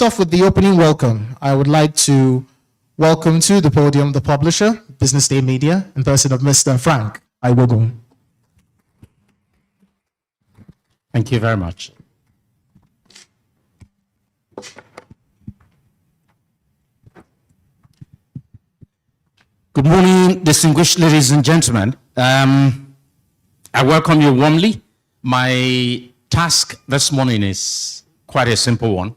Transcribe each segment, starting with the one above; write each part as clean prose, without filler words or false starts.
Off with the opening welcome, I would like to welcome to the podium the publisher, BusinessDay Media, in person of Mr. Frank Iwogun. Thank you very much. Good morning, distinguished ladies and gentlemen. I welcome you warmly. My task this morning is quite a simple one.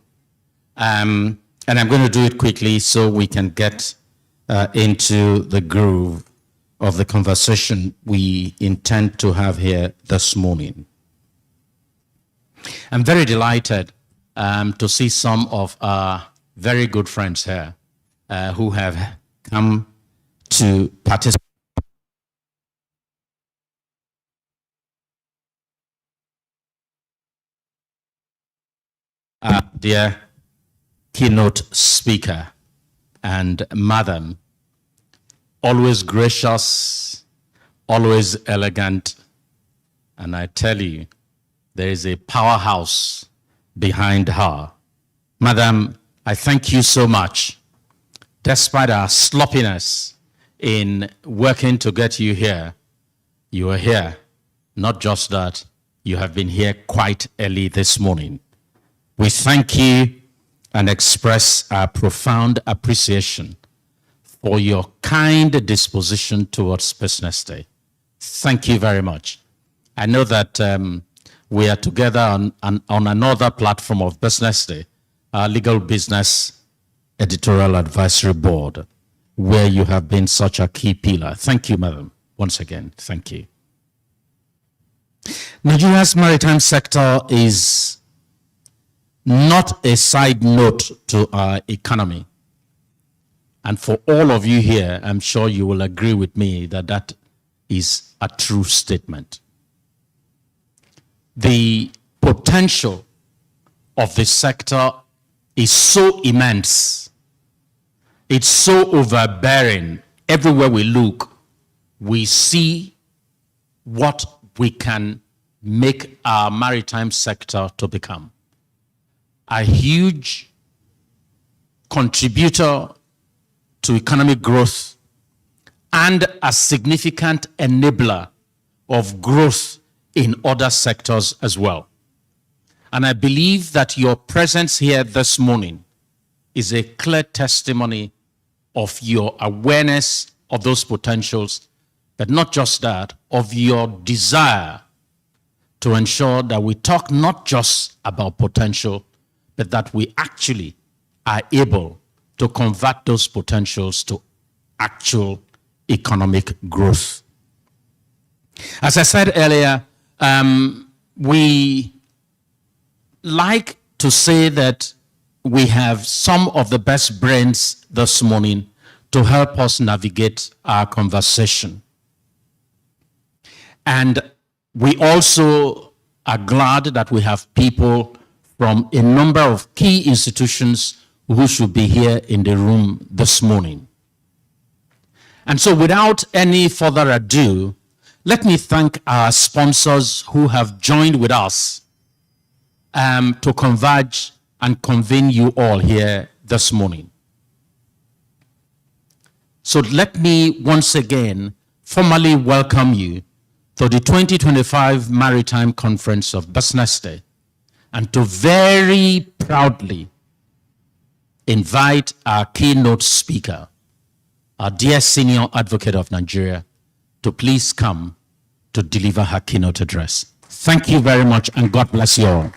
And I'm going to do it quickly so we can get into the groove of the conversation we intend to have here this morning. I'm very delighted to see some of our very good friends here who have come to participate. Dear keynote speaker and madam, always gracious, always elegant, and I tell you, there is a powerhouse behind her. Madam, I thank you so much. Despite our sloppiness in working to get you here, you are here. Not just that, you have been here quite early this morning. We thank you and express our profound appreciation for your kind disposition towards BusinessDay. Thank you very much. I know that we are together on another platform of BusinessDay, our Legal Business Editorial Advisory Board, where you have been such a key pillar. Thank you, madam. Once again, thank you. Nigeria's maritime sector is not a side note to our economy. And for all of you here, I'm sure you will agree with me that that is a true statement. The potential of the sector is so immense. It's so overbearing. Everywhere we look, we see what we can make our maritime sector to become. A huge contributor to economic growth and a significant enabler of growth in other sectors as well. And I believe that your presence here this morning is a clear testimony of your awareness of those potentials, but not just that, of your desire to ensure that we talk not just about potential, but that we actually are able to convert those potentials to actual economic growth. As I said earlier, we like to say that we have some of the best brains this morning to help us navigate our conversation. And we also are glad that we have people from a number of key institutions who should be here in the room this morning. And so without any further ado, let me thank our sponsors who have joined with us to converge and convene you all here this morning. So let me once again formally welcome you to the 2025 Maritime Conference of BusinessDay, and to very proudly invite our keynote speaker, our dear senior advocate of Nigeria, to please come to deliver her keynote address. Thank you very much, and God bless you all.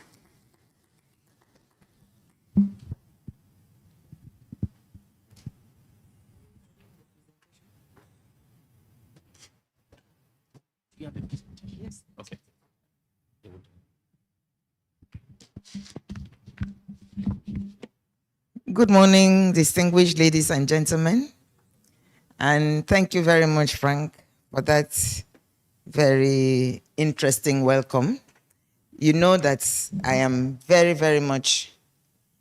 Yes. Okay. Good morning, distinguished ladies and gentlemen. And thank you very much, Frank, for that very interesting welcome. You know that I am very, very much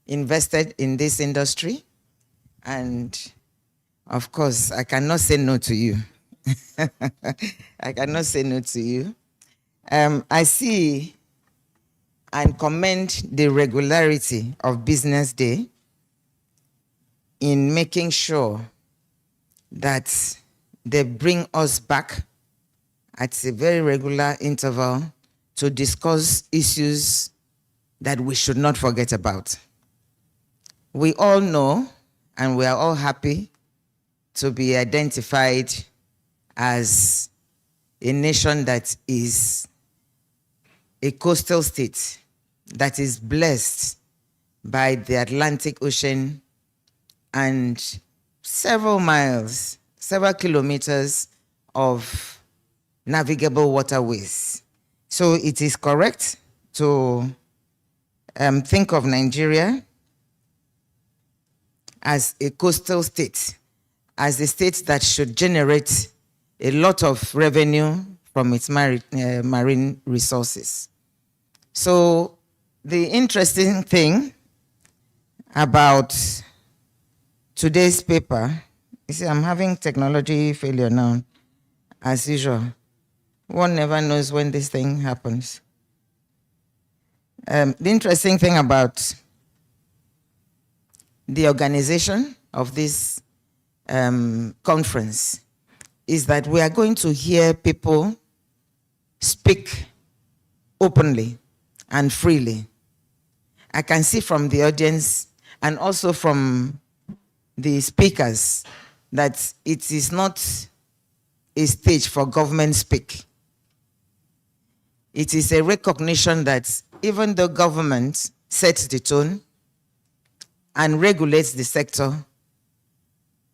invested in this industry. And of course, I cannot say no to you. I cannot say no to you. I see and commend the regularity of BusinessDay in making sure that they bring us back at a very regular interval to discuss issues that we should not forget about. We all know, and we are all happy to be identified as a nation that is a coastal state that is blessed by the Atlantic Ocean and several miles, several kilometers of navigable waterways. So it is correct to think of Nigeria as a coastal state, as a state that should generate a lot of revenue from its marine resources. So the interesting thing about today's paper, you see, I'm having technology failure now, as usual. One never knows when this thing happens. The interesting thing about the organization of this conference is that we are going to hear people speak openly and freely. I can see from the audience and also from the speakers that it is not a stage for government speak. It is a recognition that even though government sets the tone and regulates the sector,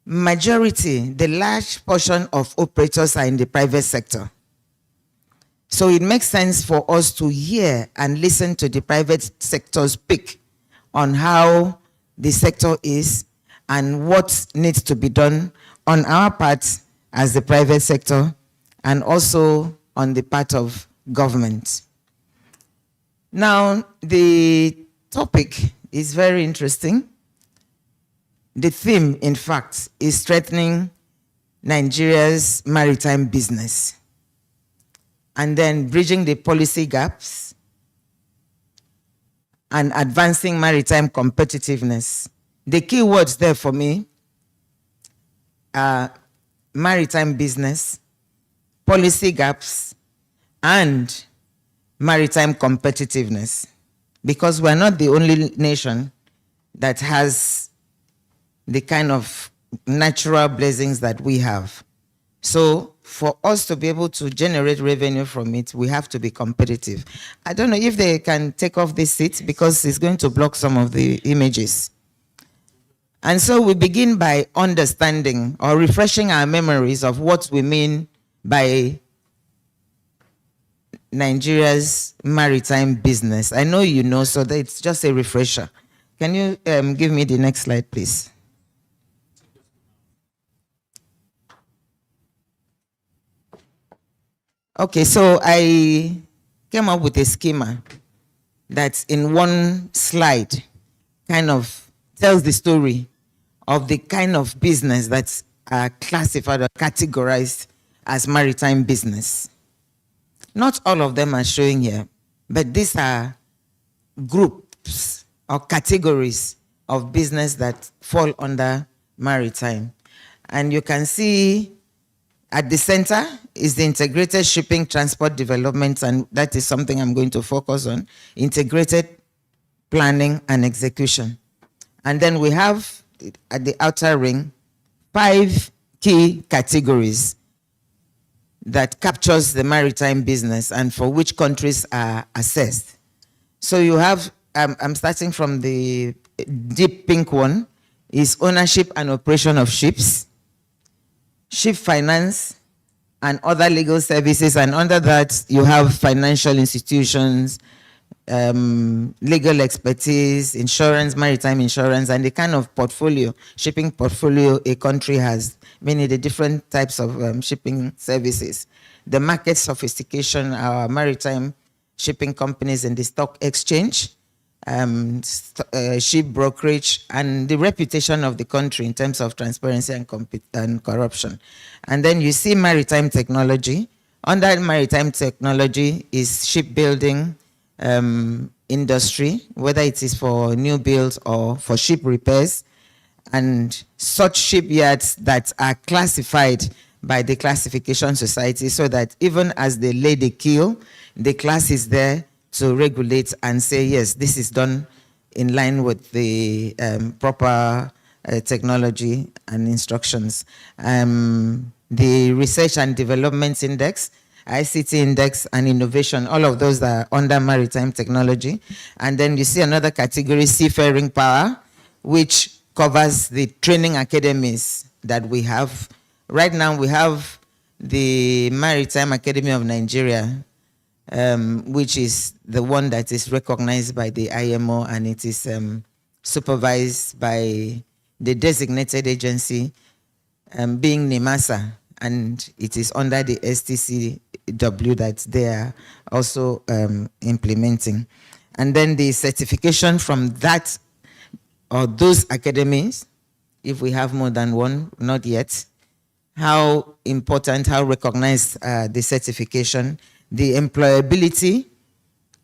majority, the large portion of operators are in the private sector. So it makes sense for us to hear and listen to the private sector speak on how the sector is and what needs to be done on our part as the private sector and also on the part of government. Now, the topic is very interesting. The theme, in fact, is strengthening Nigeria's maritime business and then bridging the policy gaps and advancing maritime competitiveness. The key words there for me are maritime business, policy gaps, and maritime competitiveness, because we're not the only nation that has the kind of natural blessings that we have. So for us to be able to generate revenue from it, we have to be competitive. I don't know if they can take off this seat because it's going to block some of the images. And so we begin by understanding or refreshing our memories of what we mean by Nigeria's maritime business. I know you know, so that it's just a refresher. Can you give me the next slide, please? Okay, so I came up with a schema that in one slide kind of tells the story of the kind of business that's classified or categorized as maritime business. Not all of them are showing here, but these are groups or categories of business that fall under maritime. And you can see at the center is the integrated shipping transport development, and that is something I'm going to focus on, integrated planning and execution. And then we have at the outer ring 5 key categories that captures the maritime business and for which countries are assessed. So you have, I'm starting from the deep pink one, is ownership and operation of ships, ship finance, and other legal services. And under that, you have financial institutions, legal expertise, insurance, maritime insurance, and the kind of portfolio, shipping portfolio a country has, meaning the different types of shipping services. The market sophistication, our maritime shipping companies in the stock exchange, ship brokerage, and the reputation of the country in terms of transparency and corruption. And then you see maritime technology. Under maritime technology is shipbuilding industry, whether it is for new builds or for ship repairs, and such shipyards that are classified by the Classification Society, so that even as they lay the keel, the class is there to regulate and say, yes, this is done in line with the proper technology and instructions. The Research and Development Index, ICT Index, and Innovation, all of those are under maritime technology. And then you see another category, Seafaring Power, which covers the training academies that we have. Right now we have the Maritime Academy of Nigeria, which is the one that is recognized by the IMO, and it is supervised by the designated agency, being NIMASA, and it is under the STCW that they are also implementing. And then the certification from that or those academies, if we have more than one, not yet, how important, how recognized the certification, the employability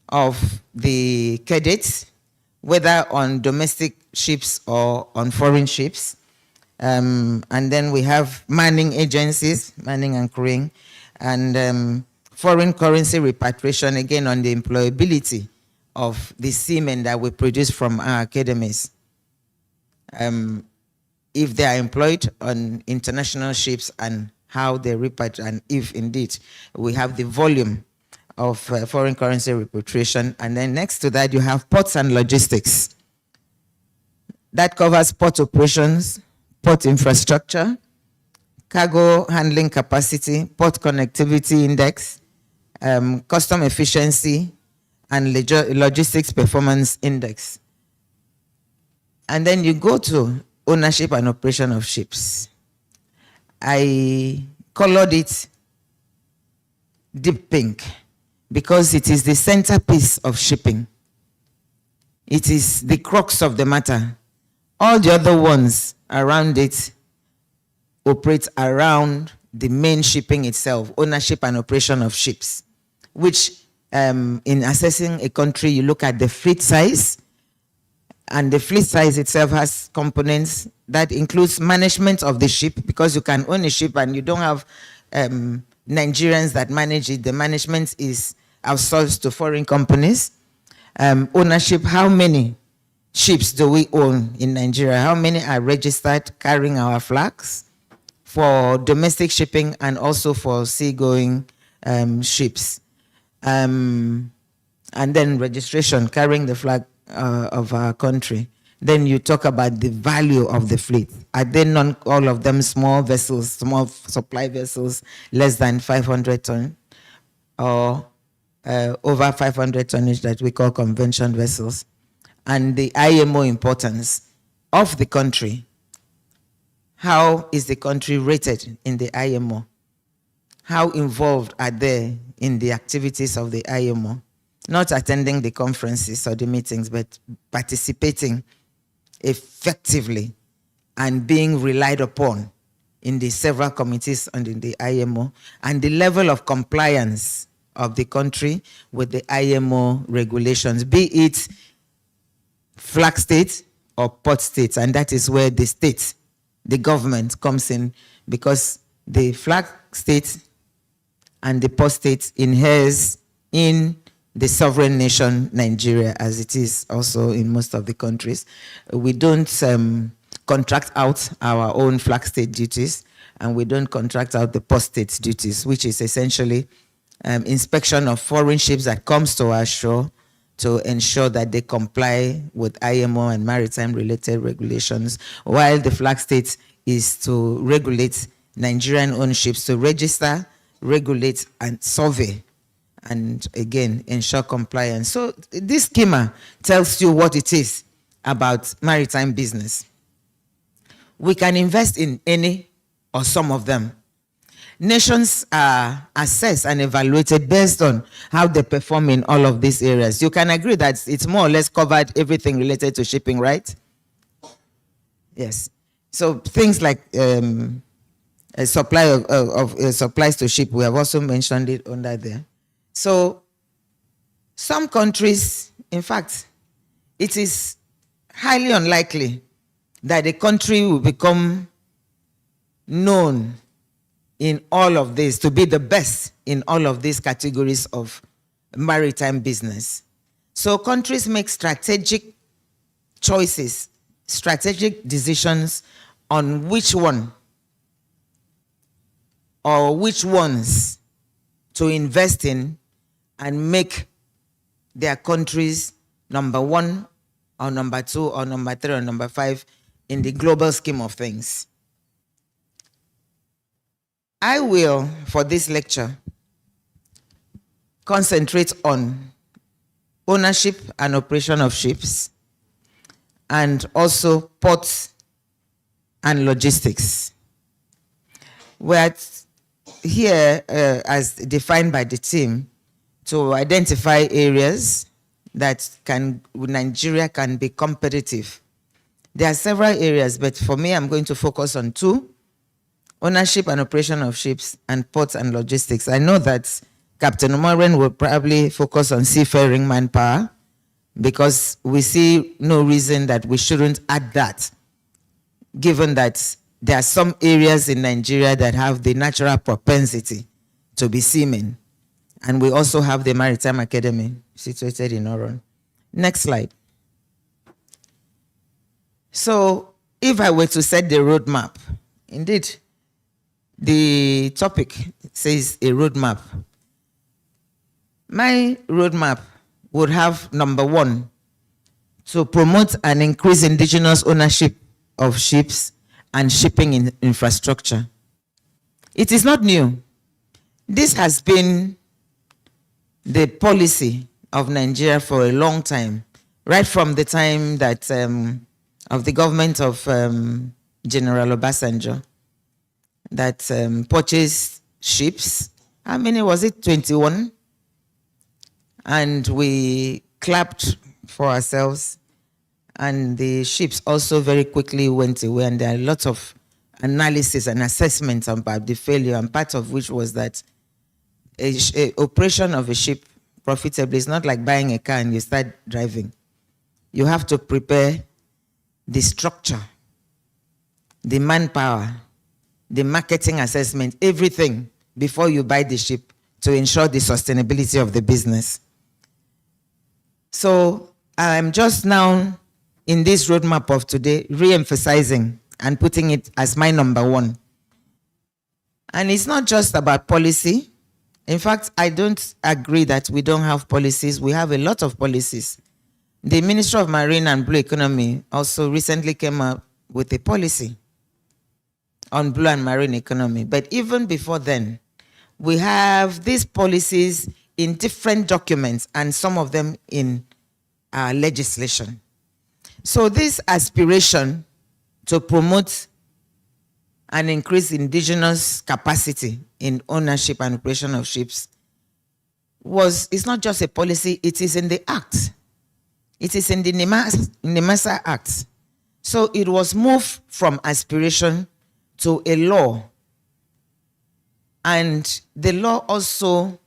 of the cadets, whether on domestic ships or on foreign ships. And then we have manning agencies, manning and crewing, and foreign currency repatriation, again on the employability of the seamen that we produce from our academies. If they are employed on international ships and how they repatriate, and if indeed we have the volume of foreign currency repatriation. And then next to that, you have ports and logistics. That covers port operations, port infrastructure, cargo handling capacity, port connectivity index, custom efficiency, and logistics performance index. And then you go to ownership and operation of ships. I colored it deep pink because it is the centerpiece of shipping. It is the crux of the matter. All the other ones around it operate around the main shipping itself, ownership and operation of ships, which in assessing a country, you look at the fleet size, and the fleet size itself has components that includes management of the ship, because you can own a ship and you don't have Nigerians that manage it. The management is outsourced to foreign companies. Ownership, how many ships do we own in Nigeria? How many are registered carrying our flags for domestic shipping and also for seagoing ships? And then registration, carrying the flag of our country. Then you talk about the value of the fleet. Are they not all of them small vessels, small supply vessels, less than 500 ton, or over 500 tonnage that we call convention vessels? And the IMO importance of the country. How is the country rated in the IMO? How involved are they in the activities of the IMO? Not attending the conferences or the meetings, but participating effectively and being relied upon in the several committees under the IMO, and the level of compliance of the country with the IMO regulations, be it flag state or port state. And that is where the state, the government comes in, because the flag state and the port state inheres in the sovereign nation, Nigeria, as it is also in most of the countries. We don't contract out our own flag state duties, and we don't contract out the port state duties, which is essentially inspection of foreign ships that comes to our shore to ensure that they comply with IMO and maritime-related regulations, while the flag state is to regulate Nigerian-owned ships, to register, regulate, and survey, and again, ensure compliance. So this schema tells you what it is about maritime business. We can invest in any or some of them. Nations are assessed and evaluated based on how they perform in all of these areas. You can agree that it's more or less covered everything related to shipping, right? Yes. So things like a supply of supplies to ship, we have also mentioned it under there. So some countries, in fact, it is highly unlikely that the country will become known in all of this, to be the best in all of these categories of maritime business. So countries make strategic choices, strategic decisions on which one or which ones to invest in and make their countries number one or number two or number three or number five in the global scheme of things. I will, for this lecture, concentrate on ownership and operation of ships, and also ports and logistics. We're here, as defined by the team, to identify areas that Nigeria can be competitive. There are several areas, but for me, I'm going to focus on two: ownership and operation of ships, and ports and logistics. I know that Captain Umaren will probably focus on seafaring manpower, because we see no reason that we shouldn't add that, given that there are some areas in Nigeria that have the natural propensity to be seamen. And we also have the Maritime Academy situated in Oron. Next slide. So if I were to set the roadmap, indeed, the topic says a roadmap. My roadmap would have, number one, to promote and increase indigenous ownership of ships and shipping infrastructure. It is not new. This has been the policy of Nigeria for a long time, right from the time that of the government of General Obasanjo, that purchased ships. How many was it? 21. And we clapped for ourselves, and the ships also very quickly went away, and there are lots of analysis and assessments about the failure, and part of which was that a operation of a ship profitably is not like buying a car and you start driving. You have to prepare the structure, the manpower, the marketing assessment, everything before you buy the ship to ensure the sustainability of the business. So I'm just now in this roadmap of today re-emphasizing and putting it as my number one. And it's not just about policy. In fact, I don't agree that we don't have policies. We have a lot of policies. The Ministry of Marine and Blue Economy also recently came up with a policy on blue and marine economy. But even before then, we have these policies in different documents, and some of them in our legislation. So this aspiration to promote and increase indigenous capacity in ownership and operation of ships it's not just a policy, it is in the Act. It is in the NIMASA Act. So it was moved from aspiration to a law. And the law also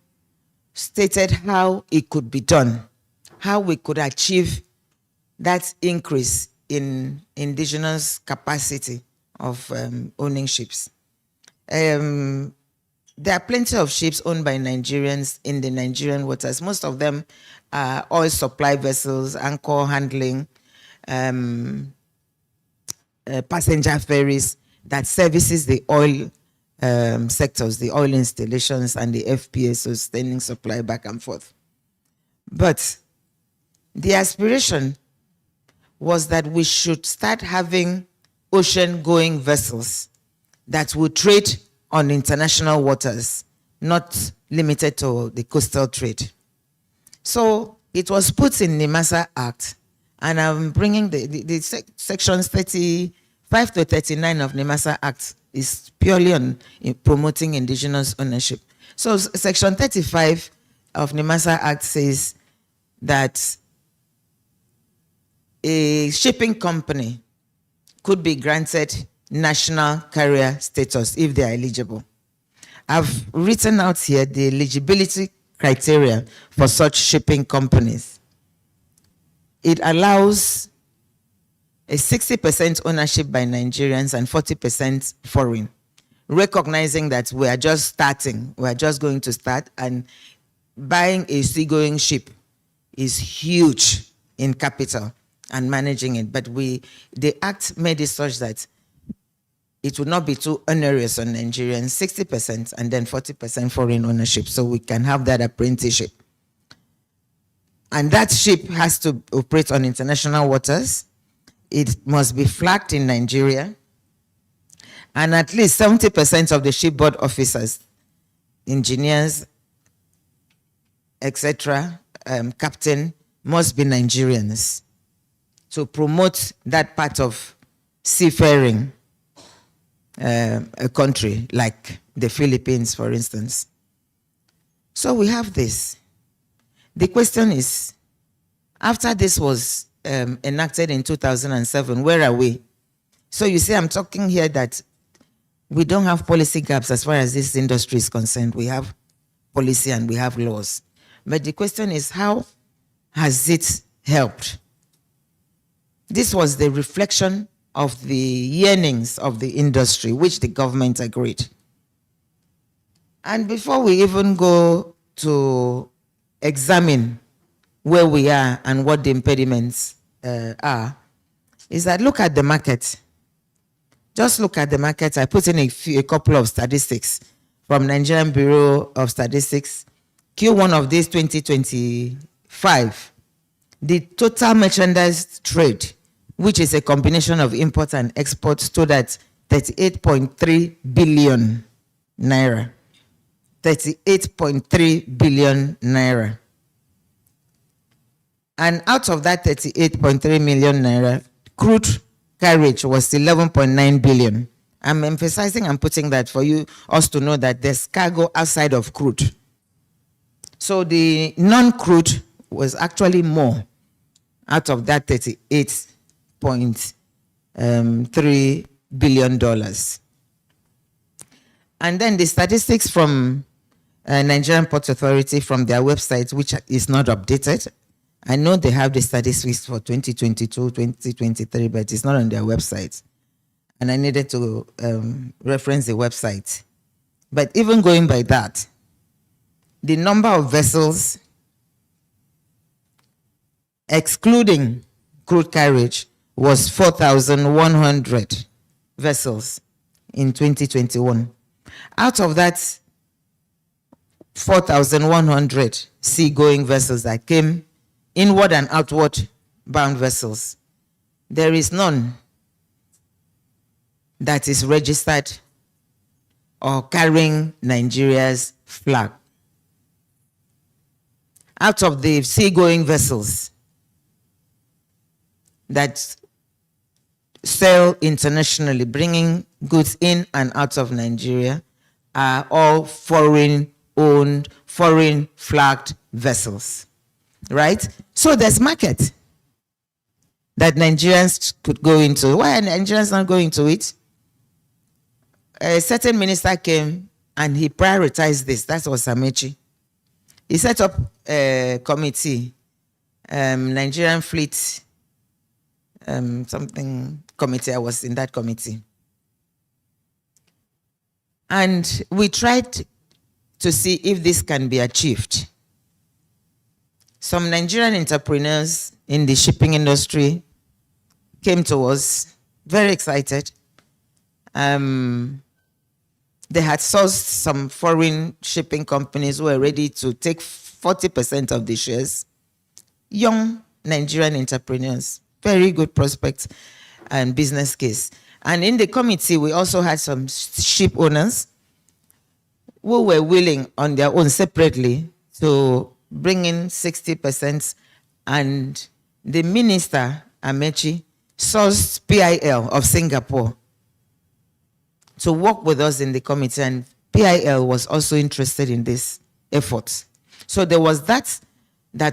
stated how it could be done, how we could achieve that increase in indigenous capacity of owning ships. There are plenty of ships owned by Nigerians in the Nigerian waters. Most of them are oil supply vessels, anchor handling, passenger ferries that services the oil sectors, the oil installations, and the FPA, sustaining supply back and forth. But the aspiration was that we should start having ocean-going vessels that would trade on international waters, not limited to the coastal trade. So it was put in the NIMASA Act, and I'm bringing the sections 35 to 39 of NIMASA Act is purely on promoting indigenous ownership. So section 35 of NIMASA Act says that a shipping company could be granted national carrier status if they are eligible. I've written out here the eligibility criteria for such shipping companies. It allows a 60% ownership by Nigerians and 40% foreign, recognizing that we are just starting, we are just going to start, and buying a seagoing ship is huge in capital and managing it. But the act made it such that it would not be too onerous on Nigerians, 60% and then 40% foreign ownership, so we can have that apprenticeship. And that ship has to operate on international waters. It must be flagged in Nigeria. And at least 70% of the shipboard officers, engineers, etc., captain, must be Nigerians to promote that part of seafaring a country like the Philippines, for instance. So we have this. The question is, after this was enacted in 2007, where are we? So you see, I'm talking here that we don't have policy gaps as far as this industry is concerned. We have policy and we have laws. But the question is, how has it helped? This was the reflection of the yearnings of the industry, which the government agreed. And before we even go to examine where we are and what the impediments are, is that look at the market. Just look at the market. I put in a couple of statistics from Nigerian Bureau of Statistics. Q1 of this 2025, the total merchandise trade, which is a combination of import and export, stood at 38.3 billion naira. 38.3 billion naira. And out of that 38.3 million naira, crude carriage was 11.9 billion. I'm emphasizing and putting that for us to know that there's cargo outside of crude. So the non-crude was actually more out of that $38.3 billion. And then the statistics from Nigerian Port Authority from their website, which is not updated. I know they have the statistics for 2022, 2023, but it's not on their website. And I needed to reference the website. But even going by that, the number of vessels, excluding crude carriage, was 4,100 vessels in 2021. Out of that 4,100 seagoing vessels that came, inward and outward bound vessels, there is none that is registered or carrying Nigeria's flag. Out of the seagoing vessels that sail internationally, bringing goods in and out of Nigeria, are all foreign-owned, foreign-flagged vessels, right? So there's market that Nigerians could go into. Why are Nigerians not going to it? A certain minister came and he prioritized this. That was Amechi. He set up a committee, Nigerian Fleet, something committee. I was in that committee. And we tried to see if this can be achieved. Some Nigerian entrepreneurs in the shipping industry came to us, very excited. They had sourced some foreign shipping companies who were ready to take 40% of the shares. Young Nigerian entrepreneurs, very good prospects and business case. And in the committee, we also had some ship owners who were willing on their own separately to bring in 60%. And the minister, Amechi, sourced PIL of Singapore to work with us in the committee, and PIL was also interested in this effort. So there was that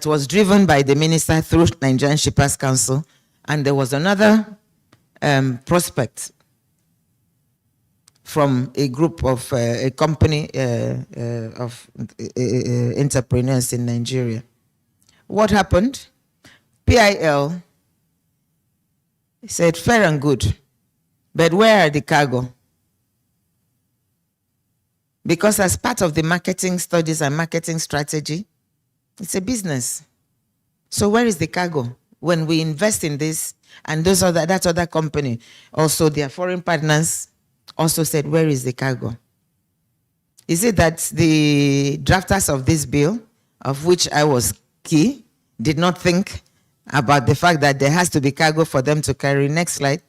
was driven by the minister through Nigerian Shippers Council, and there was another prospect from a group of a company of entrepreneurs in Nigeria. What happened? PIL He said, fair and good, but where are the cargo? Because as part of the marketing studies and marketing strategy, it's a business. So where is the cargo? When we invest in this, and that other company, also their foreign partners, also said, where is the cargo? Is it that the drafters of this bill, of which I was key, did not think about the fact that there has to be cargo for them to carry? Next slide.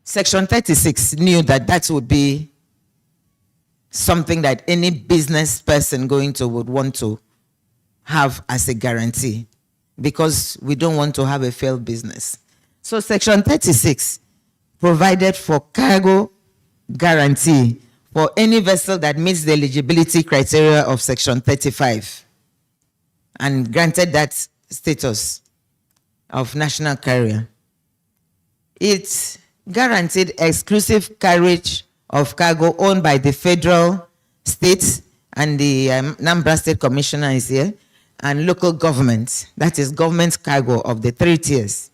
Section 36 knew that that would be something that any business person going to would want to have as a guarantee, because we don't want to have a failed business. So Section 36 provided for cargo guarantee for any vessel that meets the eligibility criteria of Section 35 and granted that status of national carrier. It guaranteed exclusive carriage of cargo owned by the federal, state, and the Anambra State Commissioner is here, and local government. That is government cargo of the 3 tiers.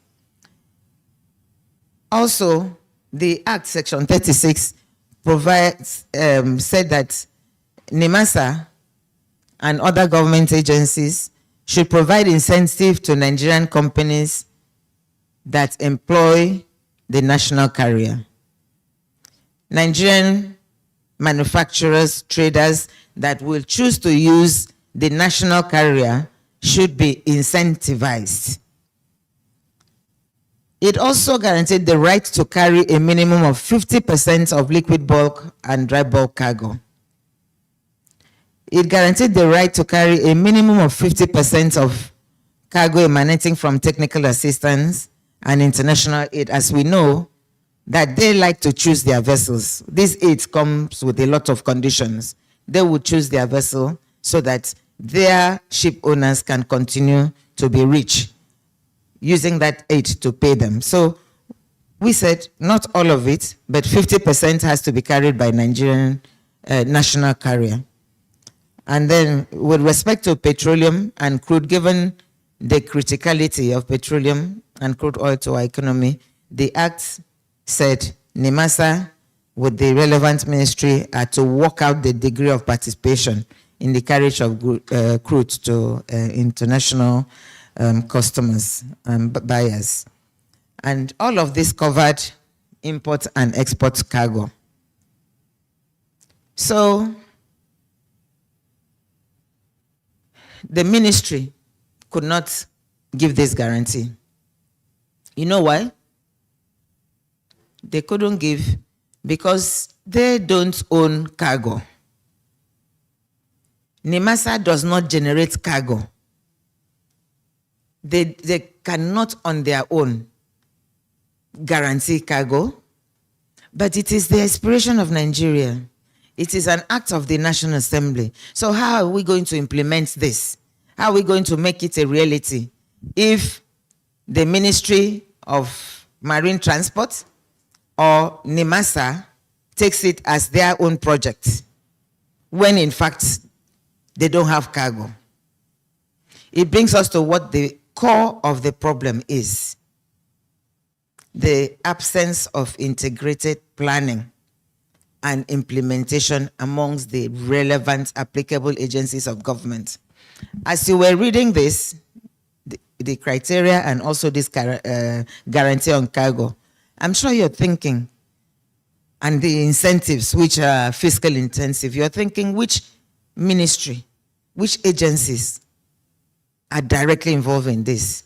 Also, the Act, Section 36, said that NIMASA and other government agencies should provide incentive to Nigerian companies that employ the national carrier. Nigerian manufacturers, traders that will choose to use the national carrier should be incentivized. It also guaranteed the right to carry a minimum of 50% of liquid bulk and dry bulk cargo. It guaranteed the right to carry a minimum of 50% of cargo emanating from technical assistance and international aid, as we know that they like to choose their vessels. This aid comes with a lot of conditions. They would choose their vessel so that their ship owners can continue to be rich, using that aid to pay them. So we said not all of it, but 50% has to be carried by Nigerian national carrier. And then with respect to petroleum and crude, given the criticality of petroleum and crude oil to our economy, the Act said NIMASA with the relevant ministry are to work out the degree of participation in the carriage of crude to international customers and buyers. And all of this covered import and export cargo. So the ministry could not give this guarantee. You know why? They couldn't give because they don't own cargo. NIMASA does not generate cargo. They cannot on their own guarantee cargo, but it is the aspiration of Nigeria. It is an act of the National Assembly. So how are we going to implement this? How are we going to make it a reality if the Ministry of Marine Transport or NIMASA takes it as their own project, when in fact they don't have cargo? It brings us to what the core of the problem is: the absence of integrated planning and implementation amongst the relevant applicable agencies of government. As you were reading this, the criteria and also this guarantee on cargo, I'm sure you're thinking, and the incentives which are fiscal intensive, you're thinking which ministry, which agencies are directly involved in this.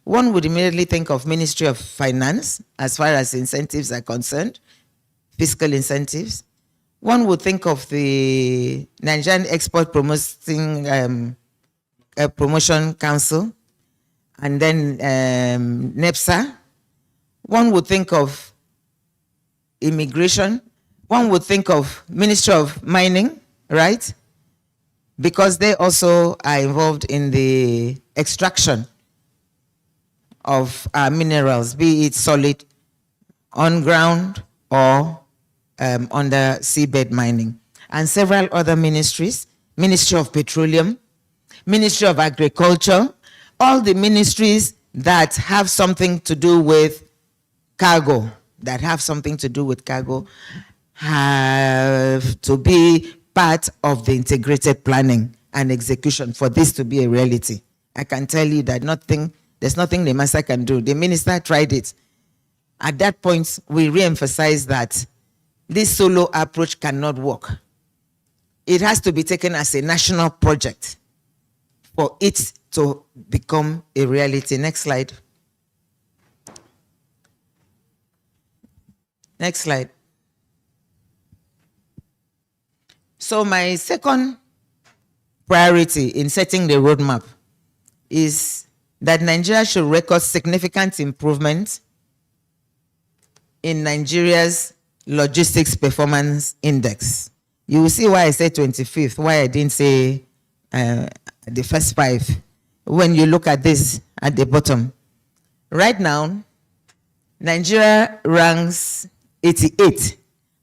One would immediately think of Ministry of Finance as far as incentives are concerned, fiscal incentives. One would think of the Nigerian Export Promotion Council, and then NEPSA. One would think of immigration. One would think of Ministry of Mining, right? Because they also are involved in the extraction of minerals, be it solid, on ground, or under seabed mining. And several other ministries: Ministry of Petroleum, Ministry of Agriculture, all the ministries that have something to do with cargo, have to be part of the integrated planning and execution for this to be a reality. I can tell you that there's nothing the master can do. The minister tried it. At that point, we re-emphasize that this solo approach cannot work. It has to be taken as a national project for it to become a reality. Next slide. Next slide. So my second priority in setting the roadmap is that Nigeria should record significant improvement in Nigeria's logistics performance index. You will see why I said 25th, why I didn't say the first 5. When you look at this at the bottom. Right now, Nigeria ranks 88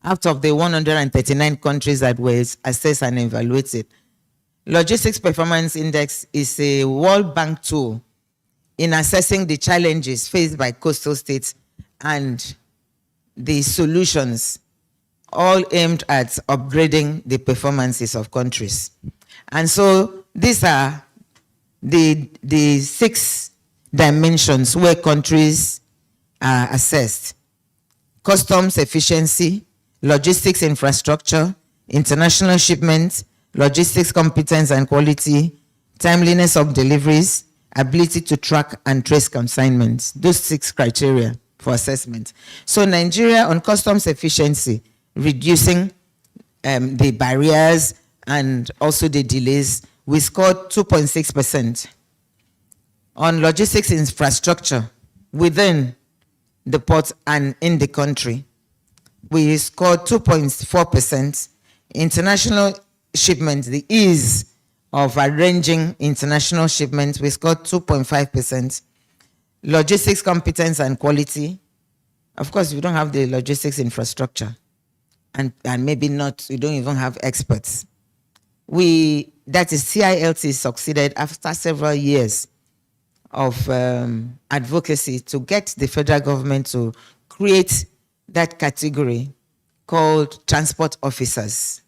out of the 139 countries that were assessed and evaluated. Logistics Performance Index is a World Bank tool in assessing the challenges faced by coastal states and the solutions, all aimed at upgrading the performances of countries. And so these are the 6 dimensions where countries are assessed: customs efficiency, logistics infrastructure, international shipments, logistics competence and quality, timeliness of deliveries, ability to track and trace consignments. Those 6 criteria for assessment. So Nigeria on customs efficiency, reducing the barriers and also the delays, we scored 2.6%. On logistics infrastructure within the port and in the country, we scored 2.4%. International shipments, the ease of arranging international shipments, we scored 2.5%. Logistics competence and quality, of course, we don't have the logistics infrastructure, and maybe not, we don't even have experts. That is CILT succeeded after several years of advocacy to get the federal government to create that category called transport officers.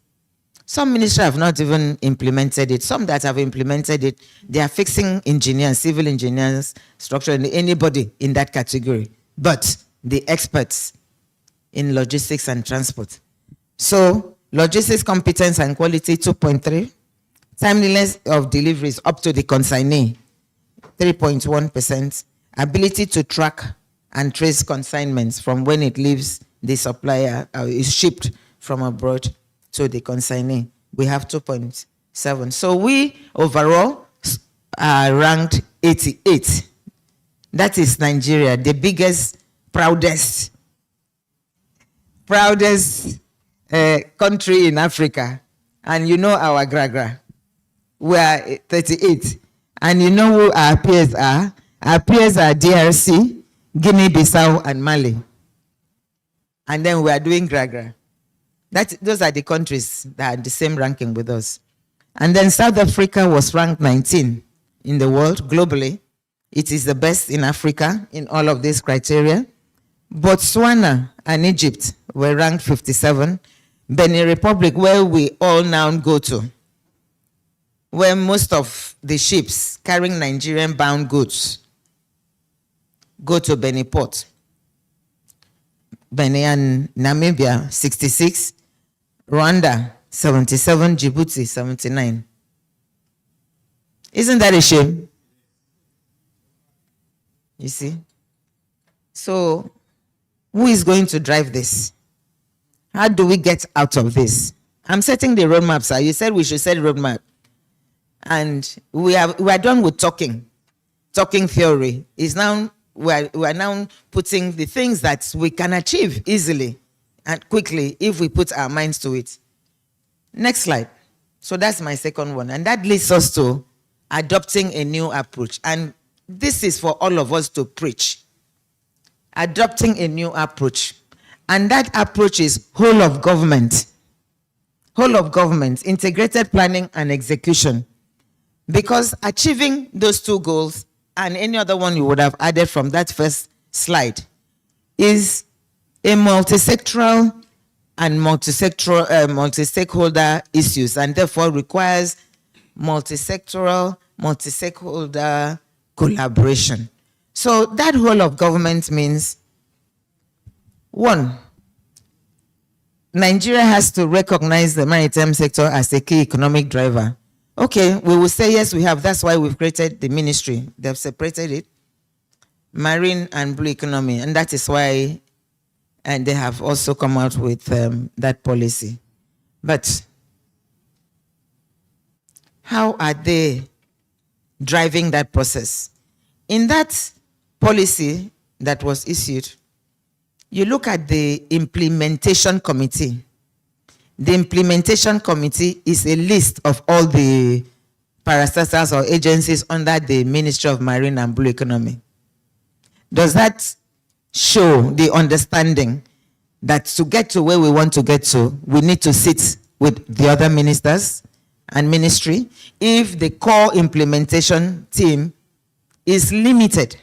Some ministries have not even implemented it. Some that have implemented it, they are fixing engineers, civil engineers, structural, anybody in that category, but the experts in logistics and transport. So logistics competence and quality, 2.3. Timeliness of deliveries up to the consignee, 3.1%. Ability to track and trace consignments from when it leaves the supplier, is shipped from abroad to the consignee, we have 2.7. So we overall are ranked 88. That is Nigeria, the biggest, proudest country in Africa. And you know our Gragra. We are 38. And you know who our peers are? Our peers are DRC, Guinea-Bissau, and Mali. And then we are doing Gragra. Those are the countries that are the same ranking with us. And then South Africa was ranked 19 in the world globally. It is the best in Africa in all of these criteria. Botswana and Egypt were ranked 57. Benin Republic, where we all now go to, where most of the ships carrying Nigerian-bound goods go to Benin Port. Benin and Namibia, 66. Rwanda, 77. Djibouti, 79. Isn't that a shame? You see? So, who is going to drive this? How do we get out of this? I'm setting the roadmap, sir. You said we should set a roadmap. And we are done with talking theory. Is now we are now putting the things that we can achieve easily and quickly if we put our minds to it. Next slide. So that's my second one. And that leads us to adopting a new approach. And this is for all of us to preach. Adopting a new approach. And that approach is whole of government. Whole of government, integrated planning and execution. Because achieving those 2 goals and any other one you would have added from that first slide, is a multi-sectoral and multi-stakeholder issues, and therefore requires multi-sectoral, multi-stakeholder collaboration. So that whole of government means, one, Nigeria has to recognize the maritime sector as a key economic driver. Okay, we will say yes, we have. That's why we've created the ministry. They've separated it, marine and blue economy, and that is why, and they have also come out with that policy. But how are they driving that process? In that policy that was issued, you look at the implementation committee. The implementation committee is a list of all the parastatals or agencies under the Ministry of Marine and Blue Economy. Does that show the understanding that to get to where we want to get to, we need to sit with the other ministers and ministry? If the core implementation team is limited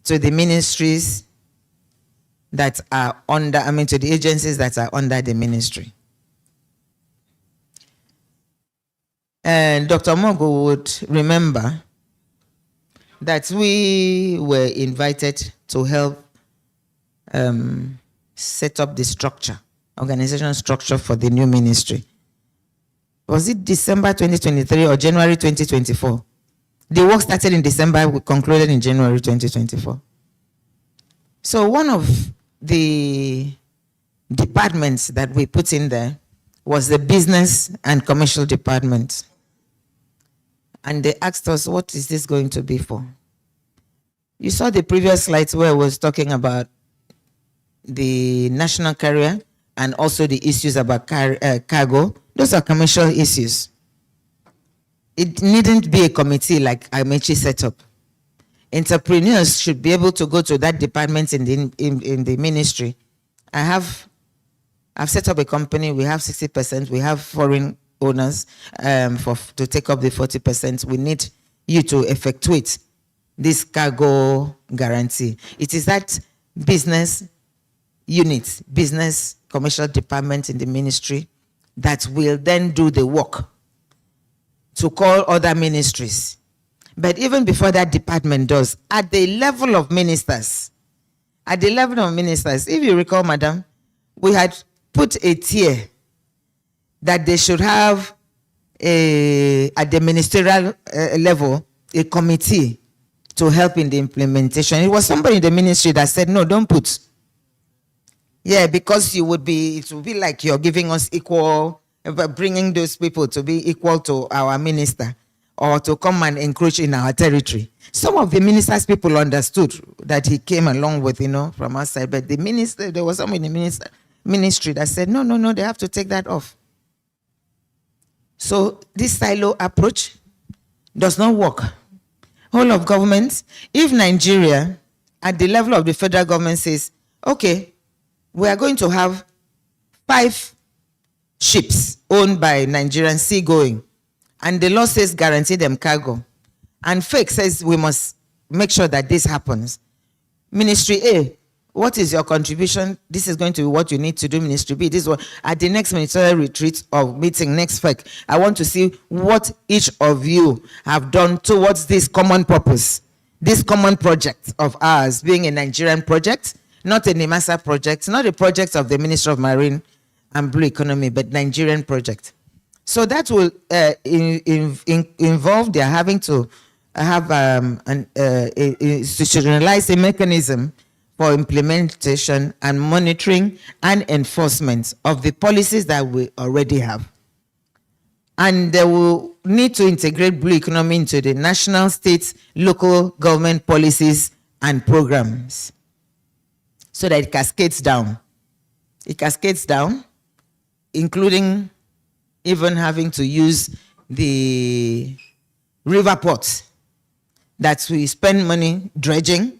to the ministries that are under, to the agencies that are under the ministry. And Dr. Mogo would remember that we were invited to help set up the structure, organizational structure for the new ministry. Was it December 2023 or January 2024? The work started in December, we concluded in January 2024. So one of the departments that we put in there was the business and commercial department. And they asked us, what is this going to be for? You saw the previous slides where I was talking about the national carrier and also the issues about cargo. Those are commercial issues. It needn't be a committee like Amechi set up. Entrepreneurs should be able to go to that department in the ministry. I've set up a company, we have 60%, we have foreign owners to take up the 40%. We need you to effectuate this cargo guarantee. It is that business unit, business commercial department in the ministry that will then do the work to call other ministries. But even before that department does, at the level of ministers, if you recall, madam, we had put a tier that they should have at the ministerial level, a committee to help in the implementation. It was somebody in the ministry that said, no, don't put. Yeah, because it would be like you're giving us equal, bringing those people to be equal to our minister or to come and encroach in our territory. Some of the ministers' people understood that he came along with, from outside, but the minister, there was someone in the ministry that said, no, they have to take that off. So this silo approach does not work. Whole of government, if Nigeria, at the level of the federal government says, okay, we are going to have 5 ships owned by Nigerian seagoing, and the law says guarantee them cargo, and FAKE says we must make sure that this happens. Ministry A, what is your contribution? This is going to be what you need to do. Ministry B, this is what, at the next ministerial retreat or meeting next FAKE, I want to see what each of you have done towards this common purpose, this common project of ours, being a Nigerian project, not a NIMASA project, not a project of the Ministry of Marine and Blue Economy, but Nigerian project. So that will involve their having to have institutionalize a mechanism for implementation and monitoring and enforcement of the policies that we already have. And they will need to integrate blue economy into the national, state, local government policies and programs so that it cascades down. It cascades down, including even having to use the river ports that we spend money dredging,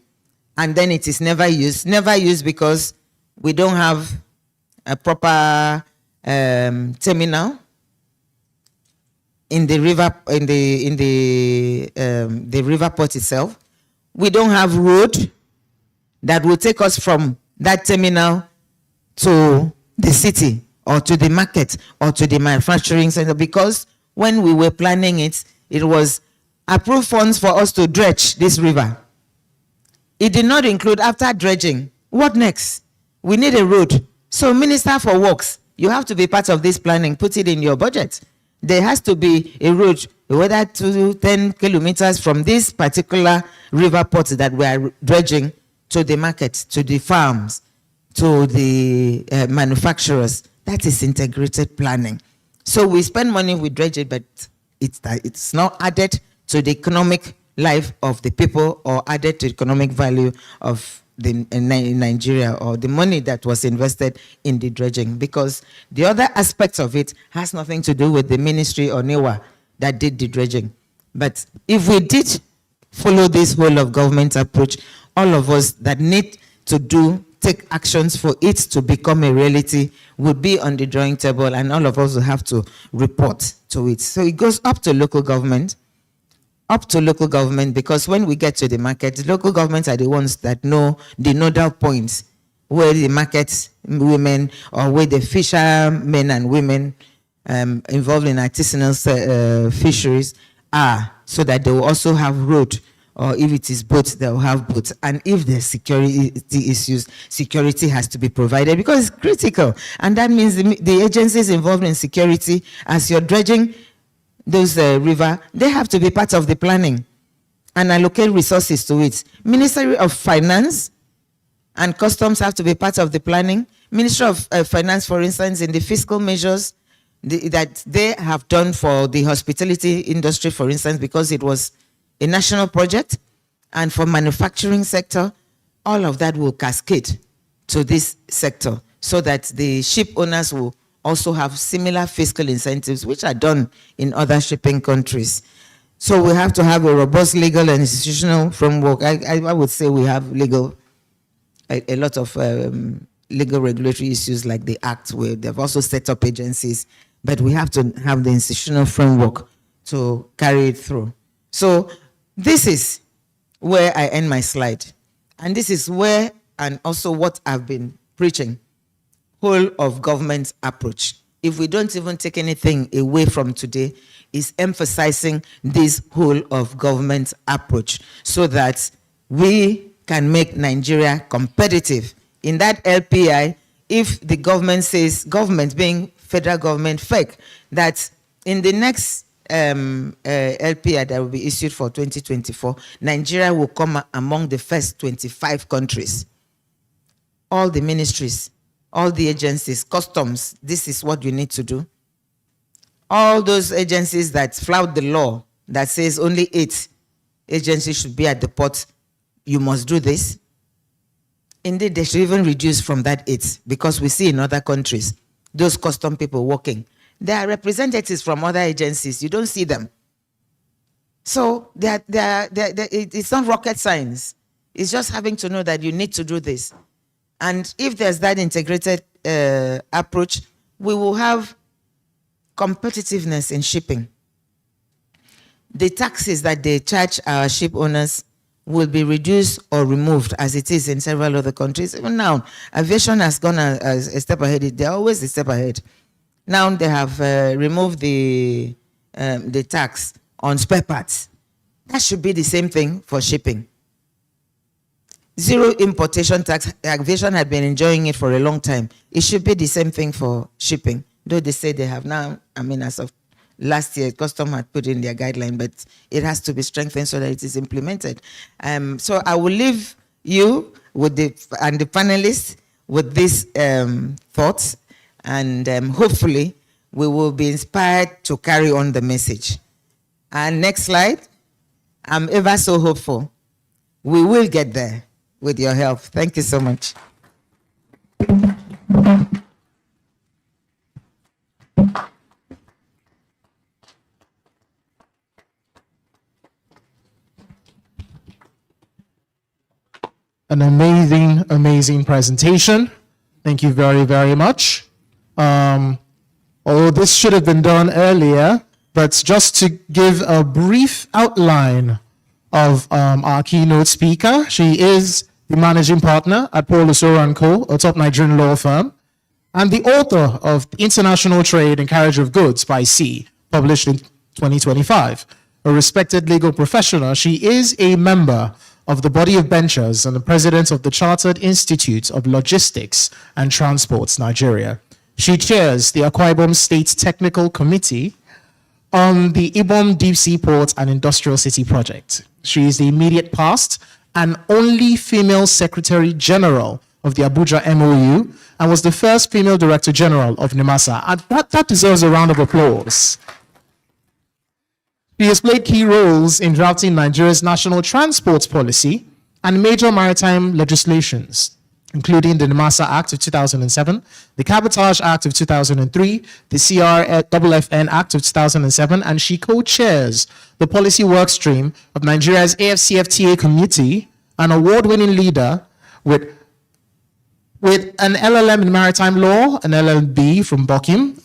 and then it is never used. Never used because we don't have a proper terminal. in the river, the river port itself. We don't have road that will take us from that terminal to the city or to the market or to the manufacturing center, because when we were planning it, it was approved funds for us to dredge this river. It did not include, after dredging, what next? We need a road. So Minister for Works, you have to be part of this planning, put it in your budget. There has to be a road, whether to 10 kilometers from this particular river port that we are dredging to the market, to the farms, to the manufacturers. That is integrated planning. So we spend money, we dredge it, but it's not added to the economic life of the people or added to economic value of in Nigeria, or the money that was invested in the dredging, because the other aspects of it has nothing to do with the ministry or NEWA that did the dredging. But if we did follow this whole of government approach, all of us that need to take actions for it to become a reality would be on the drawing table, and all of us will have to report to it. So it goes up to local government, because when we get to the market, the local governments are the ones that know the nodal points where the market women or where the fishermen and women involved in artisanal fisheries are, so that they will also have road, or if it is boats, they will have boats. And if there's security issues, security has to be provided, because it's critical. And that means the agencies involved in security, as you're dredging those river, they have to be part of the planning and allocate resources to it. Ministry of Finance and Customs have to be part of the planning. Ministry of Finance, for instance, in the fiscal measures that they have done for the hospitality industry, for instance, because it was a national project, and for manufacturing sector, all of that will cascade to this sector, so that the ship owners will also have similar fiscal incentives, which are done in other shipping countries. So we have to have a robust legal and institutional framework. I would say we have a lot of legal regulatory issues like the Act, where they've also set up agencies, but we have to have the institutional framework to carry it through. So this is where I end my slide. And this is where, and also what I've been preaching, whole of government approach. If we don't even take anything away from today, is emphasizing this whole of government approach, so that we can make Nigeria competitive. In that LPI, if the government says, government being federal government, fake, that in the next LPI that will be issued for 2024, Nigeria will come among the first 25 countries. All the ministries, all the agencies, customs, this is what you need to do. All those agencies that flout the law that says only 8 agencies should be at the port, you must do this. Indeed, they should even reduce from that 8, because we see in other countries, those custom people working, they are representatives from other agencies. You don't see them. So it's not rocket science. It's just having to know that you need to do this. And if there's that integrated approach, we will have competitiveness in shipping. The taxes that they charge our ship owners will be reduced or removed, as it is in several other countries. Even now, aviation has gone a step ahead. They're always a step ahead. Now they have removed the tax on spare parts. That should be the same thing for shipping. Zero importation tax. Aviation had been enjoying it for a long time. It should be the same thing for shipping. Though they say they have now, as of last year, Custom had put in their guideline, but it has to be strengthened so that it is implemented. So I will leave you with the panelists with these thoughts, and hopefully we will be inspired to carry on the message. And next slide. I'm ever so hopeful. We will get there with your help. Thank you so much. An amazing, amazing presentation. Thank you very, very much. Although this should have been done earlier, But just to give a brief outline of our keynote speaker, she is the managing partner at Paul Osoro & Co., a top Nigerian law firm, and the author of International Trade and Carriage of Goods by Sea, published in 2025. A respected legal professional, she is a member of the body of benchers and the president of the Chartered Institute of Logistics and Transports, Nigeria. She chairs the Akwa Ibom State Technical Committee on the Ibom Deep Sea Port and Industrial City project. She is the immediate past and only female Secretary General of the Abuja MOU and was the first female Director General of NIMASA. And that deserves a round of applause. She has played key roles in drafting Nigeria's national transport policy and major maritime legislations, including the NIMASA Act of 2007, the Cabotage Act of 2003, the CRFN Act of 2007, and she co-chairs the policy work stream of Nigeria's AFCFTA committee, an award-winning leader with an LLM in maritime law, an LLB from Bokim,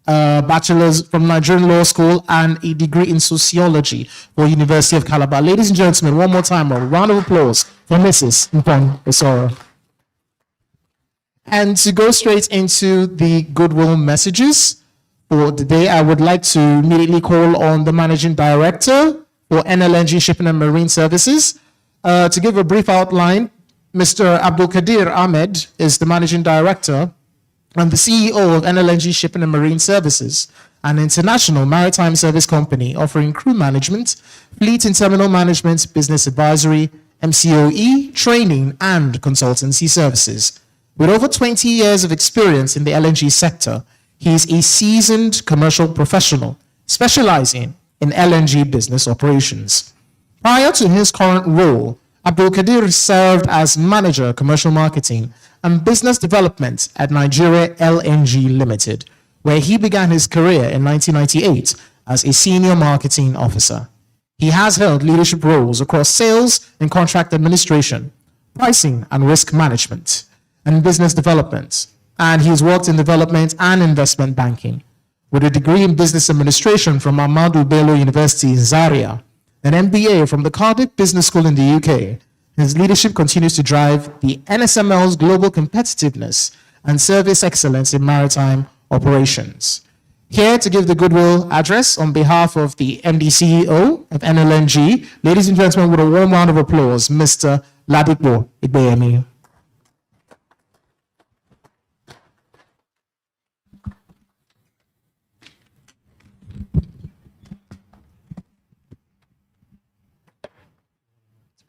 bachelor's from Nigerian Law School, and a degree in sociology for University of Calabar. Ladies and gentlemen, one more time, a round of applause for Mrs. Mpon Osoro. And to go straight into the goodwill messages for the day, I would like to immediately call on the Managing Director for NLNG Shipping and Marine Services. To give a brief outline, Mr. Abdul Kadir Ahmed is the Managing Director and the CEO of NLNG Shipping and Marine Services, an international maritime service company offering crew management, fleet and terminal management, business advisory, MCOE, training, and consultancy services. With over 20 years of experience in the LNG sector, he is a seasoned commercial professional specializing in LNG business operations. Prior to his current role, Abdul Kadir served as Manager Commercial Marketing and Business Development at Nigeria LNG Limited, where he began his career in 1998 as a Senior Marketing Officer. He has held leadership roles across sales and contract administration, pricing and risk management, and business development, and he's worked in development and investment banking. With a degree in business administration from Ahmadu Bello University in Zaria, an MBA from the Cardiff Business School in the UK, his leadership continues to drive the NSML's global competitiveness and service excellence in maritime operations. Here to give the goodwill address on behalf of the MD CEO of NLNG, ladies and gentlemen, with a warm round of applause, Mr. Ladipo Igbeyemi.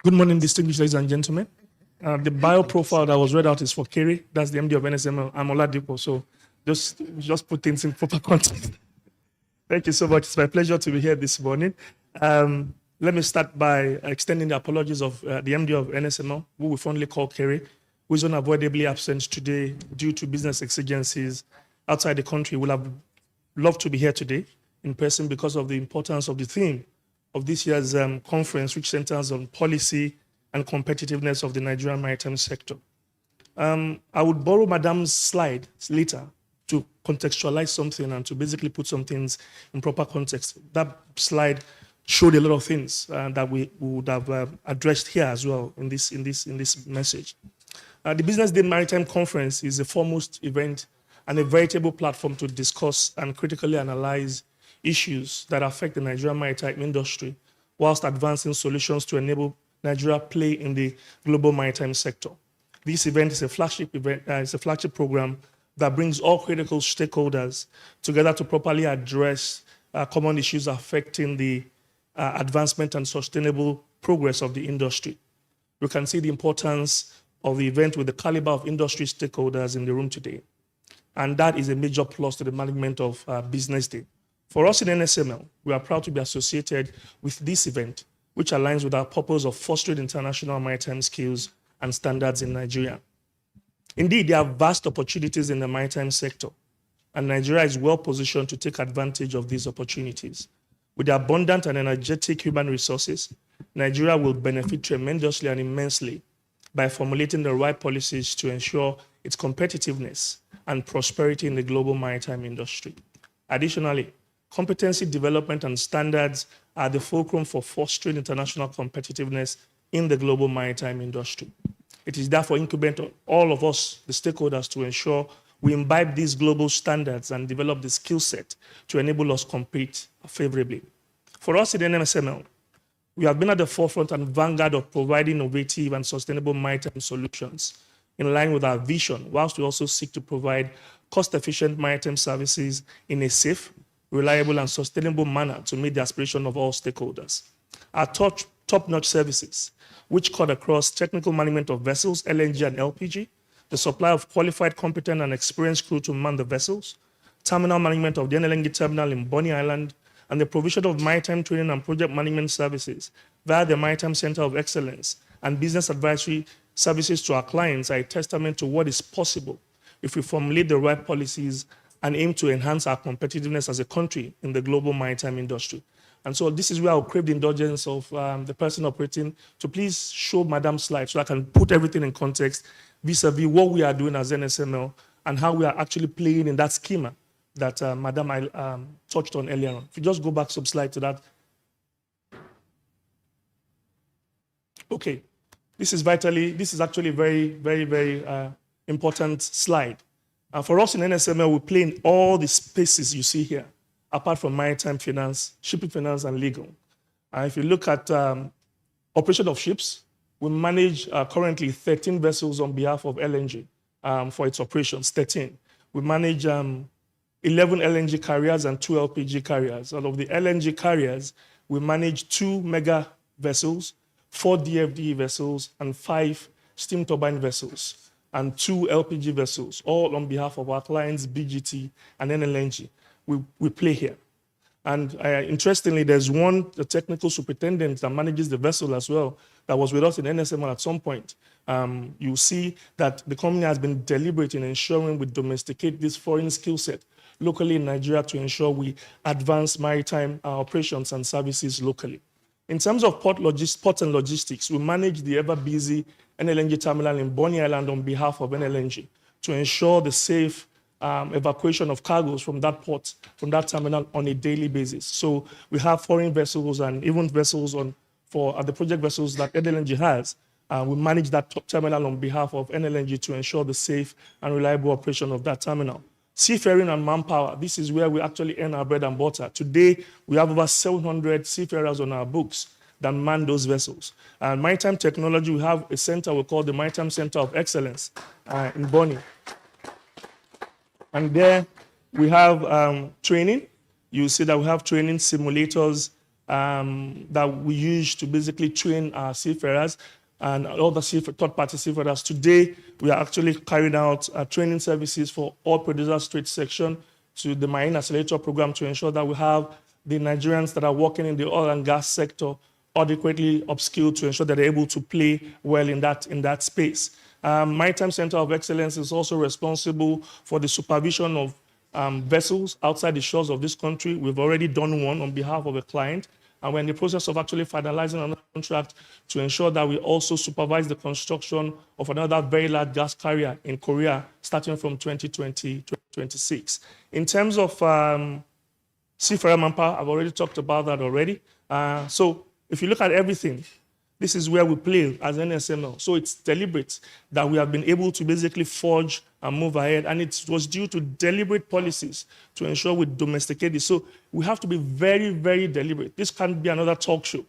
Good morning, distinguished ladies and gentlemen. The bio profile that was read out is for Kerry. That's the MD of NSML. I'm Oladipo, so just put things in proper context. Thank you so much. It's my pleasure to be here this morning. Let me start by extending the apologies of the MD of NSML, who we fondly call Kerry, who is unavoidably absent today due to business exigencies outside the country. We'll have loved to be here today in person because of the importance of the theme of this year's conference, which centers on policy and competitiveness of the Nigerian maritime sector. I would borrow Madam's slide later to contextualize something and to basically put some things in proper context. That slide showed a lot of things that we would have addressed here as well in this message. The BusinessDay Maritime Conference is a foremost event and a veritable platform to discuss and critically analyze issues that affect the Nigerian maritime industry, whilst advancing solutions to enable Nigeria play in the global maritime sector. This event is a flagship event. It's a flagship program that brings all critical stakeholders together to properly address common issues affecting the advancement and sustainable progress of the industry. We can see the importance of the event with the caliber of industry stakeholders in the room today, and that is a major plus to the management of BusinessDay. For us in NSML, we are proud to be associated with this event, which aligns with our purpose of fostering international maritime skills and standards in Nigeria. Indeed, there are vast opportunities in the maritime sector, and Nigeria is well positioned to take advantage of these opportunities. With the abundant and energetic human resources, Nigeria will benefit tremendously and immensely by formulating the right policies to ensure its competitiveness and prosperity in the global maritime industry. Additionally, Competency development and standards are the fulcrum for fostering international competitiveness in the global maritime industry. It is therefore incumbent on all of us, the stakeholders, to ensure we imbibe these global standards and develop the skill set to enable us compete favorably. For us in NMSML, we have been at the forefront and vanguard of providing innovative and sustainable maritime solutions in line with our vision, whilst we also seek to provide cost-efficient maritime services in a safe, reliable, and sustainable manner to meet the aspiration of all stakeholders. Our top-notch services, which cut across technical management of vessels, LNG and LPG, the supply of qualified, competent, and experienced crew to man the vessels, terminal management of the LNG terminal in Bonny Island, and the provision of maritime training and project management services via the Maritime Center of Excellence and business advisory services to our clients are a testament to what is possible if we formulate the right policies and aim to enhance our competitiveness as a country in the global maritime industry. And so this is where I'll crave the indulgence of the person operating to please show Madam's slide so I can put everything in context vis-a-vis what we are doing as NSML and how we are actually playing in that schema that Madam touched on earlier on. If you just go back some slide to that. Okay, this is actually a very, very, very important slide. For us in NSML, we play in all the spaces you see here, apart from maritime finance, shipping finance, and legal. If you look at operation of ships, we manage currently 13 vessels on behalf of LNG for its operations, 13. We manage 11 LNG carriers and 2 LPG carriers. Out of the LNG carriers, we manage 2 mega vessels, 4 DFDE vessels, and 5 steam turbine vessels, and 2 LPG vessels, all on behalf of our clients, BGT and NLNG. We play here. And interestingly, there's the technical superintendent that manages the vessel as well, that was with us in NSML at some point. You see that the company has been deliberate in ensuring we domesticate this foreign skill set locally in Nigeria to ensure we advance maritime operations and services locally. In terms of ports and logistics, we manage the ever-busy NLNG terminal in Bonny Island on behalf of NLNG to ensure the safe evacuation of cargoes from that port, from that terminal on a daily basis. So we have foreign vessels and even vessels for the project vessels that NLNG has. We manage that terminal on behalf of NLNG to ensure the safe and reliable operation of that terminal. Seafaring and manpower, this is where we actually earn our bread and butter. Today, we have over 700 seafarers on our books that man those vessels. And maritime technology, we have a center we call the Maritime Center of Excellence in Bonny. And there we have training. You see that we have training simulators that we use to basically train our seafarers and other third-party seafarers. Today, we are actually carrying out training services for all producers trade section to the Marine Accelerator program to ensure that we have the Nigerians that are working in the oil and gas sector adequately upskilled to ensure that they're able to play well in that space. Maritime Center of Excellence is also responsible for the supervision of vessels outside the shores of this country. We've already done one on behalf of a client, and we're in the process of actually finalizing another contract to ensure that we also supervise the construction of another very large gas carrier in Korea starting from 2020 to 2026. In terms of seafarer manpower, I've already talked about that already. So if you look at everything, this is where we play as NSML. So it's deliberate that we have been able to basically forge and move ahead. And it was due to deliberate policies to ensure we domesticate this. So we have to be very, very deliberate. This can't be another talk show.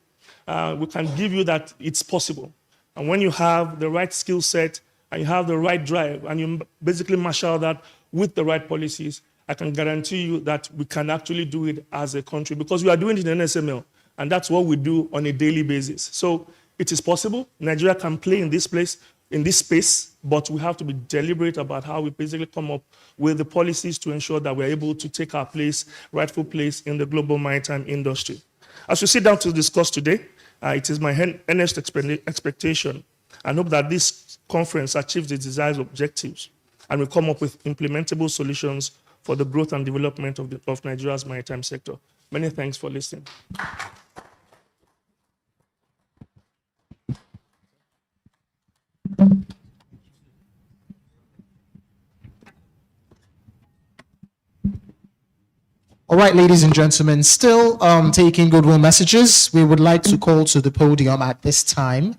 We can give you that it's possible. And when you have the right skill set and you have the right drive and you basically marshal that with the right policies, I can guarantee you that we can actually do it as a country because we are doing it in NSML. And that's what we do on a daily basis. So it is possible. Nigeria can play in this space, but we have to be deliberate about how we basically come up with the policies to ensure that we're able to take our rightful place in the global maritime industry. As we sit down to discuss today, it is my earnest expectation and hope that this conference achieves the desired objectives and will come up with implementable solutions for the growth and development of Nigeria's maritime sector. Many thanks for listening. All right, ladies and gentlemen, still taking goodwill messages. We would like to call to the podium at this time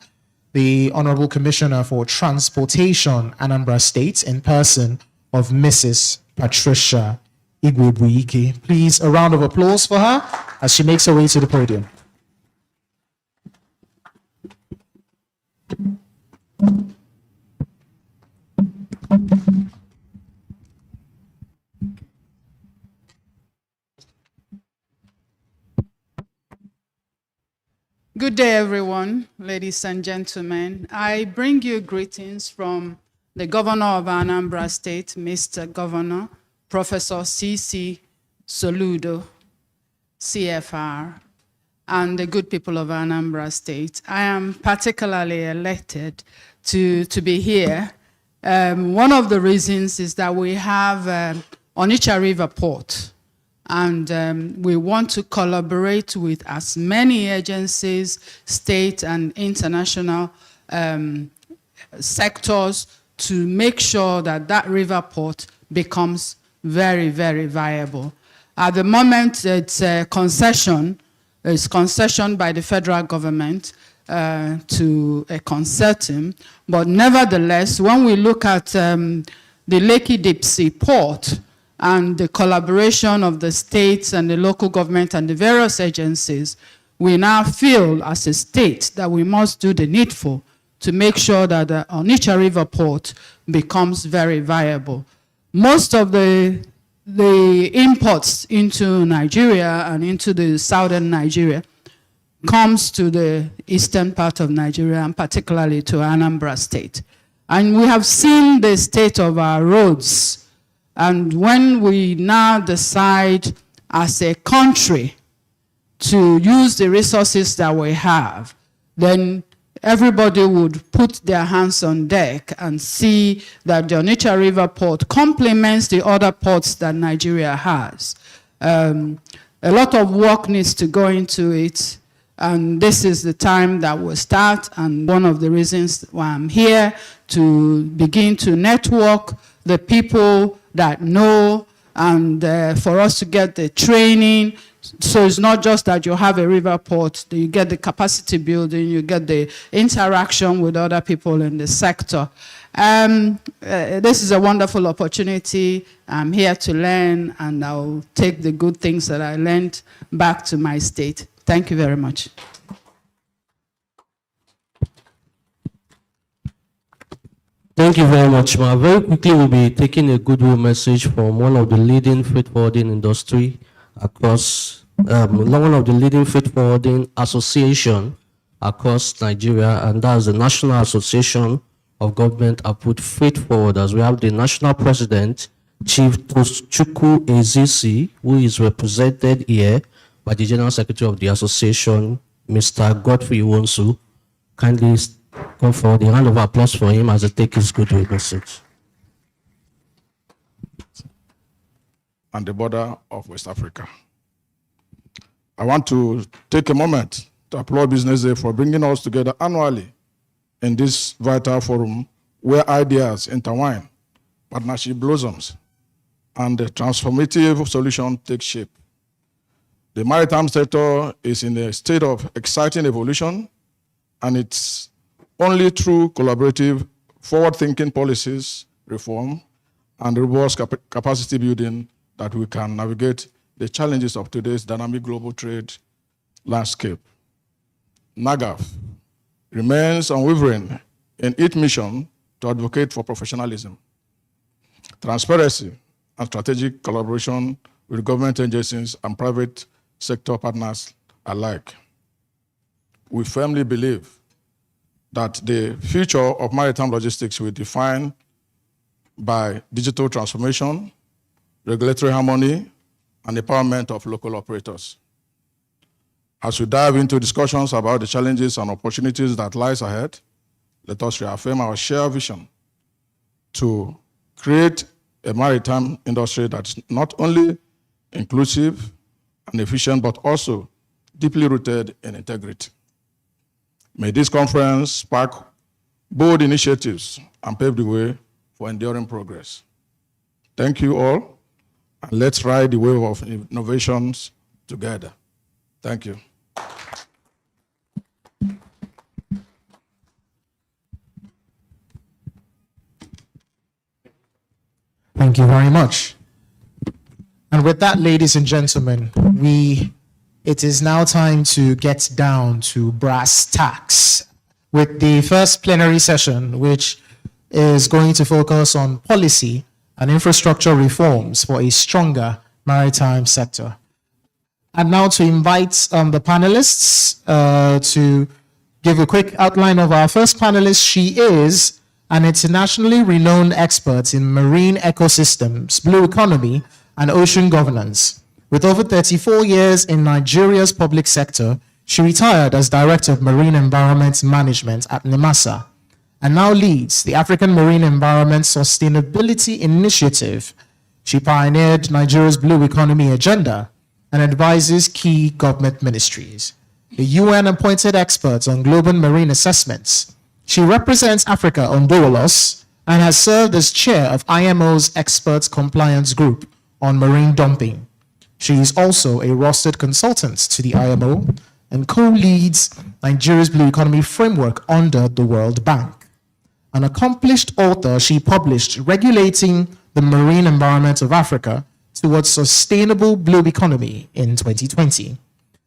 the Honorable Commissioner for Transportation, Anambra State, in person of Mrs. Patricia Igwebuike. Please, a round of applause for her as she makes her way to the podium. Good day, everyone, ladies and gentlemen. I bring you greetings from the Governor of Anambra State, Mr. Governor, Professor C.C. Soludo, CFR, and the good people of Anambra State. I am particularly elated to be here. One of the reasons is that we have Onitsha River Port, and we want to collaborate with as many agencies, state and international sectors to make sure that that river port becomes very, very viable. At the moment, it's a concession. It's concession by the federal government to a consortium. But nevertheless, when we look at the Lekki Deep-Sea Port, and the collaboration of the states and the local government and the various agencies, we now feel as a state that we must do the needful to make sure that the Onitsha River Port becomes very viable. Most of the imports into Nigeria and into the southern Nigeria comes to the eastern part of Nigeria, and particularly to Anambra State. And we have seen the state of our roads. And when we now decide as a country to use the resources that we have, then everybody would put their hands on deck and see that the Onitsha River Port complements the other ports that Nigeria has. A lot of work needs to go into it, and this is the time that we'll start, and one of the reasons why I'm here, to begin to network the people that know, and for us to get the training. So it's not just that you have a river port, you get the capacity building, you get the interaction with other people in the sector. This is a wonderful opportunity. I'm here to learn, and I'll take the good things that I learned back to my state. Thank you very much. Thank you very much, Ma. Very quickly, we'll be taking a goodwill message from one of the leading freight forwarding industry across, one of the leading freight forwarding association across Nigeria, and that's the National Association of Government Approved Freight Forwarders. We have the national president, Chief Tochukwu Ezisi, who is represented here by the General Secretary of the association, Mr. Godfrey Iwonsu. Kindly go for the round of applause for him as he takes his goodwill message. And the border of West Africa. I want to take a moment to applaud BusinessDay for bringing us together annually in this vital forum where ideas intertwine, partnership blossoms, and the transformative solution take shape. The maritime sector is in a state of exciting evolution, and it's only through collaborative, forward-thinking policies, reform, and robust capacity building that we can navigate the challenges of today's dynamic global trade landscape. NAGAF remains unwavering in its mission to advocate for professionalism, transparency, and strategic collaboration with government agencies and private sector partners alike. We firmly believe that the future of maritime logistics will be defined by digital transformation, regulatory harmony, and empowerment of local operators. As we dive into discussions about the challenges and opportunities that lies ahead, let us reaffirm our shared vision to create a maritime industry that is not only inclusive and efficient, but also deeply rooted in integrity. May this conference spark bold initiatives and pave the way for enduring progress. Thank you all, and let's ride the wave of innovations together. Thank you. Thank you very much. And with that, ladies and gentlemen, it is now time to get down to brass tacks with the first plenary session, which is going to focus on policy and infrastructure reforms for a stronger maritime sector. And now to invite the panelists to give a quick outline of our first panelist. She is an internationally renowned expert in marine ecosystems, blue economy, and ocean governance. With over 34 years in Nigeria's public sector, she retired as Director of Marine Environment Management at NIMASA and now leads the African Marine Environment Sustainability Initiative. She pioneered Nigeria's blue economy agenda and advises key government ministries. A UN-appointed expert on global marine assessments, she represents Africa on Doulos and has served as chair of IMO's Expert Compliance Group on marine dumping. She is also a rostered consultant to the IMO and co-leads Nigeria's Blue Economy Framework under the World Bank. An accomplished author, she published Regulating the Marine Environment of Africa Towards Sustainable Blue Economy in 2020.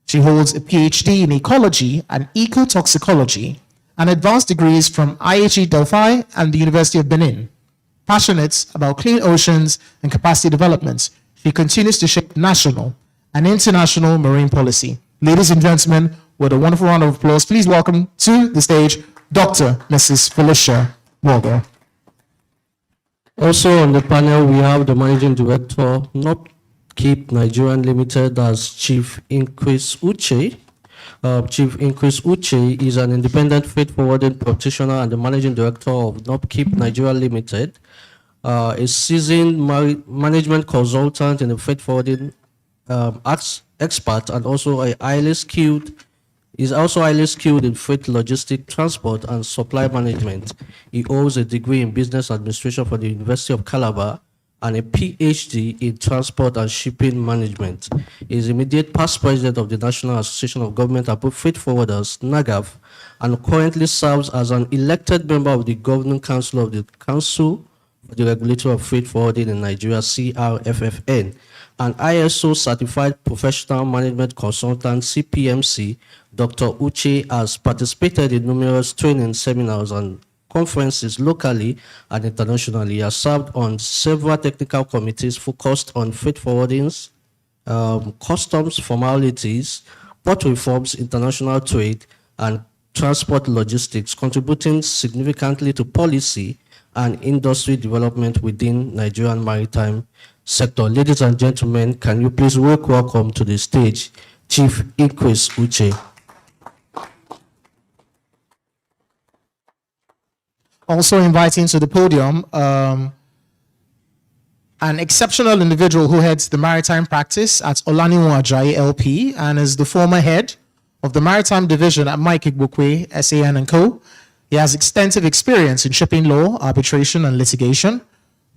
She holds a PhD in ecology and ecotoxicology and advanced degrees from IHE Delphi and the University of Benin. Passionate about clean oceans and capacity development, she continues to shape national and international marine policy. Ladies and gentlemen, with a wonderful round of applause, please welcome to the stage Dr. Mrs. Felicia Morgan. Also on the panel, we have the Managing Director, Not Keep Nigerian Limited, as Chief Increase Uche. Chief Increase Uche is an independent freight forwarding practitioner and the Managing Director of Nopkeep Nigeria Limited, a seasoned management consultant in the freight forwarding expert, and also is also highly skilled in freight logistic transport and supply management. He holds a degree in business administration from the University of Calabar and a PhD in transport and shipping management. He is immediate past president of the National Association of Government Approved Freight Forwarders, NAGAF, and currently serves as an elected member of the Governing Council of the Council for the Regulator of Freight Forwarding in Nigeria, CRFFN, an ISO certified professional management consultant, CPMC. Dr. Uche has participated in numerous training seminars and conferences locally and internationally. He has served on several technical committees focused on freight forwardings, customs formalities, port reforms, international trade, and transport logistics, contributing significantly to policy and industry development within Nigerian maritime sector. Ladies and gentlemen, can you please welcome to the stage Chief Increase Uche. Also inviting to the podium an exceptional individual who heads the maritime practice at Olaniwon Ajayi LP and is the former head of the maritime division at Mike Igbokwe, SAN & Co. He has extensive experience in shipping law, arbitration, and litigation,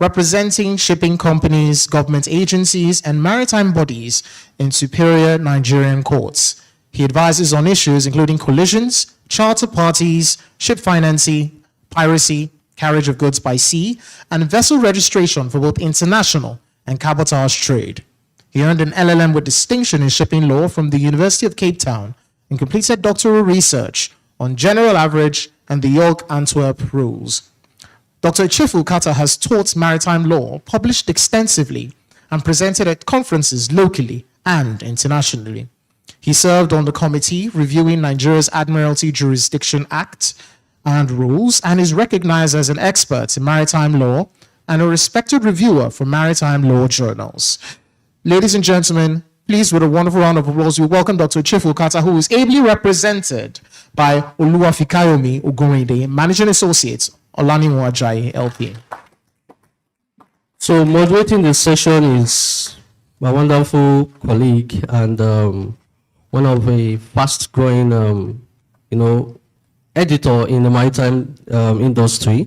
representing shipping companies, government agencies, and maritime bodies in superior Nigerian courts. He advises on issues including collisions, charter parties, ship financing, piracy, carriage of goods by sea, and vessel registration for both international and cabotage trade. He earned an LLM with distinction in shipping law from the University of Cape Town and completed doctoral research on general average and the York-Antwerp rules. Dr. Chifu Kata has taught maritime law, published extensively, and presented at conferences locally and internationally. He served on the committee reviewing Nigeria's Admiralty Jurisdiction Act and rules, and is recognized as an expert in maritime law and a respected reviewer for maritime law journals. Ladies and gentlemen, please, with a wonderful round of applause, we welcome Dr. Chifu Kata, who is ably represented by Oluwafikayomi Ogunrinde, Managing Associate, Olaniwon Ajayi LP. So moderating the session is my wonderful colleague and one of a fast-growing, editor in the maritime industry.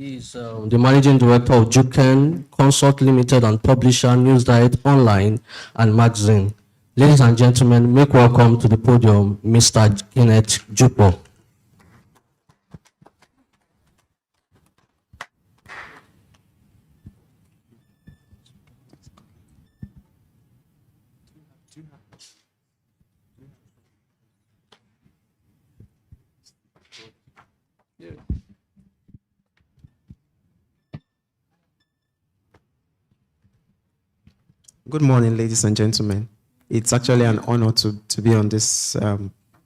He's the managing director of Juken Consult Limited and publisher News Diet Online and Magazine. Ladies and gentlemen, make welcome to the podium Mr. Kenneth Jupo. Good morning, ladies and gentlemen. It's actually an honor to be on this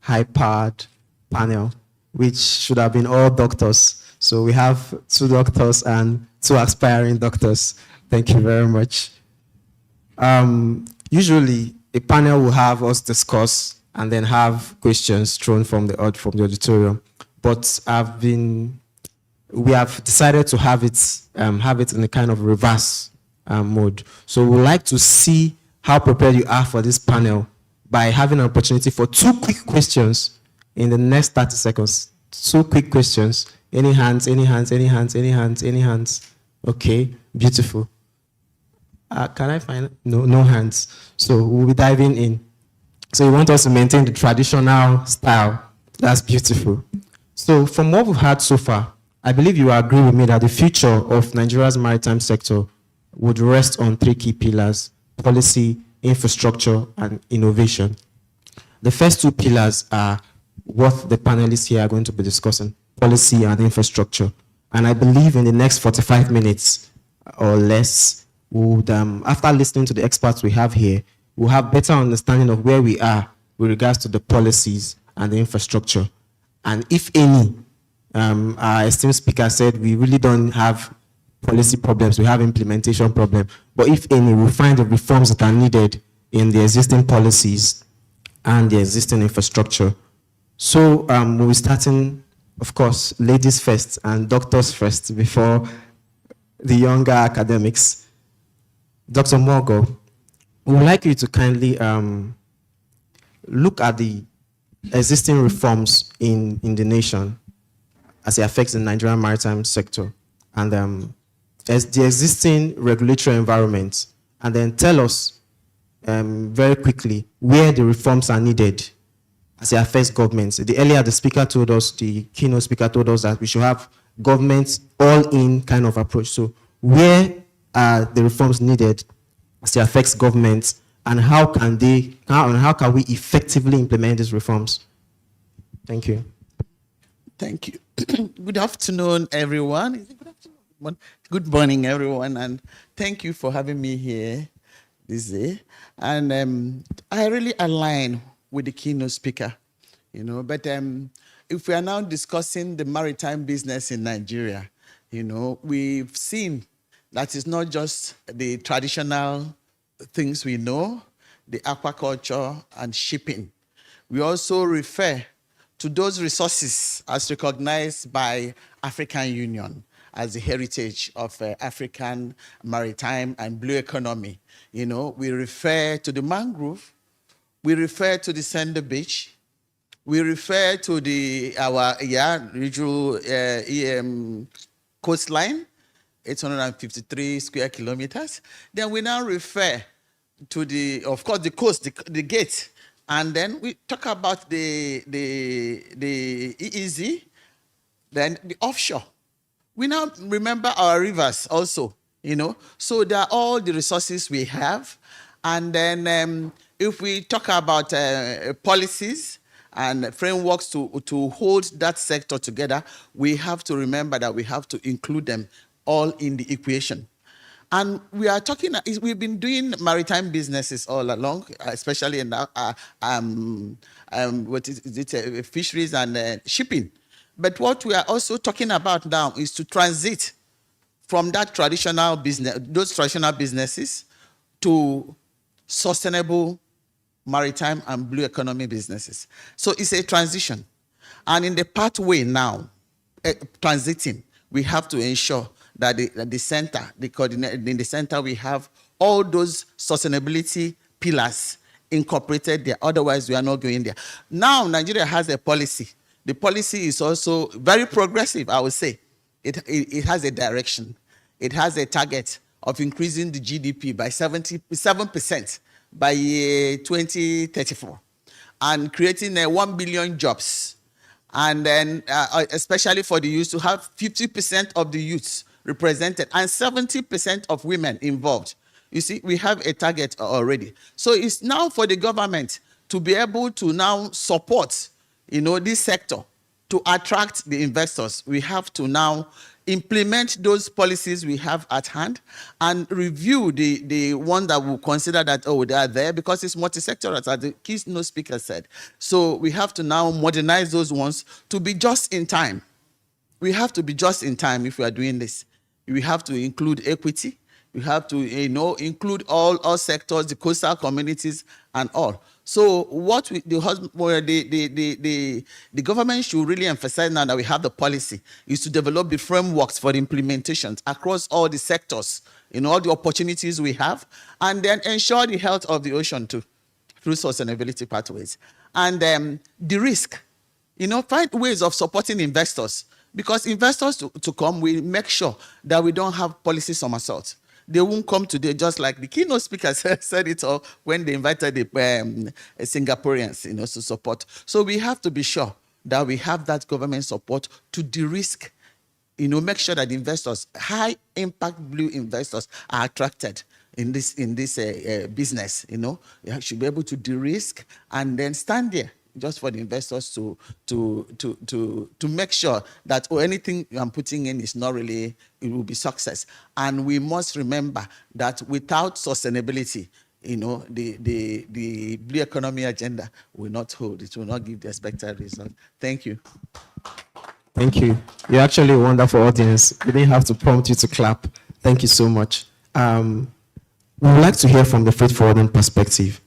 high-powered panel, which should have been all doctors. So we have 2 doctors and 2 aspiring doctors. Thank you very much. Usually, a panel will have us discuss and then have questions thrown from the auditorium. But we have decided to have it in a kind of reverse mode. So we would like to see how prepared you are for this panel by having an opportunity for 2 quick questions in the next 30 seconds. 2 quick questions. Any hands, any hands, any hands, any hands, any hands? Okay, beautiful. Can I find no hands? So we'll be diving in. So you want us to maintain the traditional style. That's beautiful. So from what we've heard so far, I believe you agree with me that the future of Nigeria's maritime sector would rest on 3 key pillars: policy, infrastructure, and innovation. The first 2 pillars are what the panelists here are going to be discussing: policy and infrastructure. And I believe in the next 45 minutes or less, would, after listening to the experts we have here, we'll have better understanding of where we are with regards to the policies and the infrastructure. And if any, our esteemed speaker said we really don't have policy problems, we have implementation problems. But if any, we'll find the reforms that are needed in the existing policies and the existing infrastructure. So we'll be starting, of course, ladies first and doctors first before the younger academics. Dr. Morgo, we would like you to kindly look at the existing reforms in the nation as it affects the Nigerian maritime sector, and as the existing regulatory environment, and then tell us very quickly where the reforms are needed as it affects governments. Earlier, the speaker told us, the keynote speaker told us that we should have governments all-in kind of approach. So where are the reforms needed as it affects governments, and how can we effectively implement these reforms? Thank you. Thank you. Good afternoon, everyone. Is it good afternoon? Good morning, everyone, and thank you for having me here this day. And I really align with the keynote speaker, but if we are now discussing the maritime business in Nigeria, we've seen that it's not just the traditional things we know, the aquaculture and shipping. We also refer to those resources as recognized by African Union as the heritage of African maritime and blue economy. We refer to the mangrove, we refer to the Sender Beach, we refer to our regional coastline, 853 square kilometers. Then we now refer to of course, the coast, the gate. And then we talk about the EEZ, then the offshore. We now remember our rivers also, So they are all the resources we have. And then if we talk about policies and frameworks to hold that sector together, we have to remember that we have to include them all in the equation. And we are we've been doing maritime businesses all along, especially in fisheries and shipping. But what we are also talking about now is to transit from those traditional businesses to sustainable maritime and blue economy businesses. So it's a transition. And in the pathway now, transiting, we have to ensure that the center, in the center, we have all those sustainability pillars incorporated there. Otherwise, we are not going there. Now, Nigeria has a policy. The policy is also very progressive, I would say. it has a direction. It has a target of increasing the GDP by 77% by 2034 and creating 1 billion jobs. And then especially for the youth, to have 50% of the youths represented and 70% of women involved. You see, we have a target already. So it's now for the government to be able to now support, this sector to attract the investors. We have to now implement those policies we have at hand and review the one that will consider that, they are there because it's multi-sectoral, as the keynote speaker said. So we have to now modernize those ones to be just in time. We have to be just in time if we are doing this. We have to include equity. We have to, include all sectors, the coastal communities and all. So what the government should really emphasize now that we have the policy is to develop the frameworks for the implementations across all the sectors, all the opportunities we have, and then ensure the health of the ocean too, through sustainability pathways. And the risk, find ways of supporting investors, because investors to come, we make sure that we don't have policy somersaults. They won't come today, just like the keynote speaker said it all when they invited the Singaporeans, to support. So we have to be sure that we have that government support to de-risk, make sure that investors, high impact blue investors, are attracted in this business. You should be able to de-risk and then stand there just for the investors to make sure that anything I'm putting in is not really, it will be success. And we must remember that without sustainability, the blue economy agenda will not hold. It will not give the expected result. Thank you. Thank you. You're actually a wonderful audience. We didn't have to prompt you to clap. Thank you so much. We would like to hear from the freight forwarding perspective.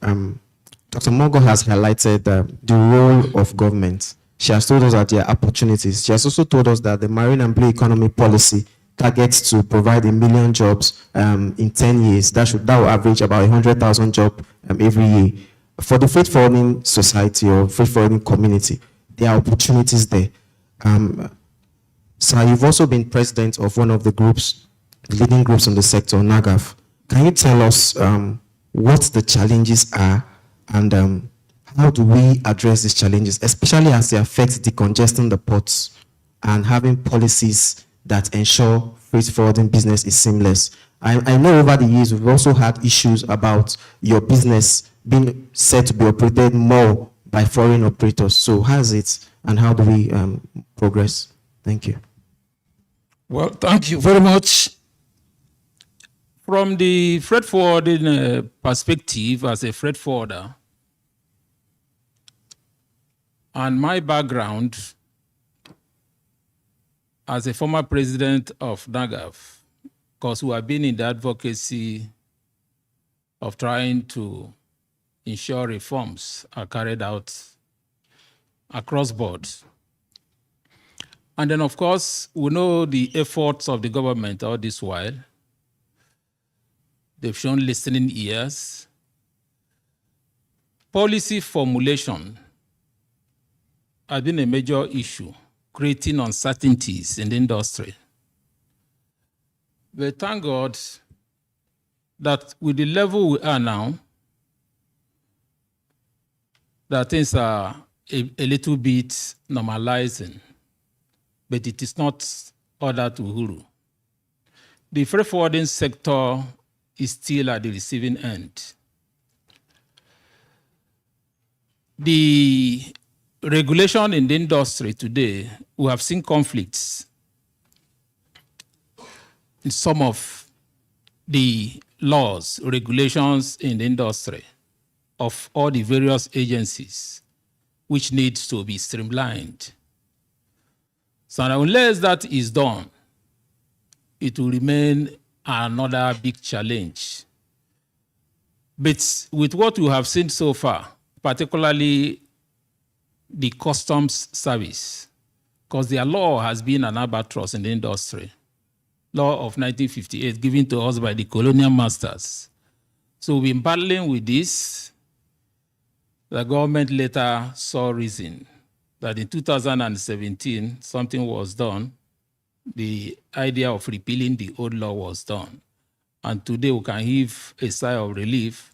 Dr. Mogo has highlighted the role of government. She has told us that there are opportunities. She has also told us that the marine and blue economy policy targets to provide 1 million jobs in 10 years. That will average about 100,000 jobs every year. For the freight forwarding society or freight forwarding community, there are opportunities there. So you've also been president of one of the groups, leading groups in the sector, NAGAF. Can you tell us what the challenges are and how do we address these challenges, especially as they affect decongesting the ports and having policies that ensure freight forwarding business is seamless? I know over the years we've also had issues about your business being said to be operated more by foreign operators. So how is it and how do we progress? Thank you. Well, thank you very much. From the freight forwarding perspective as a freight forwarder, and my background as a former president of NAGAF, because we have been in the advocacy of trying to ensure reforms are carried out across board. And then, of course, we know the efforts of the government all this while. They've shown listening ears. Policy formulation has been a major issue, creating uncertainties in the industry. But thank God that with the level we are now, that things are a little bit normalizing, but it is not order to Uhuru. The freight forwarding sector is still at the receiving end. The regulation in the industry today, we have seen conflicts in some of the laws, regulations in the industry of all the various agencies, which needs to be streamlined. So unless that is done, it will remain another big challenge. But with what we have seen so far, particularly the customs service, because their law has been an albatross in the industry. Law of 1958 given to us by the colonial masters. So we've been battling with this. The government later saw reason that in 2017, something was done the idea of repealing the old law was done. And today we can heave a sigh of relief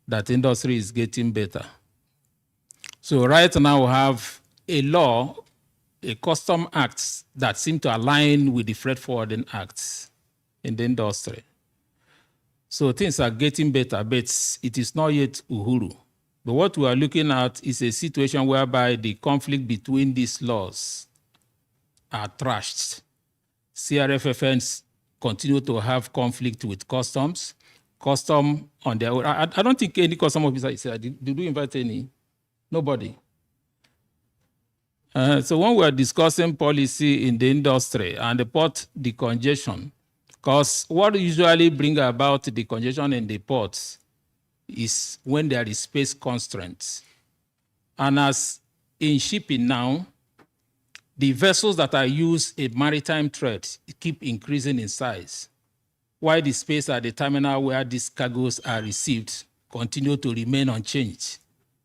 that industry is getting better. So right now we have a law, a custom acts that seem to align with the freight forwarding acts in the industry. So things are getting better, but it is not yet Uhuru. But what we are looking at is a situation whereby the conflict between these laws are trashed. CRFFNs continue to have conflict with customs. Custom on their own. I don't think any custom officer said, did we invite any? Nobody. So when we are discussing policy in the industry and the port decongestion, because what usually brings about the congestion in the ports is when there is space constraints. And as in shipping now, the vessels that are used in maritime trade keep increasing in size, while the space at the terminal where these cargoes are received continue to remain unchanged.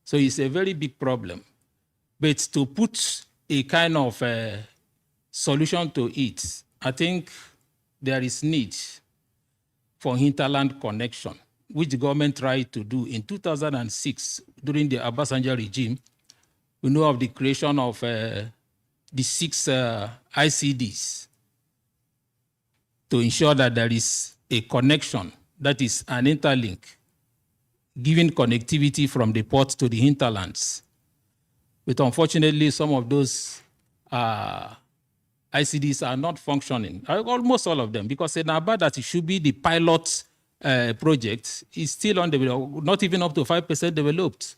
So it's a very big problem. But to put a kind of solution to it, I think there is need for hinterland connection, which the government tried to do in 2006 during the Obasanjo regime. We know of the creation of the 6 ICDs to ensure that there is a connection, that is an interlink, giving connectivity from the port to the hinterlands. But unfortunately, some of those ICDs are not functioning, almost all of them, because in Aba that it should be the pilot project is still undeveloped, not even up to 5% developed.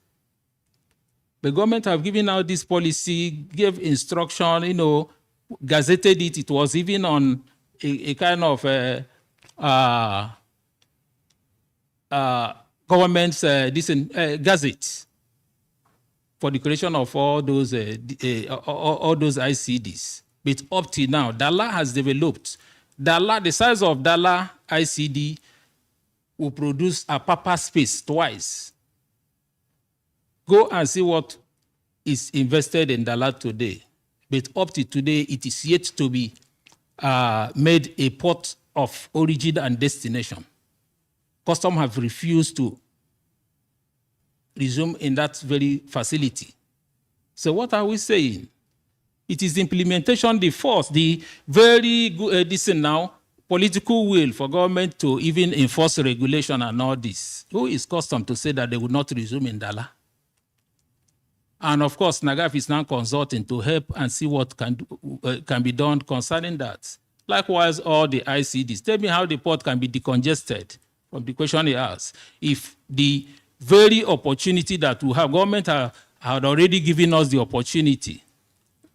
The government have given out this policy, gave instruction, gazetted it. It was even on a kind of government's gazette for the creation of all those ICDs. But up to now, Dala has developed. The size of Dala ICD will produce a Papa space twice. Go and see what is invested in Dala today. But up to today, it is yet to be made a port of origin and destination. Custom have refused to resume in that very facility. So what are we saying? It is the implementation, the force, the very good, political will for government to even enforce regulation and all this. Who is custom to say that they would not resume in Dala? And of course, NAGAF is now consulting to help and see what can be done concerning that. Likewise, all the ICDs. Tell me how the port can be decongested from the question he asked. If the very opportunity that we have, government had already given us the opportunity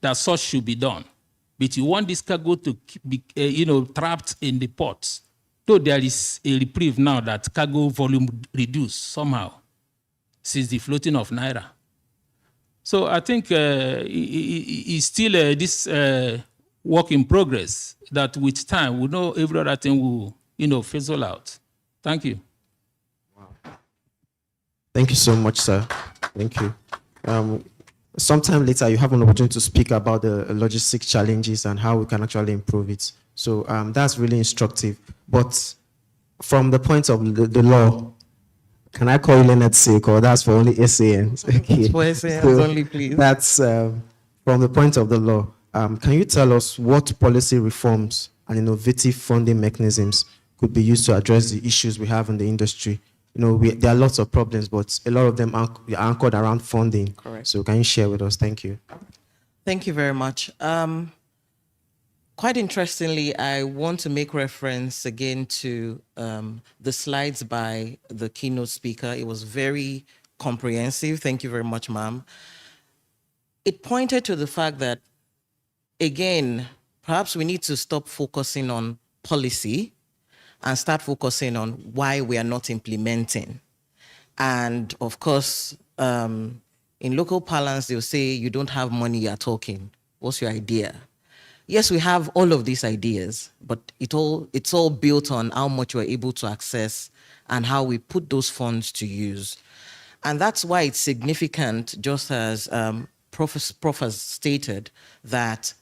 that such should be done. But you want this cargo to be, trapped in the ports. Though there is a reprieve now that cargo volume reduced somehow since the floating of Naira. So I think it's still this work in progress that with time, we know every other thing will, fizzle out. Thank you. Wow. Thank you so much, sir. Thank you. Sometime later, you have an opportunity to speak about the logistics challenges and how we can actually improve it. So that's really instructive. But from the point of the law, can I call you Leonard Sake, or that's for only SANs? Okay. For SANs only, please. That's from the point of the law. Can you tell us what policy reforms and innovative funding mechanisms could be used to address the issues we have in the industry? There are lots of problems, but a lot of them are anchored around funding. Correct. So can you share with us? Thank you. Thank you very much. Quite interestingly, I want to make reference again to the slides by the keynote speaker. It was very comprehensive. Thank you very much, ma'am. It pointed to the fact that, again, perhaps we need to stop focusing on policy and start focusing on why we are not implementing. And of course, in local parlance, they'll say, you don't have money, you're talking. What's your idea? Yes, we have all of these ideas, but it's all built on how much we're able to access and how we put those funds to use. And that's why it's significant, just as Prof has stated, that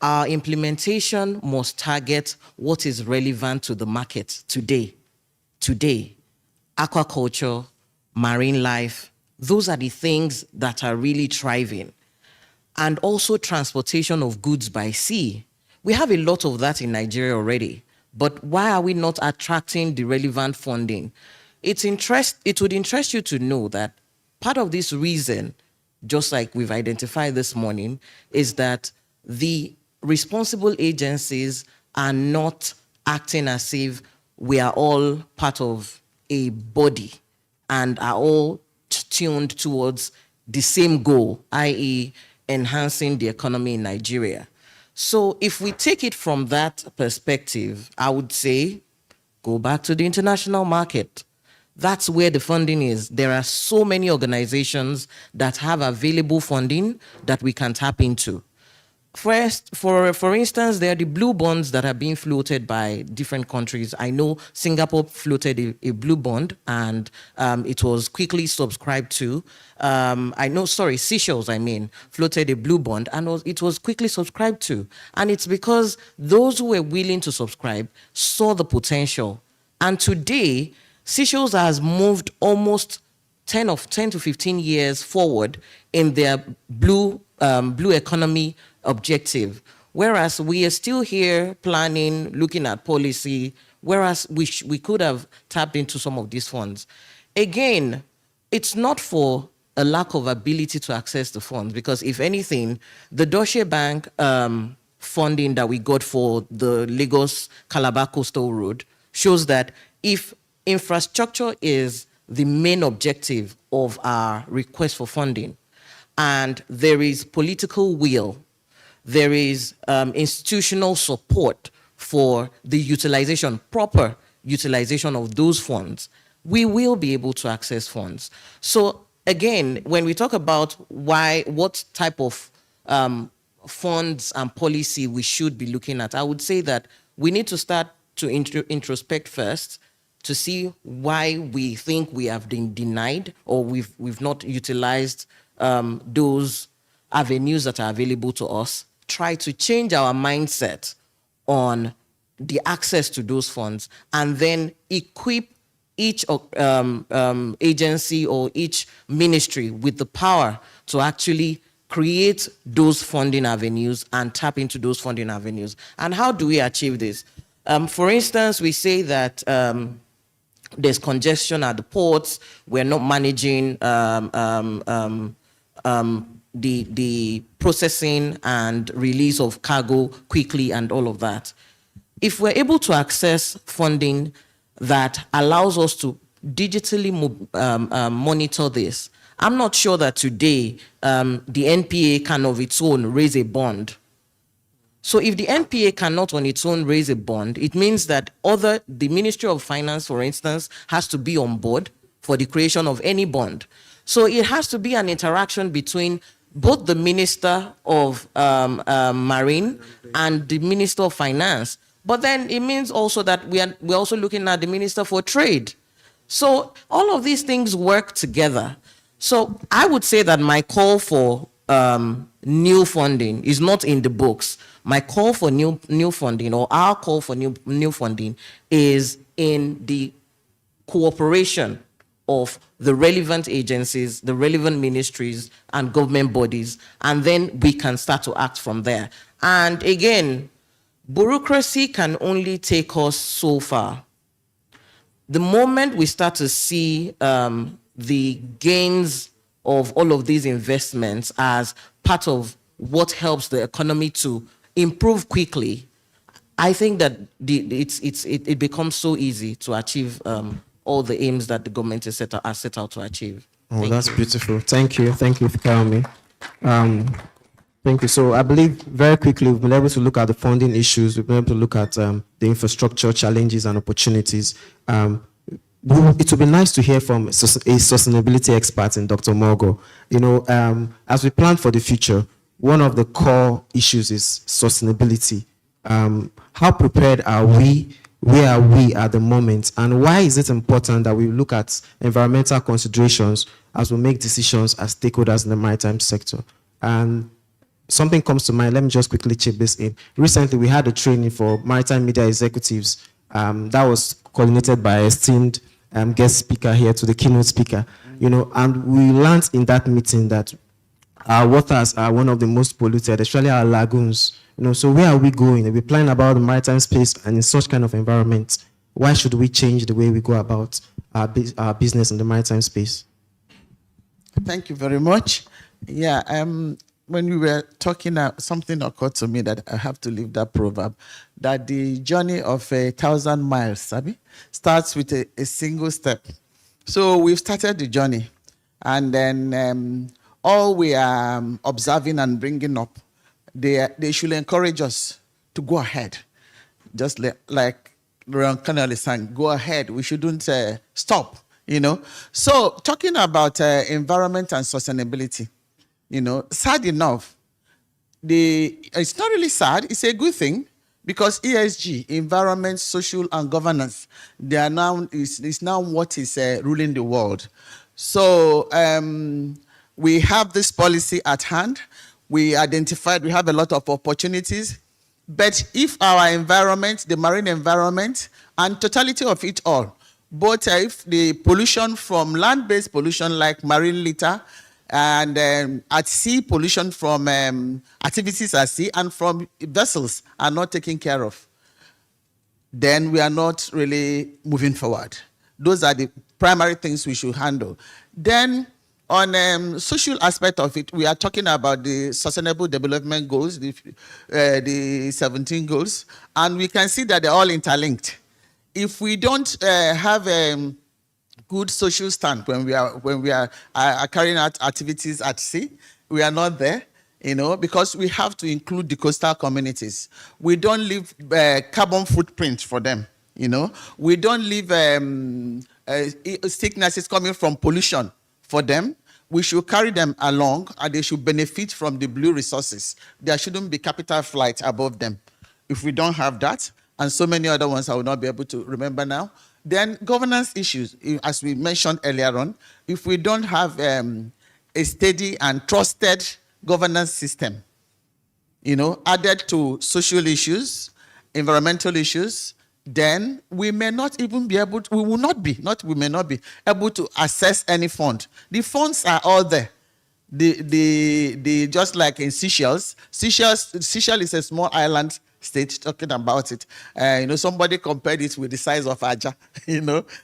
our implementation must target what is relevant to the market today. Today, aquaculture, marine life, those are the things that are really thriving. And also transportation of goods by sea. We have a lot of that in Nigeria already, but why are we not attracting the relevant funding? It would interest you to know that part of this reason, just like we've identified this morning, is that the responsible agencies are not acting as if we are all part of a body and are all tuned towards the same goal, i.e., enhancing the economy in Nigeria. So if we take it from that perspective, I would say, go back to the international market. That's where the funding is. There are so many organizations that have available funding that we can tap into. First, for instance, there are the blue bonds that are being floated by different countries. I know Singapore floated a blue bond and it was quickly subscribed to. Seychelles, floated a blue bond and it was quickly subscribed to. And it's because those who were willing to subscribe saw the potential. And today, Seychelles has moved almost 10 to 15 years forward in their blue economy objective, whereas we are still here planning, looking at policy, whereas we could have tapped into some of these funds. Again, it's not for a lack of ability to access the funds, because if anything, the Deutsche Bank funding that we got for the Lagos-Calabar Coastal Road shows that if infrastructure is the main objective of our request for funding, and there is political will, there is institutional support for the proper utilization of those funds, we will be able to access funds. So again, when we talk about what type of funds and policy we should be looking at, I would say that we need to start to introspect first to see why we think we have been denied or we've not utilized those avenues that are available to us. Try to change our mindset on the access to those funds, and then equip each agency or each ministry with the power to actually create those funding avenues and tap into those funding avenues. And how do we achieve this? For instance, we say that there's congestion at the ports, we're not managing the processing and release of cargo quickly and all of that. If we're able to access funding that allows us to digitally monitor this, I'm not sure that today the NPA can of its own raise a bond. So if the NPA cannot on its own raise a bond, it means that the Ministry of Finance, for instance, has to be on board for the creation of any bond. So it has to be an interaction between both the Minister of Marine and the Minister of Finance. But then it means also that we're also looking at the Minister for Trade. So all of these things work together. So I would say that my call for new funding is not in the books. My call for new funding, or our call for new funding, is in the cooperation of the relevant agencies, the relevant ministries and government bodies, and then we can start to act from there. And again, bureaucracy can only take us so far. The moment we start to see the gains of all of these investments as part of what helps the economy to improve quickly, I think that it becomes so easy to achieve all the aims that the government is set out to achieve. Oh, that's beautiful. Thank you. Thank you for telling me. Thank you. So I believe very quickly we've been able to look at the funding issues. We've been able to look at the infrastructure challenges and opportunities. It would be nice to hear from a sustainability expert in Dr. Morgo. You know, as we plan for the future, one of the core issues is sustainability. How prepared are we? Where are we at the moment? And why is it important that we look at environmental considerations as we make decisions as stakeholders in the maritime sector? And something comes to mind. Let me just quickly chip this in. Recently, we had a training for maritime media executives that was coordinated by esteemed guest speaker here to the keynote speaker. And we learned in that meeting that our waters are one of the most polluted, especially our lagoons. So where are we going? We're planning about the maritime space, and in such kind of environment, why should we change the way we go about our business in the maritime space? Thank you very much. Yeah, when we were talking, something occurred to me that I have to leave that proverb, that the journey of 1,000 miles, Sabi, starts with a single step. So we've started the journey, and then all we are observing and bringing up, they should encourage us to go ahead. Just like Ron Connolly sang, go ahead. We shouldn't stop, So talking about environment and sustainability, sad enough, it's not really sad, it's a good thing, because ESG, environment, social, and governance, they are now is now what is ruling the world. So we have this policy at hand. We identified we have a lot of opportunities, but if our environment, the marine environment, and totality of it all, both if the pollution from land-based pollution like marine litter, and at sea pollution from activities at sea and from vessels are not taken care of, then we are not really moving forward. Those are the primary things we should handle. Then on social aspect of it, we are talking about the Sustainable Development Goals, the 17 goals, and we can see that they're all interlinked. If we don't have good social stand when we are carrying out activities at sea, we are not there, because we have to include the coastal communities. We don't leave carbon footprint for them, We don't leave sicknesses coming from pollution for them. We should carry them along, and they should benefit from the blue resources. There shouldn't be capital flight above them. If we don't have that, and so many other ones I will not be able to remember now, then governance issues, as we mentioned earlier on, if we don't have a steady and trusted governance system, added to social issues, environmental issues, then we may not even be able to, we may not be able to access any fund. The funds are all there. Just like in Seychelles is a small island state, talking about it. Somebody compared it with the size of Aja,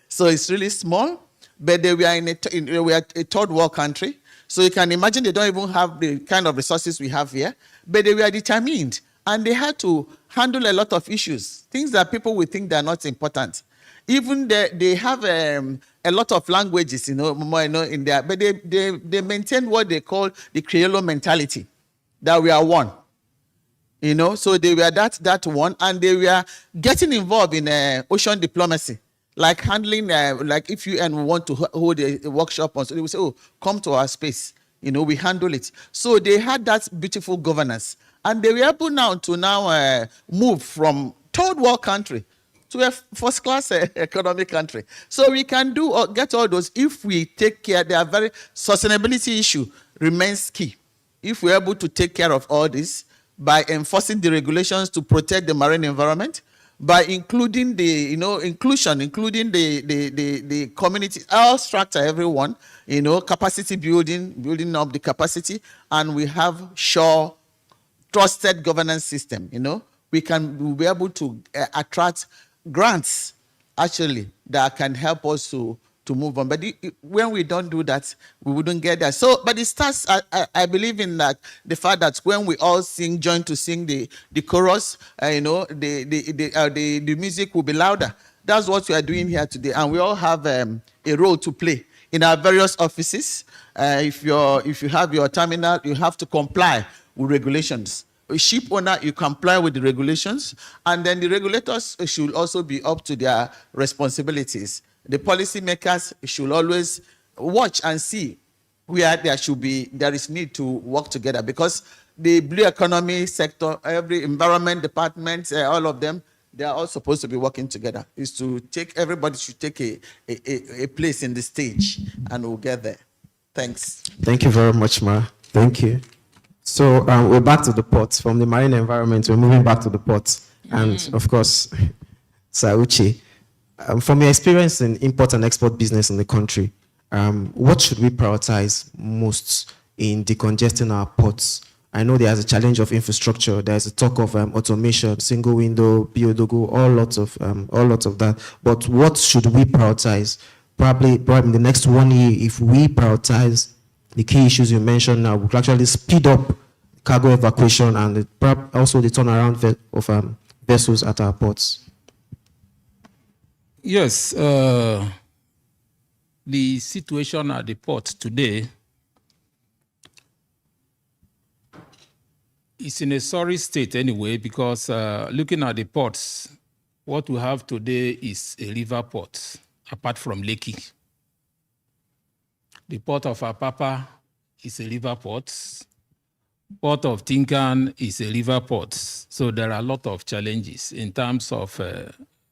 So it's really small, but we are we are a third world country. So you can imagine they don't even have the kind of resources we have here, but they were determined, and they had to handle a lot of issues, things that people would think they are not important. Even they have a lot of languages, in there, but they maintain what they call the Creole mentality, that we are one. So they were that one, and they were getting involved in ocean diplomacy, like handling, like if UN want to hold a workshop on, so they would say, oh, come to our space, we handle it. So they had that beautiful governance, and they were able now to move from third world country to a first class economic country. So we can get all those if we take care. Their very sustainability issue remains key. If we're able to take care of all this, by enforcing the regulations to protect the marine environment, by including the inclusion, including the community, all structure, everyone, capacity building up the capacity, and we have sure, trusted governance system. We'll be able to attract grants actually that can help us to move on. But when we don't do that, we wouldn't get that. So, but it starts, I believe in that, the fact that when we all join to sing the chorus, the music will be louder. That's what we are doing here today. And we all have a role to play in our various offices. If you have your terminal, you have to comply with regulations. A ship owner, you comply with the regulations. And then the regulators should also be up to their responsibilities. The policymakers should always watch and see where there is need to work together, because the blue economy sector, every environment department, all of them, they are all supposed to be working together. Everybody should take a place in the stage, and we'll get there. Thanks. Thank you very much, Ma. Thank you. So we're back to the port. From the marine environment, we're moving back to the port. And of course, Sauchi, from your experience in import and export business in the country, what should we prioritize most in decongesting our ports? I know there's a challenge of infrastructure. There's a talk of automation, single window, BODOGO, all lots of that. But what should we prioritize? Probably in the next 1 year, if we prioritize the key issues you mentioned now, we can actually speed up cargo evacuation and also the turnaround of vessels at our ports. Yes, the situation at the port today is in a sorry state anyway, because looking at the ports, what we have today is a river port, apart from Lekki. The port of Apapa is a river port. Port of Tinkan is a river port. So there are a lot of challenges in terms of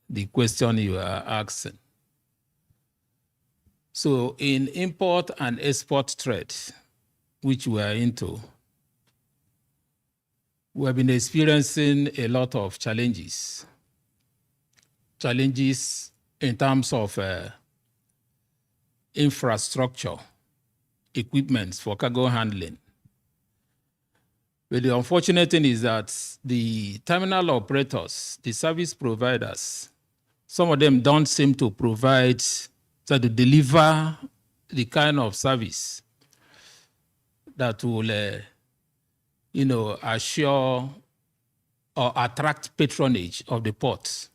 the question you are asking. So in import and export trade, which we are into, we have been experiencing a lot of challenges. Challenges in terms of infrastructure, equipment for cargo handling. But the unfortunate thing is that the terminal operators, the service providers, some of them don't seem to provide, so to deliver the kind of service that will, assure or attract patronage of the port.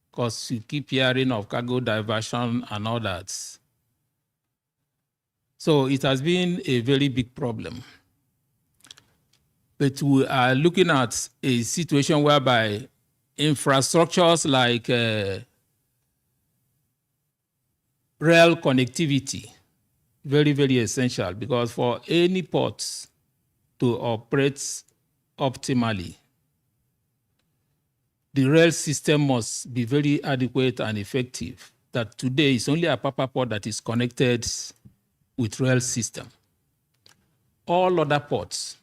Because you keep hearing of cargo diversion and all that. So it has been a very big problem. But we are looking at a situation whereby infrastructures like rail connectivity, very, very essential, because for any port to operate optimally, the rail system must be very adequate and effective. That today is only a Apapa port that is connected with rail system. All other ports,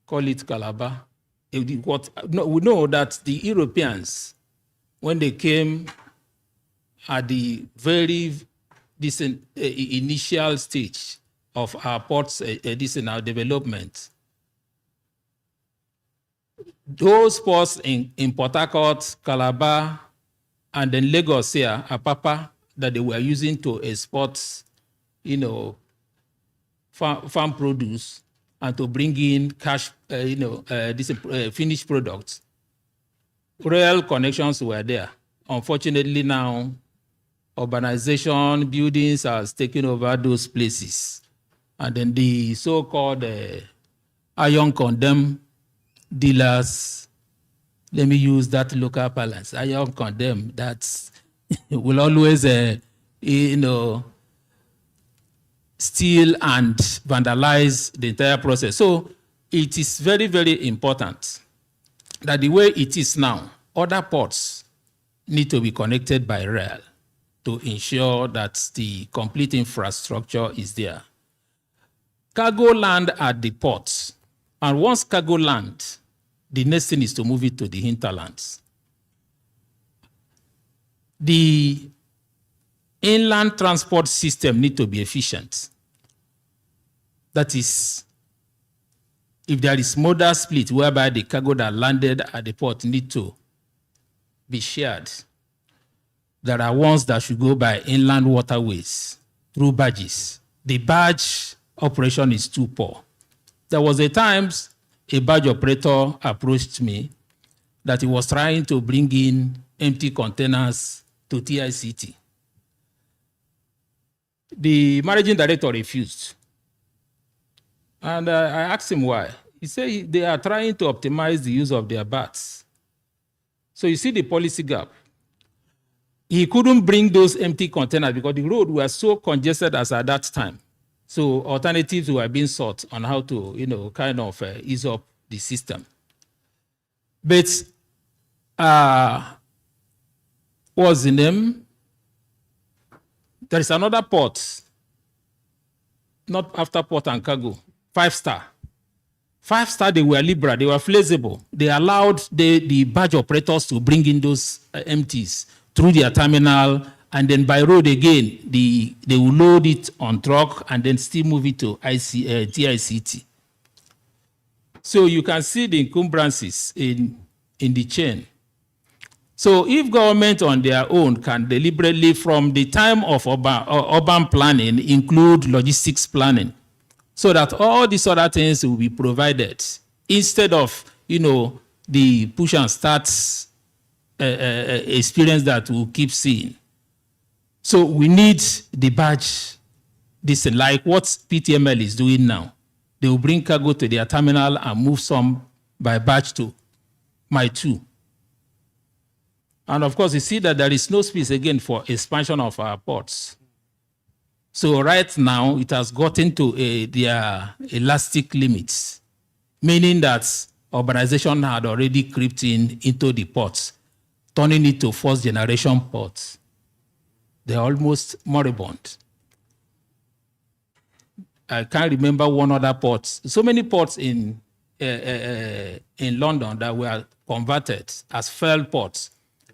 call it Calabar. We know that the Europeans, when they came at the very initial stage of our ports, our development, those ports in Port Harcourt, Calabar, and then Lagos here, Apapa, that they were using to export, farm produce and to bring in cash, finished products. Rail connections were there. Unfortunately now, urbanization, buildings are taking over those places. And then the so-called iron condemn dealers, let me use that local balance, iron condemn, that will always, steal and vandalize the entire process. So it is very, very important that the way it is now, other ports need to be connected by rail to ensure that the complete infrastructure is there. Cargo land at the ports, and once cargo land, the next thing is to move it to the hinterlands. The inland transport system need to be efficient. That is, if there is modal split whereby the cargo that landed at the port need to be shared, there are ones that should go by inland waterways through barges. The barge operation is too poor. There was a time a barge operator approached me that he was trying to bring in empty containers to TICT. The managing director refused. And I asked him why. He said they are trying to optimize the use of their berths. So you see the policy gap. He couldn't bring those empty containers because the road was so congested as at that time. So alternatives were being sought on how to, ease up the system. But what's the name? There is another port, not after Port and Cargo, 5 Star. 5-star, they were liberal, they were flexible. They allowed the barge operators to bring in those empties through their terminal, and then by road again, they will load it on truck and then still move it to TICT. So you can see the encumbrances in the chain. So if government on their own can deliberately, from the time of urban planning, include logistics planning, so that all these other things will be provided, instead of, the push and start experience that we'll keep seeing. So we need the badge, like what PTML is doing now. They will bring cargo to their terminal and move some by batch to my 2. And of course, you see that there is no space again for expansion of our ports. So right now, it has gotten to their elastic limits, meaning that urbanization had already crept into the ports, turning it to 1st-generation ports. They're almost moribund. I can't remember one other port. So many ports in London that were converted as failed ports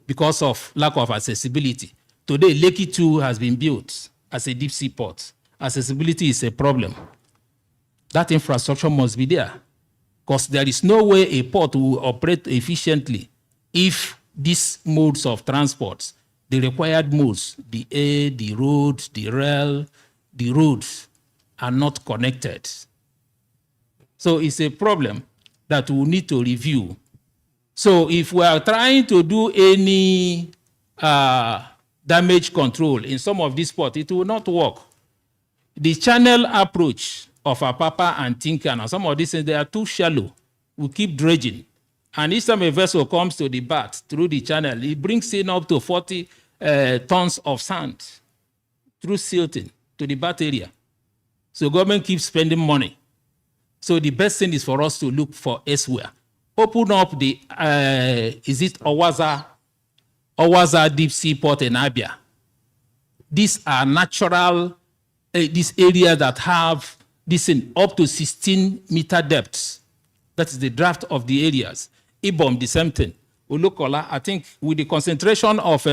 because of lack of accessibility. Today, Lekki 2 has been built as a deep sea port. Accessibility is a problem. That infrastructure must be there, because there is no way a port will operate efficiently if these modes of transport, the required modes, the air, the road, the rail, the roads, are not connected. So it's a problem that we need to review. So if we are trying to do any damage control in some of these ports, it will not work. The channel approach of Apapa and Tinkan and some of these things, they are too shallow. We keep dredging. And each time a vessel comes to the berth through the channel, it brings in up to 40 tons of sand through silting to the berth area. So government keeps spending money. So the best thing is for us to look for elsewhere. Open up the, is it Owaza Deep Sea Port in Abia? These are natural, these areas that have this in up to 16-meter depths. That is the draft of the areas. Ibom, the same thing. Ulukola, I think with the concentration of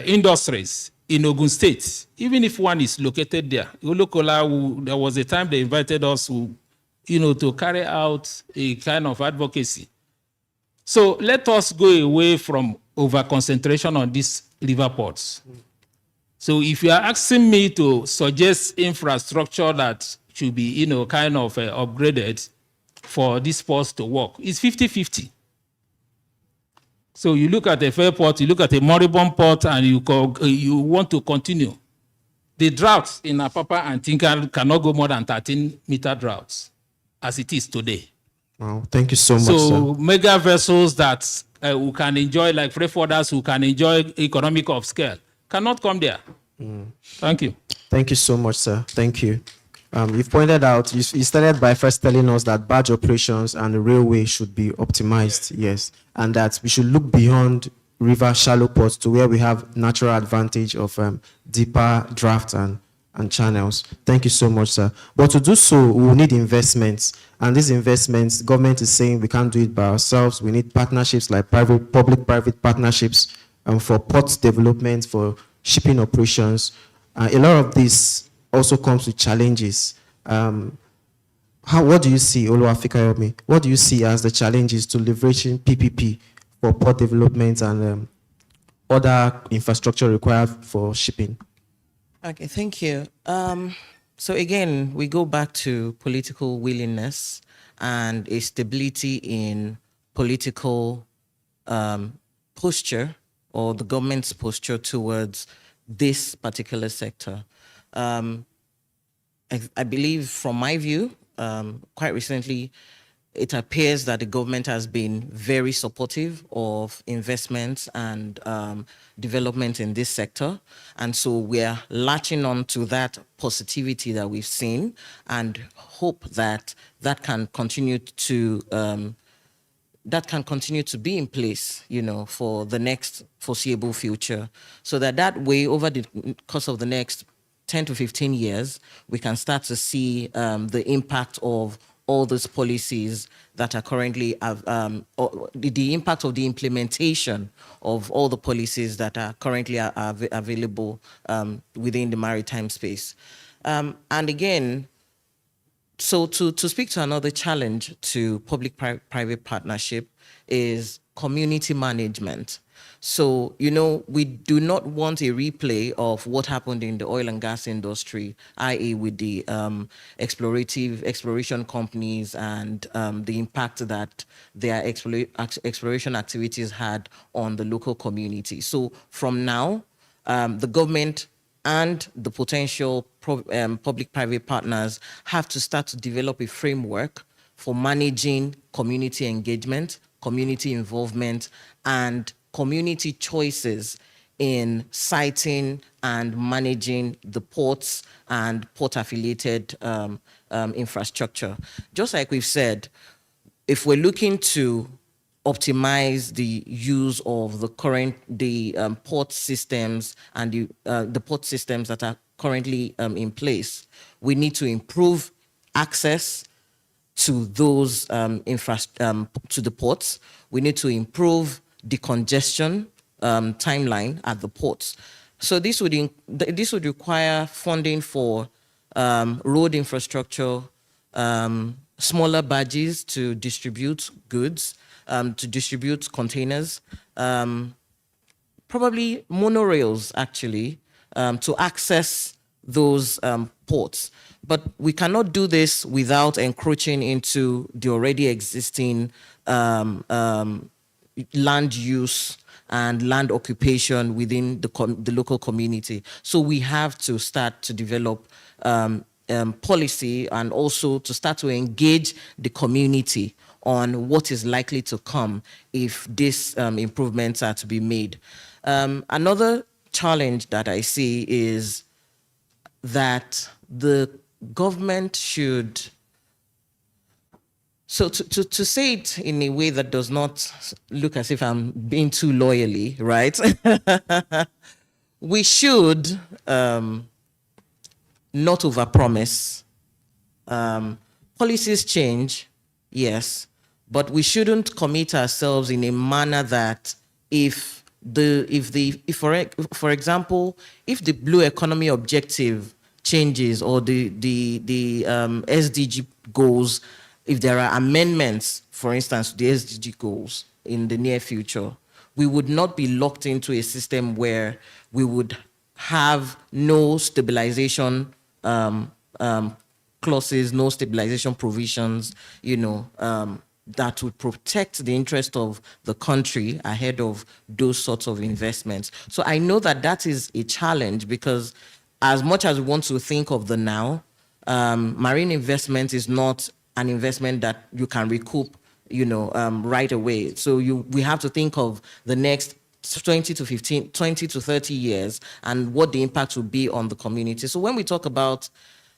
industries in Ogun State, even if one is located there, Ulukola, there was a time they invited us to carry out a kind of advocacy. So let us go away from over-concentration on these river ports. So if you are asking me to suggest infrastructure that should be, kind of upgraded for these ports to work, it's 50-50. So you look at a fair port, you look at a moribund port, and you want to continue. The droughts in Apapa and Tinkan cannot go more than 13-meter droughts, as it is today. Wow, thank you so much, So sir. mega vessels that who can enjoy, like freight forwarders who can enjoy economic of scale, cannot come there. Thank you. Thank you so much, sir. Thank you. You've pointed out, you started by first telling us that barge operations and the railway should be optimized, yes, and that we should look beyond river shallow ports to where we have natural advantage of deeper draft and channels. Thank you so much, sir. But to do so, we will need investments. And these investments, government is saying we can't do it by ourselves. We need partnerships like public-private partnerships for port development, for shipping operations. A lot of this also comes with challenges. What do you see, Oluwafikayomi? What do you see as the challenges to leveraging PPP for port development and other infrastructure required for shipping? Okay, thank you. So again, we go back to political willingness and a stability in political posture, or the government's posture towards this particular sector. I believe, from my view, quite recently, it appears that the government has been very supportive of investments and development in this sector. And so we're latching on to that positivity that we've seen and hope that that can continue to be in place, for the next foreseeable future, so that way, over the course of the next 10 to 15 years, we can start to see the impact of all those policies that are currently, or the impact of the implementation of all the policies that are currently available within the maritime space. And again, so to speak to another challenge to public-private partnership is community management. So, we do not want a replay of what happened in the oil and gas industry, i.e. with the exploration companies and the impact that their exploration activities had on the local community. So from now, the government and the potential public-private partners have to start to develop a framework for managing community engagement, community involvement, and community choices in siting and managing the ports and port-affiliated infrastructure. Just like we've said, if we're looking to optimize the use of the current port systems and the port systems that are currently in place, we need to improve access to those to the ports. We need to improve decongestion timeline at the ports. So this would require funding for road infrastructure, smaller barges to distribute goods, to distribute containers, probably monorails actually, to access those ports. But we cannot do this without encroaching into the already existing land use and land occupation within the local community. So we have to start to develop policy and also to start to engage the community on what is likely to come if these improvements are to be made. Another challenge that I see is that the government should, so to say it in a way that does not look as if I'm being too lawyerly, right? We should not overpromise. Policies change, yes, but we shouldn't commit ourselves in a manner that for example, if the blue economy objective changes or the SDG goals, if there are amendments, for instance, to the SDG goals in the near future, we would not be locked into a system where we would have no stabilization clauses, no stabilization provisions, that would protect the interest of the country ahead of those sorts of investments. So I know that is a challenge because as much as we want to think of the now, marine investment is not an investment that you can recoup, right away. So we have to think of the next 20 to 30 years and what the impact will be on the community. So when we talk about,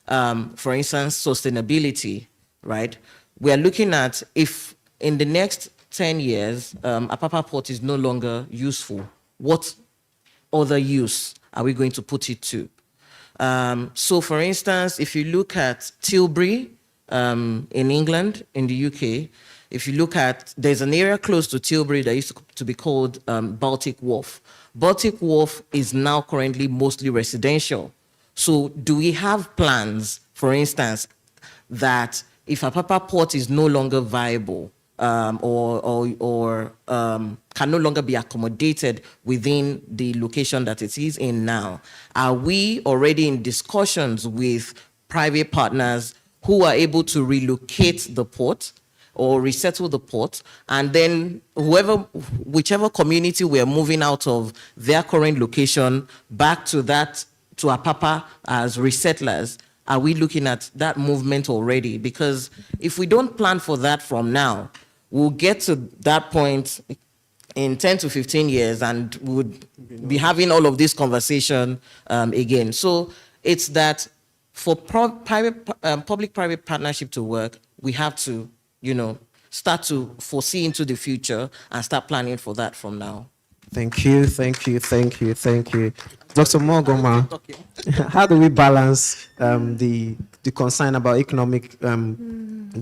for instance, sustainability, right? We are looking at if in the next 10 years, Apapa Port is no longer useful, what other use are we going to put it to? So for instance, if you look at Tilbury in England, in the UK, if you look at, there's an area close to Tilbury that used to be called Baltic Wharf. Baltic Wharf is now currently mostly residential. So do we have plans, for instance, that if Apapa Port is no longer viable or can no longer be accommodated within the location that it is in now, are we already in discussions with private partners who are able to relocate the port or resettle the port, and then whichever community we're moving out of their current location back to Apapa as resettlers, are we looking at that movement already? Because if we don't plan for that from now, we'll get to that point in 10 to 15 years and would be having all of this conversation again. So it's that for public-private partnership to work, we have to, start to foresee into the future and start planning for that from now. Thank you. Dr. Mogoma, how do we balance the the concern about economic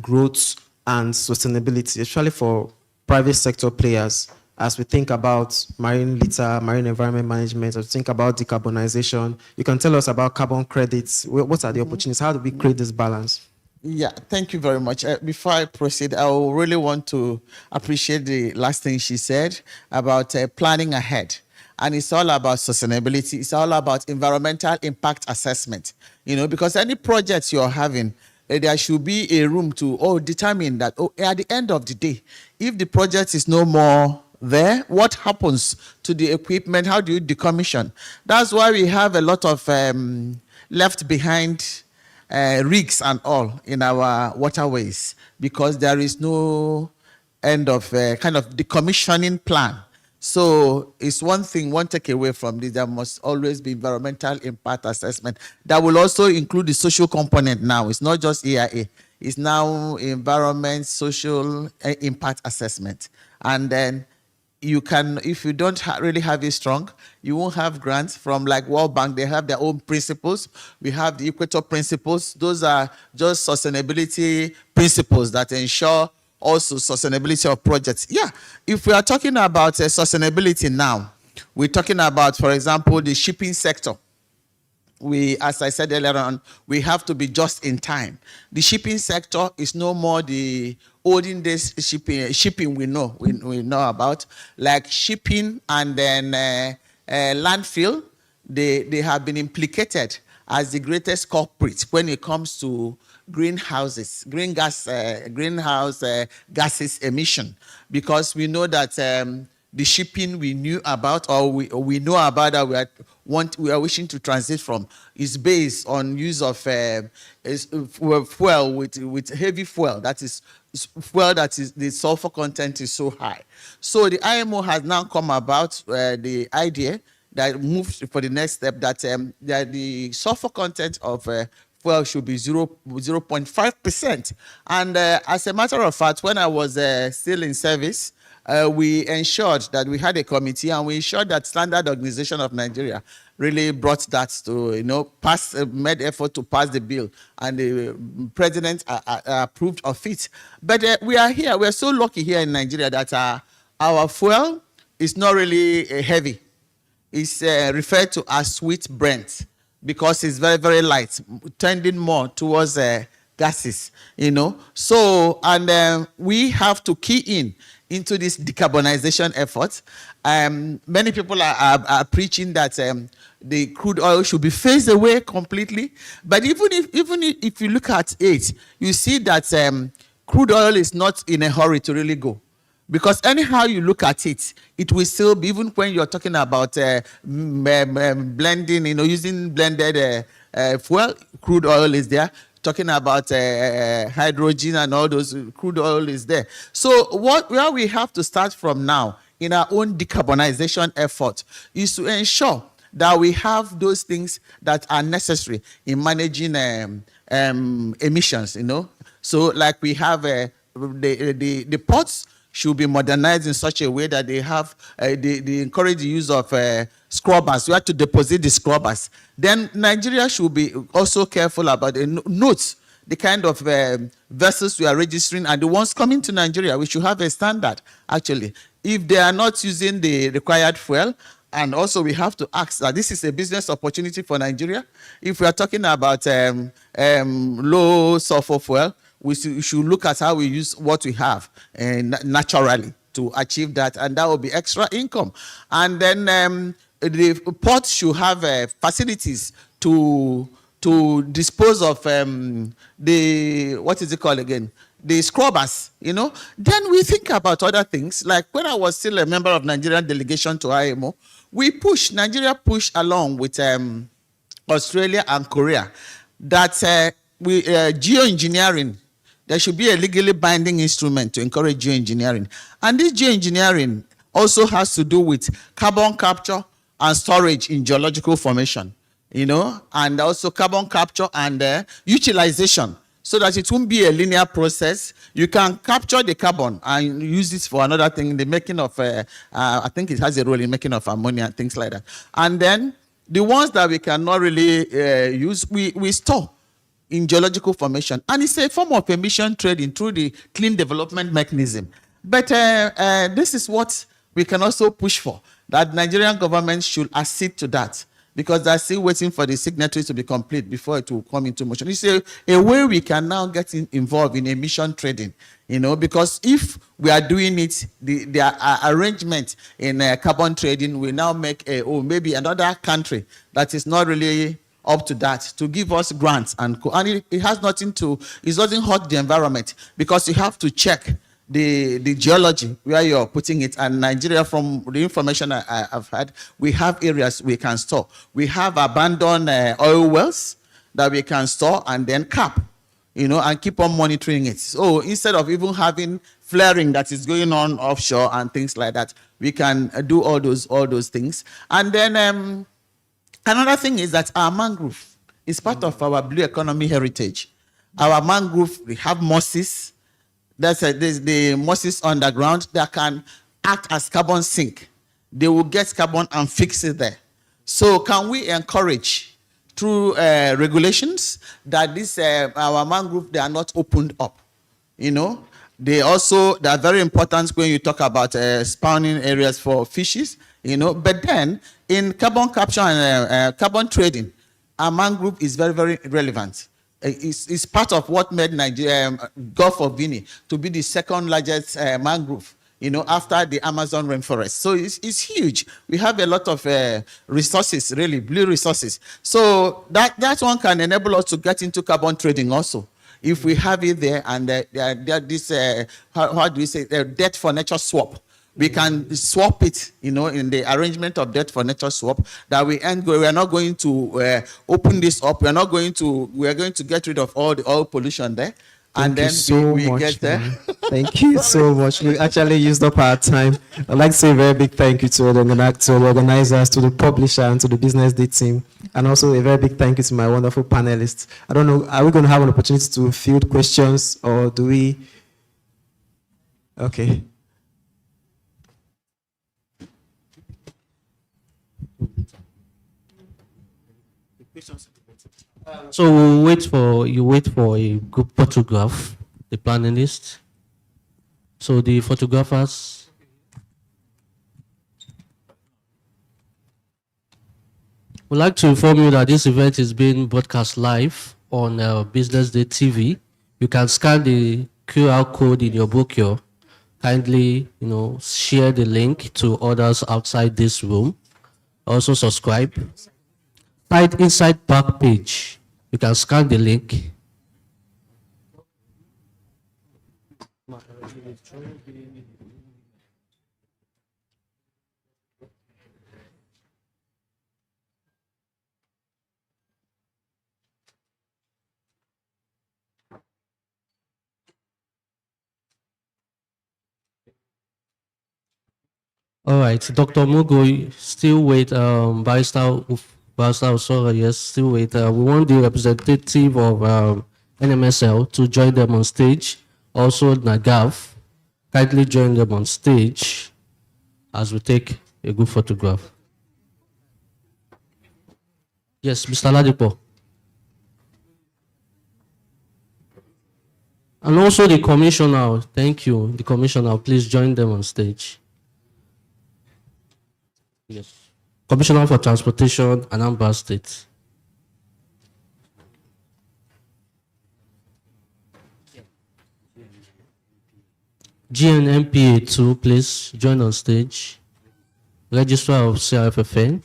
growth and sustainability, especially for private sector players, as we think about marine litter, marine environment management, or think about decarbonization. You can tell us about carbon credits. What are the opportunities? How do we create this balance? Yeah, thank you very much. Before I proceed, I really want to appreciate the last thing she said about planning ahead. And it's all about sustainability. It's all about environmental impact assessment. Because any projects you're having, there should be a room to determine that at the end of the day, if the project is no more there, what happens to the equipment? How do you decommission? That's why we have a lot of left behind rigs and all in our waterways, because there is no end of kind of decommissioning plan. So it's one takeaway from this. There must always be environmental impact assessment. That will also include the social component now. It's not just EIA. It's now environment, social impact assessment. And then you can, if you don't really have it strong, you won't have grants from like World Bank. They have their own principles. We have the Equator principles. Those are just sustainability principles that ensure also sustainability of projects. Yeah, if we are talking about sustainability now, we're talking about, for example, the shipping sector. As I said earlier on, we have to be just in time. The shipping sector is no more the olden days shipping we know about, like shipping and then landfill. They have been implicated as the greatest culprit when it comes to greenhouse gases emission, because we know that the shipping we knew about, or we know about that we are wishing to transit from, is based on use of fuel with heavy fuel. That is fuel that is the sulfur content is so high. So the IMO has now come about the idea that moved for the next step that the sulfur content of fuel should be 0.5%. And as a matter of fact, when I was still in service, we ensured that we had a committee, and we ensured that Standard Organization of Nigeria really brought that to, made effort to pass the bill, and the president approved of it. But we are so lucky here in Nigeria that our fuel is not really heavy. It's referred to as sweet Brent, because it's very, very light, tending more towards gases, So, and we have to key into this decarbonization effort. Many people are preaching that the crude oil should be phased away completely. But even if you look at it, you see that crude oil is not in a hurry to really go. Because anyhow you look at it, it will still be, even when you're talking about blending, using blended fuel, crude oil is there. Talking about hydrogen and all those, crude oil is there. So where we have to start from now in our own decarbonization effort is to ensure that we have those things that are necessary in managing emissions, So like we have the ports should be modernized in such a way that they have, they encourage the use of scrubbers. You have to deposit the scrubbers. Then Nigeria should be also careful about the notes, the kind of vessels we are registering, and the ones coming to Nigeria. We should have a standard, actually. If they are not using the required fuel, and also we have to ask that this is a business opportunity for Nigeria. If we are talking about low sulfur fuel, we should look at how we use what we have naturally to achieve that, and that will be extra income. And then the port should have facilities to dispose of the, what is it called again? The scrubbers, Then we think about other things. Like when I was still a member of Nigerian delegation to IMO, Nigeria pushed along with Australia and Korea that geoengineering, there should be a legally binding instrument to encourage geoengineering. And this geoengineering also has to do with carbon capture and storage in geological formation, and also carbon capture and utilization, so that it won't be a linear process. You can capture the carbon and use it for another thing, the making of, I think it has a role in making of ammonia and things like that. And then the ones that we cannot really use, we store in geological formation. And it's a form of emission trading through the clean development mechanism. But this is what we can also push for, that Nigerian government should accede to that, because they're still waiting for the signatories to be complete before it will come into motion. It's a way we can now get involved in emission trading, because if we are doing it, the arrangement in carbon trading will now make maybe another country that is not really up to that to give us grants, and it has nothing to, it doesn't hurt the environment, because you have to check the geology where you're putting it. And Nigeria, from the information I've had, we have areas we can store. We have abandoned oil wells that we can store and then cap, and keep on monitoring it. So instead of even having flaring that is going on offshore and things like that, we can do all those things. And then another thing is that our mangrove is part of our blue economy heritage. Our mangrove, we have mosses. There's the mosses underground that can act as carbon sink. They will get carbon and fix it there. So can we encourage through regulations that our mangrove, they are not opened up? They are very important when you talk about spawning areas for fishes. But then in carbon capture and carbon trading, our mangrove is very, very relevant. It's part of what made Nigeria, Gulf of Guinea, to be the second largest mangrove, after the Amazon rainforest. So it's huge. We have a lot of resources, really, blue resources. So that one can enable us to get into carbon trading also, if we have it there. And this, how do we say, debt for nature swap. We can swap it, in the arrangement of debt for nature swap, that we are not going to open this up. We are going to get rid of all the oil pollution there. And then we get there. Thank you so much. We actually used up our time. I'd like to say a very big thank you to the organizers, to the publisher, and to the BusinessDay team. And also a very big thank you to my wonderful panelists. I don't know, are we going to have an opportunity to field questions, or do we? Okay. So you wait for a group photograph, the panelists. So the photographers. We'd like to inform you that this event is being broadcast live on BusinessDay TV. You can scan the QR code in your brochure. Kindly, share the link to others outside this room. Also subscribe. Right inside back page, you can scan the link. All right, Dr. Mugo, still wait. Barrister, sorry, yes, still wait. We want the representative of NMSL to join them on stage. Also, Nagav, kindly join them on stage as we take a good photograph. Yes, Mr. Ladipo. And also the commissioner, thank you. The commissioner, please join them on stage. Yes. Commissioner for Transportation, Anambra State. GNMPA 2, please join on stage. Registrar of CRFFN.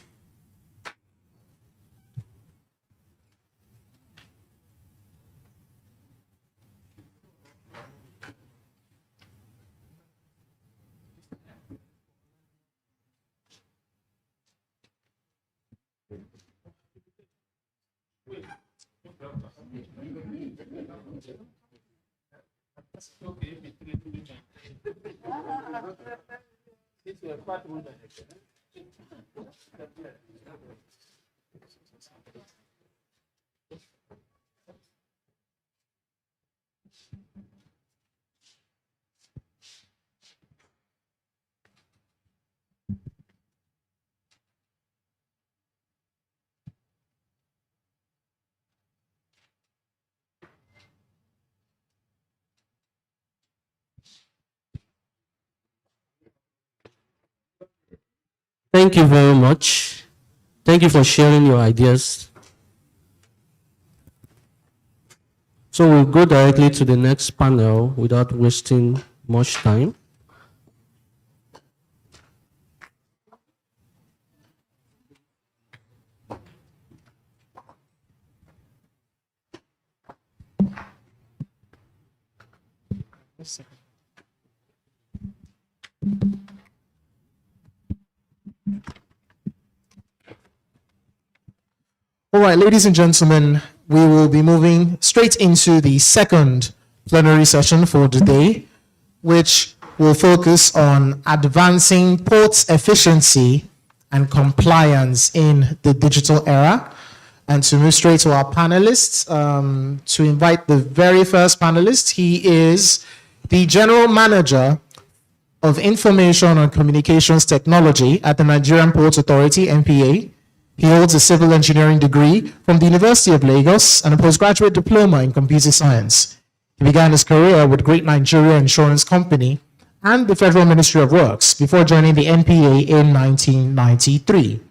Thank you very much. Thank you for sharing your ideas. So we'll go directly to the next panel without wasting much time. All right, ladies and gentlemen, we will be moving straight into the second plenary session for today, which will focus on advancing ports efficiency and compliance in the digital era. And to move straight to our panelists, to invite the very first panelist, he is the General Manager of Information and Communications Technology at the Nigerian Ports Authority, NPA. He holds a civil engineering degree from the University of Lagos and a postgraduate diploma in computer science. He began his career with Great Nigeria Insurance Company and the Federal Ministry of Works before joining the NPA in 1993.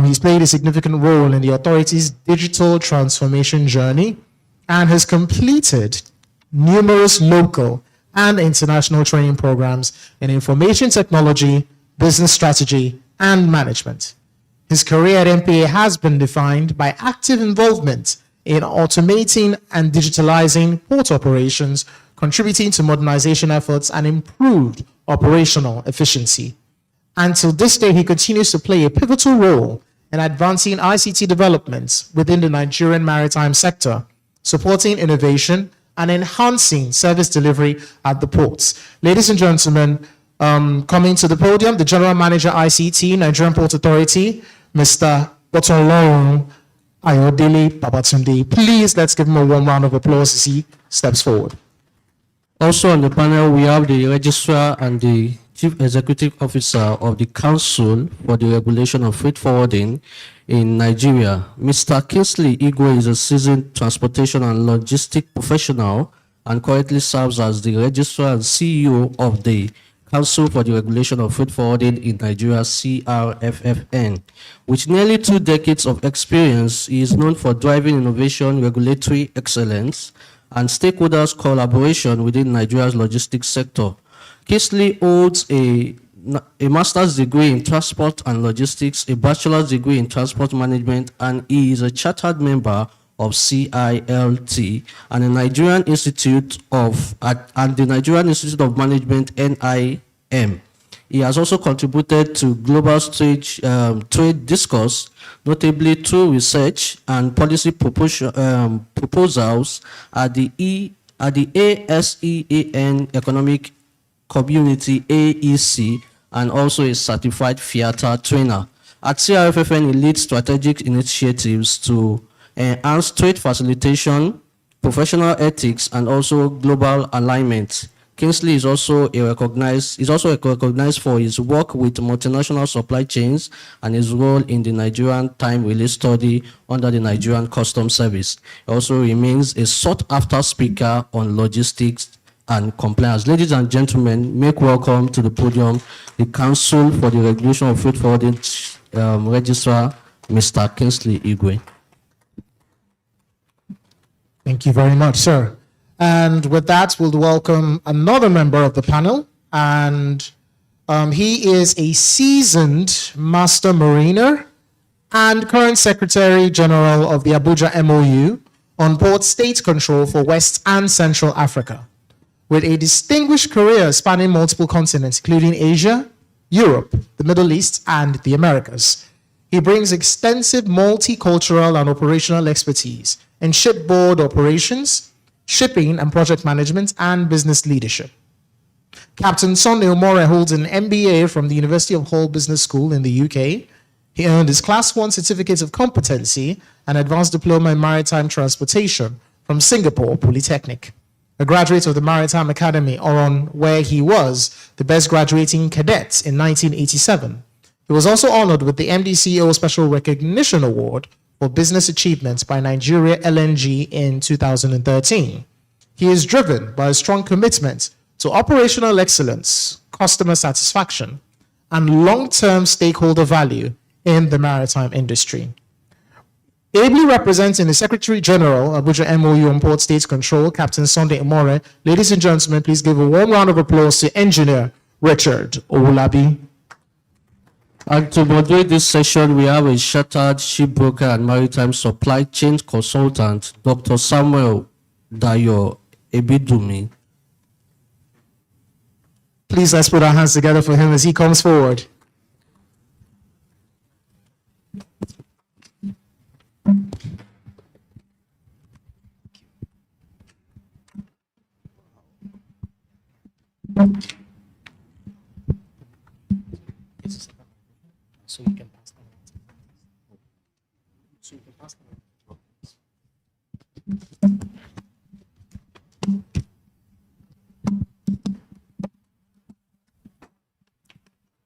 He's played a significant role in the authority's digital transformation journey and has completed numerous local and international training programs in information technology, business strategy, and management. His career at NPA has been defined by active involvement in automating and digitalizing port operations, contributing to modernization efforts and improved operational efficiency. Until this day, he continues to play a pivotal role in advancing ICT developments within the Nigerian maritime sector, supporting innovation and enhancing service delivery at the ports. Ladies and gentlemen, coming to the podium, the General Manager ICT, Nigerian Port Authority, Mr. Botolong Ayodele Babatunde. Please, let's give him a warm round of applause as he steps forward. Also on the panel, we have the Registrar and the Chief Executive Officer of the Council for the Regulation of Freight Forwarding in Nigeria. Mr. Kingsley Igwe is a seasoned transportation and logistic professional and currently serves as the Registrar and CEO of the Council for the Regulation of Freight Forwarding in Nigeria, CRFFN. With nearly 2 decades of experience, he is known for driving innovation, regulatory excellence, and stakeholders' collaboration within Nigeria's logistics sector. Kingsley holds a master's degree in transport and logistics, a bachelor's degree in transport management, and he is a chartered member of CILT and the Nigerian Institute of Management, NIM. He has also contributed to global trade discourse, notably through research and policy proposals at the ASEAN Economic Community, AEC, and also a certified theater trainer. At CRFFN, he leads strategic initiatives to enhance trade facilitation, professional ethics, and also global alignment. Kingsley is also recognized for his work with multinational supply chains and his role in the Nigerian time release study under the Nigerian Customs Service. He also remains a sought-after speaker on logistics and compliance. Ladies and gentlemen, make welcome to the podium the Council for the Regulation of Freight Forwarding Registrar, Mr. Kingsley Igwe. Thank you very much, sir. And with that, we'll welcome another member of the panel. And he is a seasoned master mariner and current Secretary General of the Abuja MOU on port state control for West and Central Africa, with a distinguished career spanning multiple continents, including Asia, Europe, the Middle East, and the Americas. He brings extensive multicultural and operational expertise in shipboard operations, shipping and project management, and business leadership. Captain Sunday Omore holds an MBA from the University of Hull Business School in the UK. He earned his Class 1 Certificate of Competency and Advanced Diploma in Maritime Transportation from Singapore Polytechnic. A graduate of the Maritime Academy, Oron, where he was the best graduating cadet in 1987. He was also honored with the MDCO Special Recognition Award for Business Achievements by Nigeria LNG in 2013. He is driven by a strong commitment to operational excellence, customer satisfaction, and long-term stakeholder value in the maritime industry. Ably representing the Secretary General, Abuja MOU on Port State Control, Captain Sunday Imore. Ladies and gentlemen, please give a warm round of applause to Engineer Richard Owolabi. And to moderate this session, we have a chartered shipbroker and maritime supply chain consultant, Dr. Samuel Dayo Ebidumi. Please let's put our hands together for him as he comes forward. So you can pass them. So you can pass them.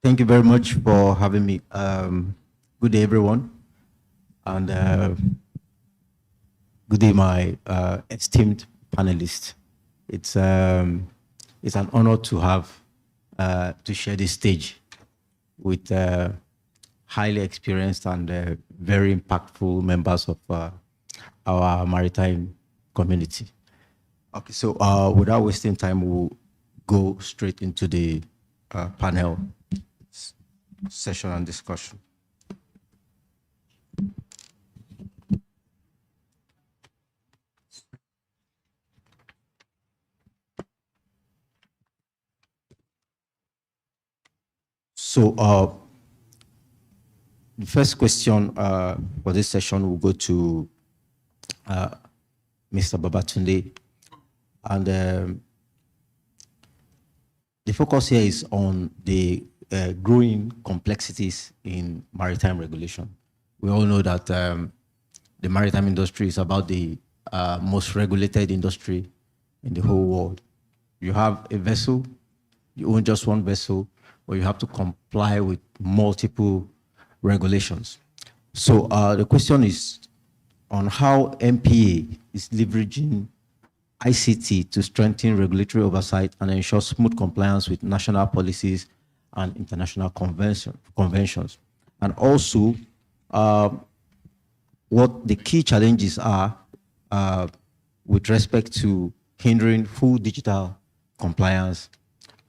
Thank you very much for having me. Good day, everyone. And good day, my esteemed panelists. It's an honor to have to share this stage with highly experienced and very impactful members of our maritime community. Okay, so without wasting time, we'll go straight into the panel session and discussion. So the first question for this session will go to Mr. Babatunde. And the focus here is on the growing complexities in maritime regulation. We all know that the maritime industry is about the most regulated industry in the whole world. You have a vessel, you own just one vessel, but you have to comply with multiple regulations. So the question is on how MPA is leveraging ICT to strengthen regulatory oversight and ensure smooth compliance with national policies and international conventions. And also what the key challenges are with respect to hindering full digital compliance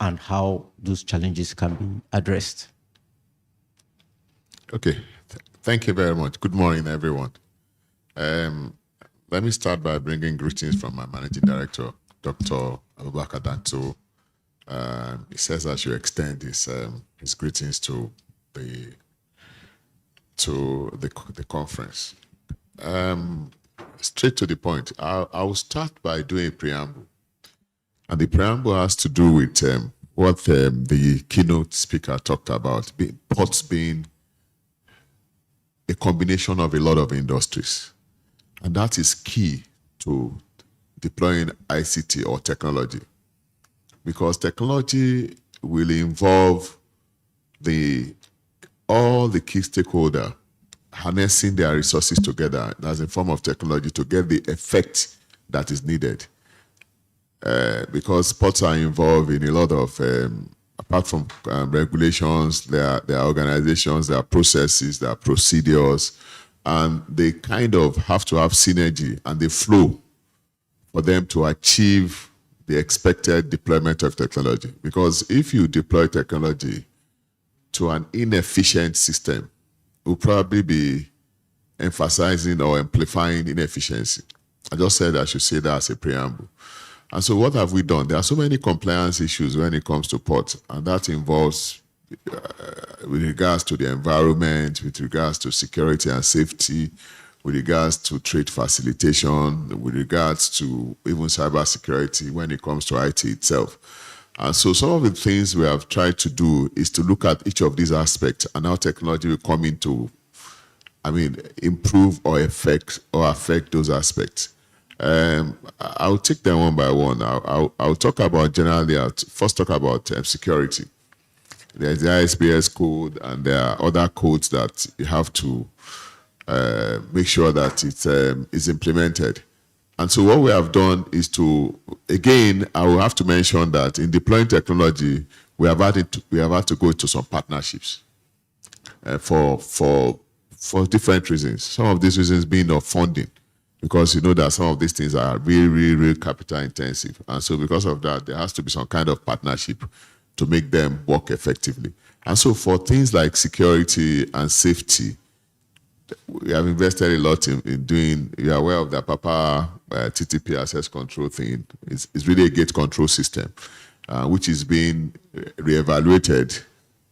and how those challenges can be addressed. Okay, thank you very much. Good morning, everyone. Let me start by bringing greetings from my managing director, Dr. Abubakar Danto. He says I should extend his greetings to the conference. Straight to the point. I will start by doing a preamble, and the preamble has to do with what the keynote speaker talked about, ports being a combination of a lot of industries. And that is key to deploying ICT or technology, because technology will involve all the key stakeholders harnessing their resources together as a form of technology to get the effect that is needed. Because ports are involved in a lot of, apart from regulations, there are organizations, there are processes, there are procedures, and they kind of have to have synergy and the flow for them to achieve the expected deployment of technology. Because if you deploy technology to an inefficient system, it will probably be emphasizing or amplifying inefficiency. I just said I should say that as a preamble. And so what have we done? There are so many compliance issues when it comes to ports, and that involves with regards to the environment, with regards to security and safety, with regards to trade facilitation, with regards to even cybersecurity when it comes to IT itself. And so some of the things we have tried to do is to look at each of these aspects and how technology will come in to, improve or affect those aspects. I'll take them one by one. I'll talk about generally, first talk about security. There's the ISPS code, and there are other codes that you have to make sure that it is implemented. And so what we have done is to, again, I will have to mention that in deploying technology, we have had to go into some partnerships for different reasons. Some of these reasons being of funding, because you know that some of these things are really capital intensive. And so because of that, there has to be some kind of partnership to make them work effectively. And so for things like security and safety, we have invested a lot in doing, you're aware of the Papa TTP access control thing. It's really a gate control system, which is being reevaluated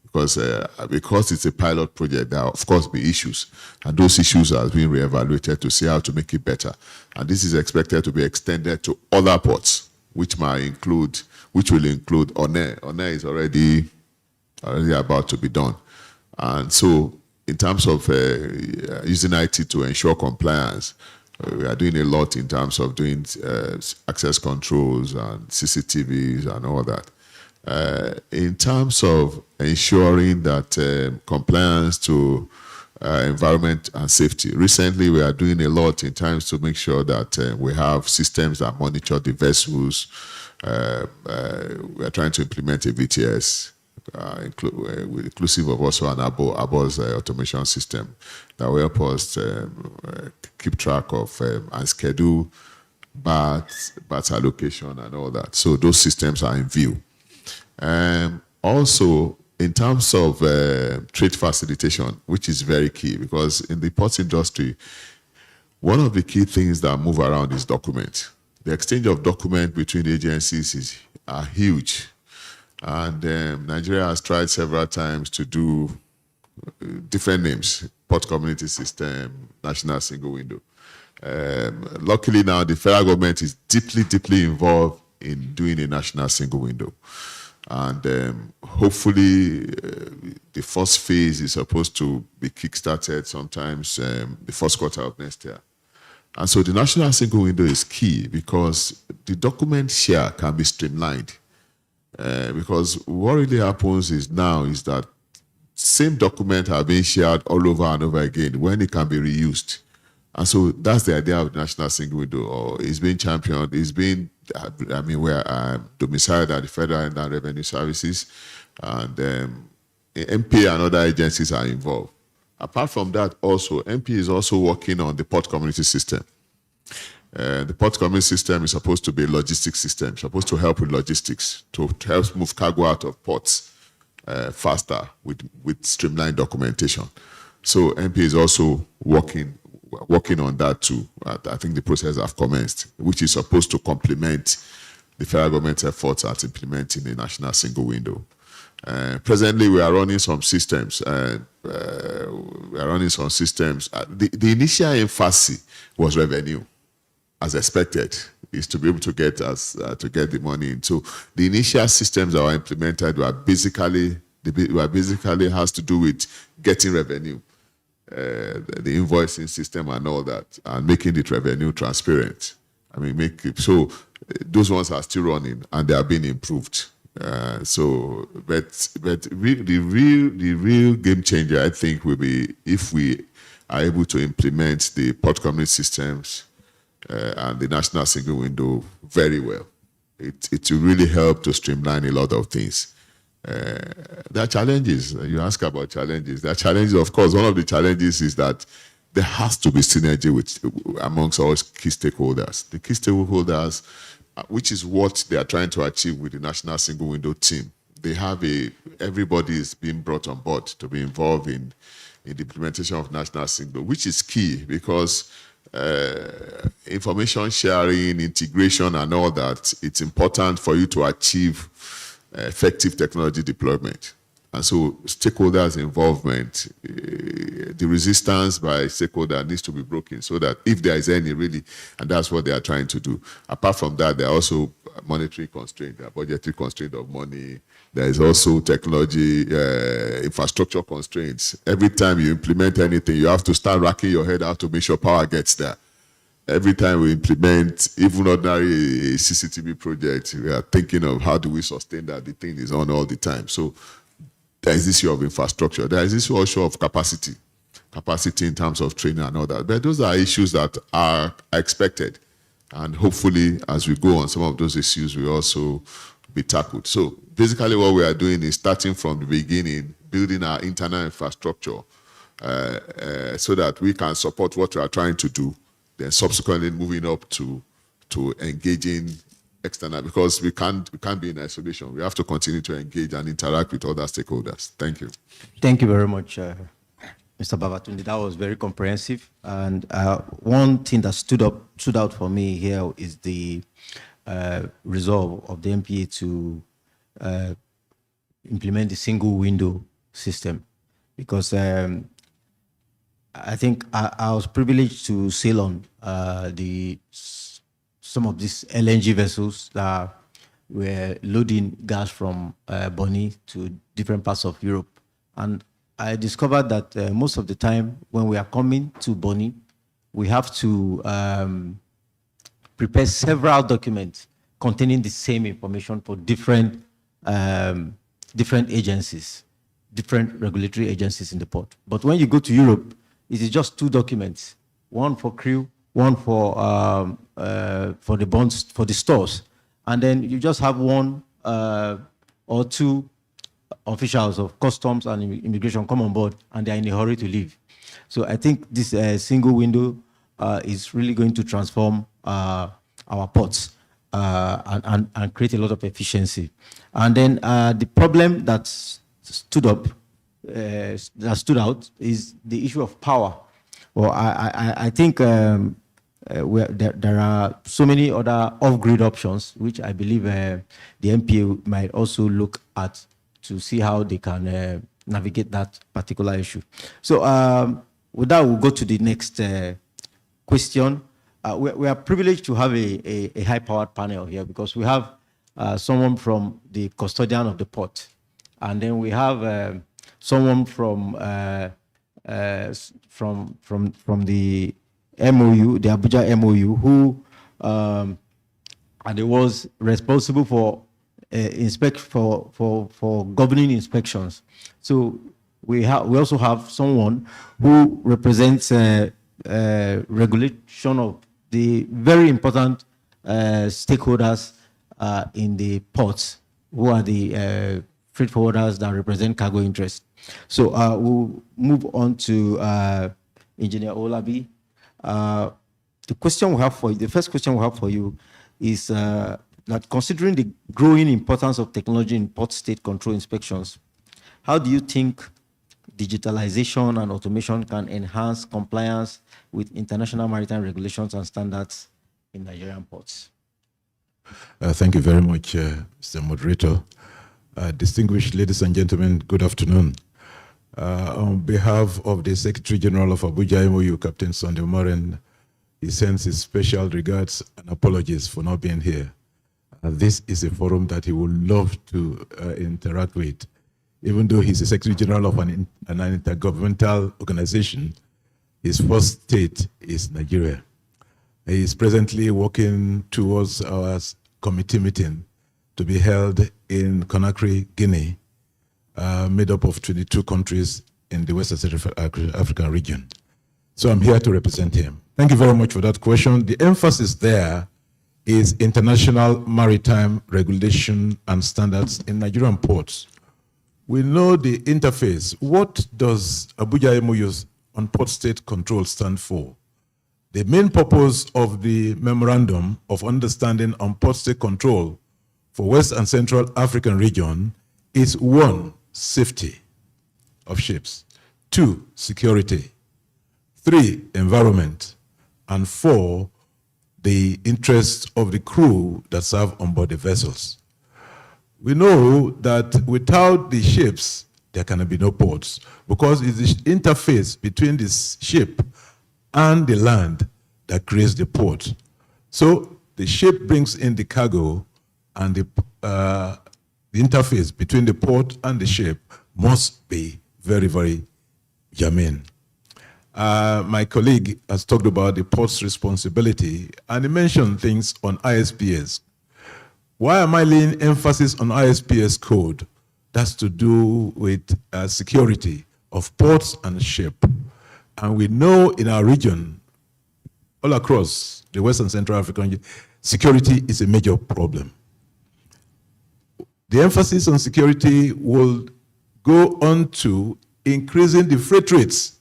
because it's a pilot project. There are, of course, be issues, and those issues are being reevaluated to see how to make it better. And this is expected to be extended to other ports, which will include One. One is already about to be done. And so in terms of using IT to ensure compliance, we are doing a lot in terms of doing access controls and CCTVs and all that. In terms of ensuring that compliance to environment and safety, recently we are doing a lot in terms to make sure that we have systems that monitor the vessels. We are trying to implement a VTS, inclusive of also an ABOS automation system that will help us keep track of and schedule BATS allocation and all that. So those systems are in view. Also, in terms of trade facilitation, which is very key, because in the ports industry, one of the key things that move around is documents. The exchange of documents between agencies are huge. And Nigeria has tried several times to do different names: Port Community System, National Single Window. Luckily now, the federal government is deeply involved in doing a National Single Window. And hopefully, the first phase is supposed to be kickstarted sometimes the first quarter of next year. And so the National Single Window is key because the document share can be streamlined. Because what really happens is that same document are being shared all over and over again when it can be reused. And so that's the idea of the National Single Window, or it's being championed. It's being, we're domiciled at the Federal Inland Revenue Services, and MP and other agencies are involved. Apart from that, also, MP is also working on the Port Community System. The Port Community System is supposed to be a logistics system, supposed to help with logistics, to help move cargo out of ports faster with streamlined documentation. So MP is also working on that too. I think the process has commenced, which is supposed to complement the federal government's efforts at implementing the National Single Window. Presently, we are running some systems. The initial emphasis was revenue, as expected, is to be able to get the money in. So the initial systems that were implemented were basically has to do with getting revenue, the invoicing system and all that, and making the revenue transparent. So those ones are still running and they are being improved. But the real game changer, I think, will be if we are able to implement the port community systems and the National Single Window very well. It will really help to streamline a lot of things. There are challenges. You ask about challenges. There are challenges, of course. One of the challenges is that there has to be synergy amongst all key stakeholders. The key stakeholders, which is what they are trying to achieve with the National Single Window team. Everybody is being brought on board to be involved in the implementation of National Single, which is key because information sharing, integration, and all that, it's important for you to achieve effective technology deployment. And so stakeholders' involvement, the resistance by stakeholder needs to be broken so that if there is any really, and that's what they are trying to do. Apart from that, there are also monetary constraints, there are budgetary constraints of money. There is also technology, infrastructure constraints. Every time you implement anything, you have to start racking your head out to make sure power gets there. Every time we implement even ordinary CCTV project, we are thinking of how do we sustain that the thing is on all the time. So there is this issue of infrastructure. There is this issue of capacity in terms of training and all that. But those are issues that are expected. And hopefully, as we go on, some of those issues will also be tackled. So basically what we are doing is starting from the beginning, building our internal infrastructure so that we can support what we are trying to do, then subsequently moving up to engaging external, because we can't be in isolation. We have to continue to engage and interact with other stakeholders. Thank you. Thank you very much, Mr. Babatunde. That was very comprehensive. And one thing that stood out for me here is the resolve of the MPA to implement the single window system, because I think I was privileged to sail on some of these LNG vessels that were loading gas from Bonny to different parts of Europe. And I discovered that most of the time when we are coming to Bonny, we have to prepare several documents containing the same information for different agencies, different regulatory agencies in the port. But when you go to Europe, it is just 2 documents, one for crew, one for the bonds, for the stores. And then you just have 1 or 2 officials of customs and immigration come on board, and they're in a hurry to leave. So I think this single window is really going to transform our ports and create a lot of efficiency. And then the problem that stood out is the issue of power. Well, I think there are so many other off-grid options, which I believe the MPA might also look at to see how they can navigate that particular issue. So with that, we'll go to the next question. We are privileged to have a high-powered panel here, because we have someone from the custodian of the port, and then we have someone from the MOU, the Abuja MOU, who and it was responsible for for governing inspections. So we also have someone who represents regulation of the very important stakeholders in the ports, who are the freight forwarders that represent cargo interests. So we'll move on to Engineer Olabi. The first question we have for you is that considering the growing importance of technology in port state control inspections, how do you think digitalization and automation can enhance compliance with international maritime regulations and standards in Nigerian ports? Thank you very much, Mr. Moderator. Distinguished ladies and gentlemen, good afternoon. On behalf of the Secretary General of Abuja MOU, Captain Sunday Morin, he sends his special regards and apologies for not being here. This is a forum that he would love to interact with. Even though he's the Secretary General of an intergovernmental organization, his first state is Nigeria. He is presently working towards our committee meeting to be held in Conakry, Guinea, made up of 22 countries in the West African region. So I'm here to represent him. Thank you very much for that question. The emphasis there is international maritime regulation and standards in Nigerian ports. We know the interface. What does Abuja MOUs on port state control stand for? The main purpose of the Memorandum of Understanding on Port State Control for West and Central African region is 1, safety of ships, 2, security, 3, environment, and 4, the interests of the crew that serve on board the vessels. We know that without the ships, there can be no ports, because it's the interface between this ship and the land that creates the port. So the ship brings in the cargo, and the interface between the port and the ship must be very, very germane. My colleague has talked about the port's responsibility, and he mentioned things on ISPS. Why am I laying emphasis on ISPS code? That's to do with security of ports and ship. And we know in our region, all across the West and Central African region, security is a major problem. The emphasis on security will go on to increasing the freight rates.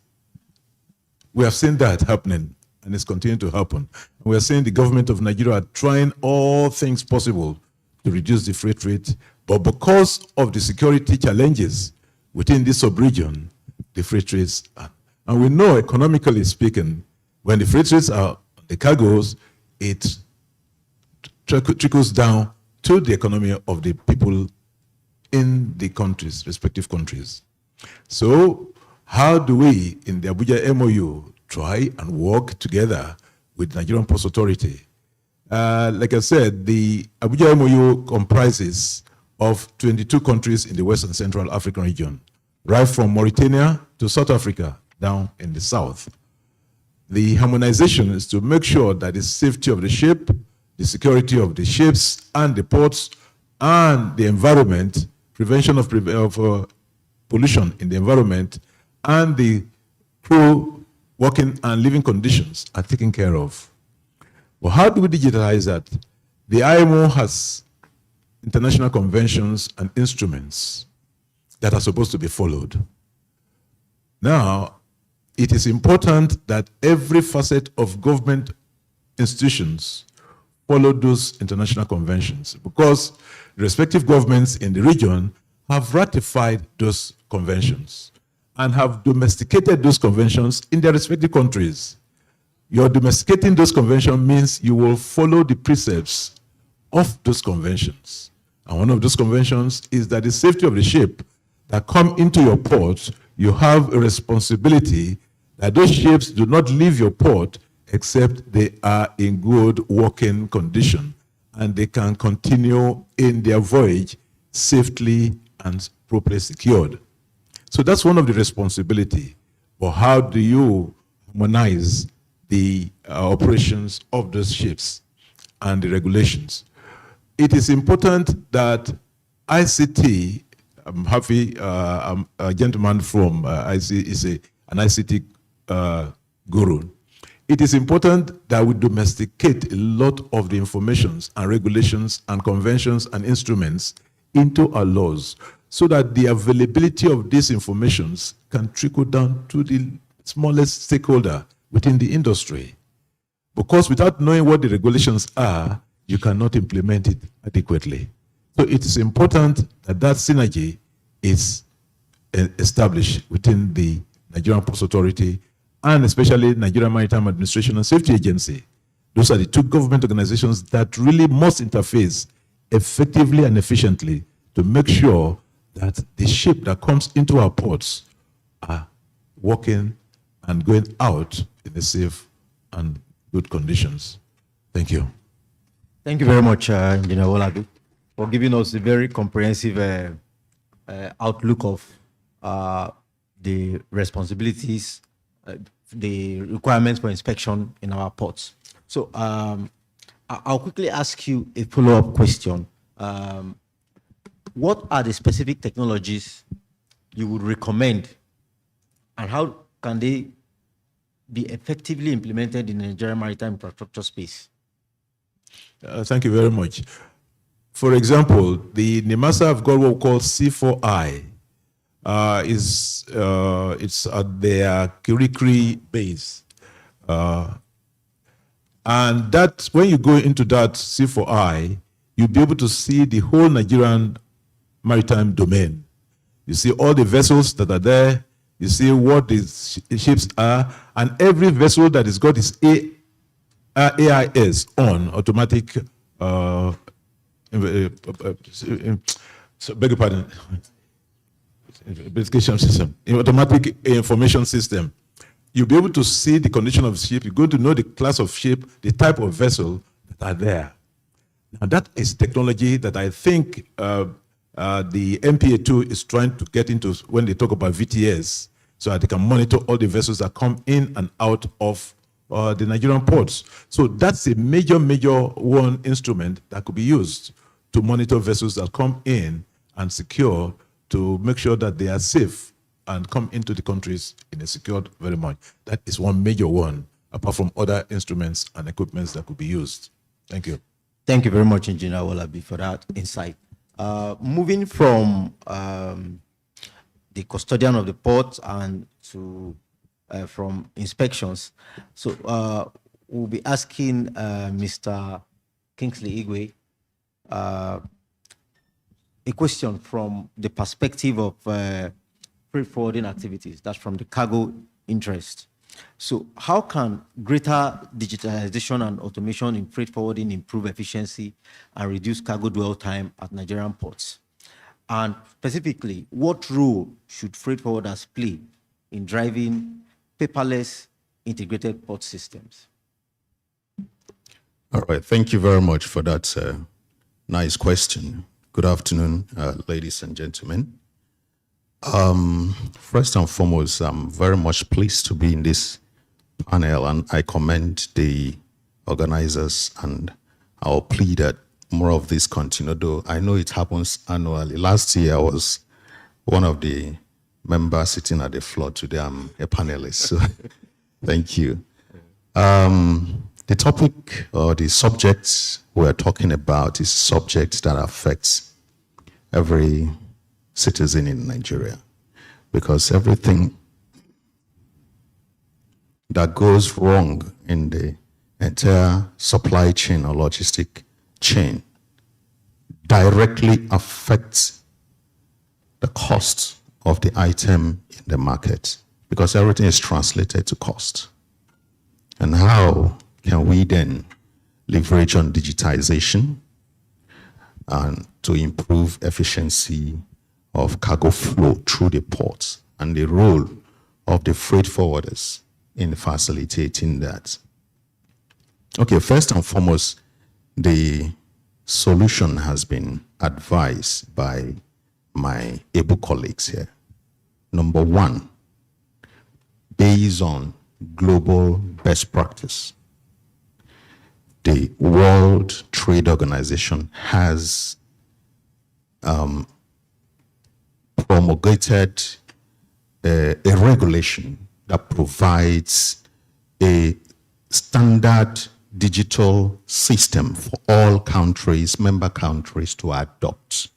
We have seen that happening, and it's continuing to happen. We are saying the government of Nigeria are trying all things possible to reduce the freight rate, but because of the security challenges within this sub-region, the freight rates are. And we know, economically speaking, when the freight rates are the cargoes, it trickles down to the economy of the people in the countries, respective countries. So how do we, in the Abuja MOU, try and work together with Nigerian Ports Authority? Like I said, the Abuja MOU comprises of 22 countries in the West and Central African region, right from Mauritania to South Africa, down in the south. The harmonization is to make sure that the safety of the ship, the security of the ships and the ports, and the environment, prevention of pollution in the environment, and the crew working and living conditions are taken care of. Well, how do we digitalize that? The IMO has international conventions and instruments that are supposed to be followed. Now, it is important that every facet of government institutions follow those international conventions, because respective governments in the region have ratified those conventions and have domesticated those conventions in their respective countries. Your domesticating those conventions means you will follow the precepts of those conventions. And one of those conventions is that the safety of the ship that come into your port, you have a responsibility that those ships do not leave your port except they are in good working condition and they can continue in their voyage safely and properly secured. So that's one of the responsibility. But how do you harmonize the operations of those ships and the regulations? It is important that ICT, I'm happy a gentleman from IC is an ICT guru. It is important that we domesticate a lot of the informations and regulations and conventions and instruments into our laws so that the availability of these informations can trickle down to the smallest stakeholder within the industry. Because without knowing what the regulations are, you cannot implement it adequately. So it is important that that synergy is established within the Nigerian Ports Authority and especially Nigerian Maritime Administration and Safety Agency. Those are the two government organizations that really must interface effectively and efficiently to make sure that the ship that comes into our ports are working and going out in a safe and good conditions. Thank you. Thank you very much, Engineer Olabi, for giving us a very comprehensive outlook of the responsibilities, the requirements for inspection in our ports. So I'll quickly ask you a follow-up question. What are the specific technologies you would recommend, and how can they be effectively implemented in the Nigerian maritime infrastructure space? Thank you very much. For example, the NIMASA have got what we call C4I. It's at their Kirikiri base. And that, when you go into that C4I, you'll be able to see the whole Nigerian maritime domain. You see all the vessels that are there, you see what the ships are, and every vessel that has got its AIS on, automatic, beg your pardon, verification system, automatic information system. You'll be able to see the condition of the ship. You're going to know the class of ship, the type of vessel that are there. Now that is technology that I think the MPA2 is trying to get into when they talk about VTS, so that they can monitor all the vessels that come in and out of the Nigerian ports. So that's a major one instrument that could be used to monitor vessels that come in and secure, to make sure that they are safe and come into the countries in a secured very much. That is one major one, apart from other instruments and equipments that could be used. Thank you. Thank you very much, Engineer Olabi, for that insight. Moving from the custodian of the port and to from inspections, so we'll be asking Mr. Kingsley Igwe a question from the perspective of freight forwarding activities, that's from the cargo interest. So how can greater digitalization and automation in freight forwarding improve efficiency and reduce cargo dwell time at Nigerian ports? And specifically, what role should freight forwarders play in driving paperless integrated port systems? All right, thank you very much for that nice question. Good afternoon, ladies and gentlemen. First and foremost, I'm very much pleased to be in this panel, and I commend the organizers, and I'll plead that more of this continue, though I know it happens annually. Last year, I was one of the members sitting at the floor. Today, I'm a panelist, so thank you. The topic or the subject we're talking about is a subject that affects every citizen in Nigeria, because everything that goes wrong in the entire supply chain or logistic chain directly affects the cost of the item in the market, because everything is translated to cost. And how can we then leverage on digitization and to improve efficiency of cargo flow through the ports, and the role of the freight forwarders in facilitating that? Okay, first and foremost, the solution has been advised by my able colleagues here. Number one, based on global best practice, the World Trade Organization has promulgated a regulation that provides a standard digital system for all countries, member countries, to adopt.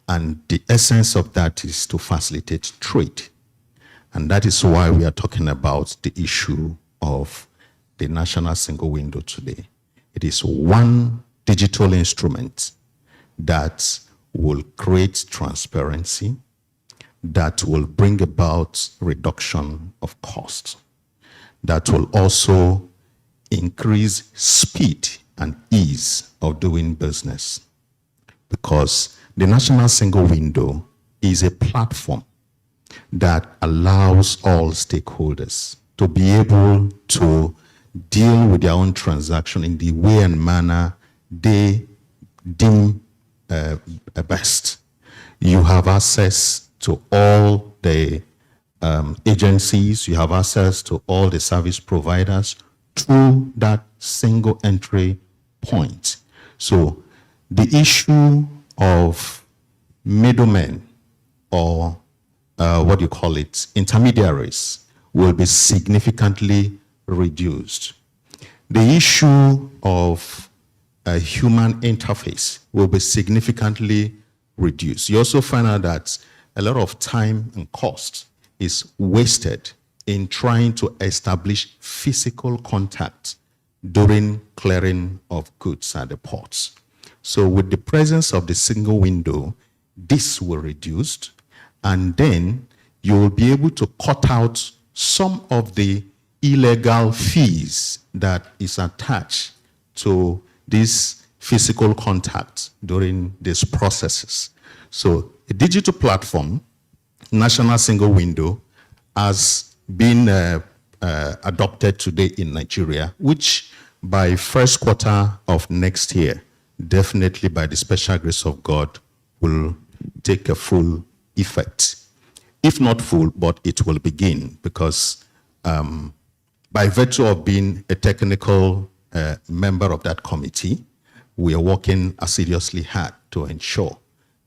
And the essence of that is to facilitate trade. And that is why we are talking about the issue of the national single window today. It is one digital instrument that will create transparency, that will bring about reduction of costs, that will also increase speed and ease of doing business, because the national single window is a platform that allows all stakeholders to be able to deal with their own transaction in the way and manner they deem best. You have access to all the agencies, you have access to all the service providers through that single entry point. So the issue of middlemen, or intermediaries, will be significantly reduced. The issue of a human interface will be significantly reduced. You also find out that a lot of time and cost is wasted in trying to establish physical contact during clearing of goods at the ports. So with the presence of the single window, this will reduce, and then you will be able to cut out some of the illegal fees that is attached to this physical contact during these processes. So a digital platform, national single window, has been adopted today in Nigeria, which by first quarter of next year, definitely by the special grace of God, will take a full effect. If not full, but it will begin, because by virtue of being a technical member of that committee, we are working assiduously hard to ensure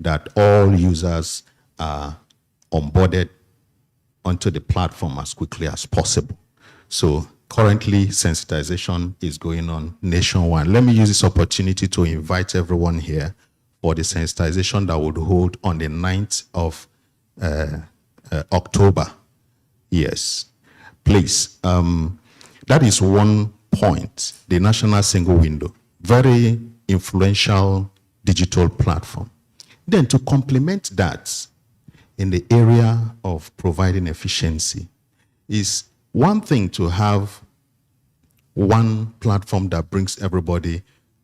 that all users are onboarded onto the platform as quickly as possible. So currently, sensitization is going on nationwide. Let me use this opportunity to invite everyone here for the sensitization that would hold on the 9th of October. Yes, please. That is one point, the National Single Window, very influential digital platform. Then to complement that, in the area of providing efficiency, is one thing to have one platform that brings everybody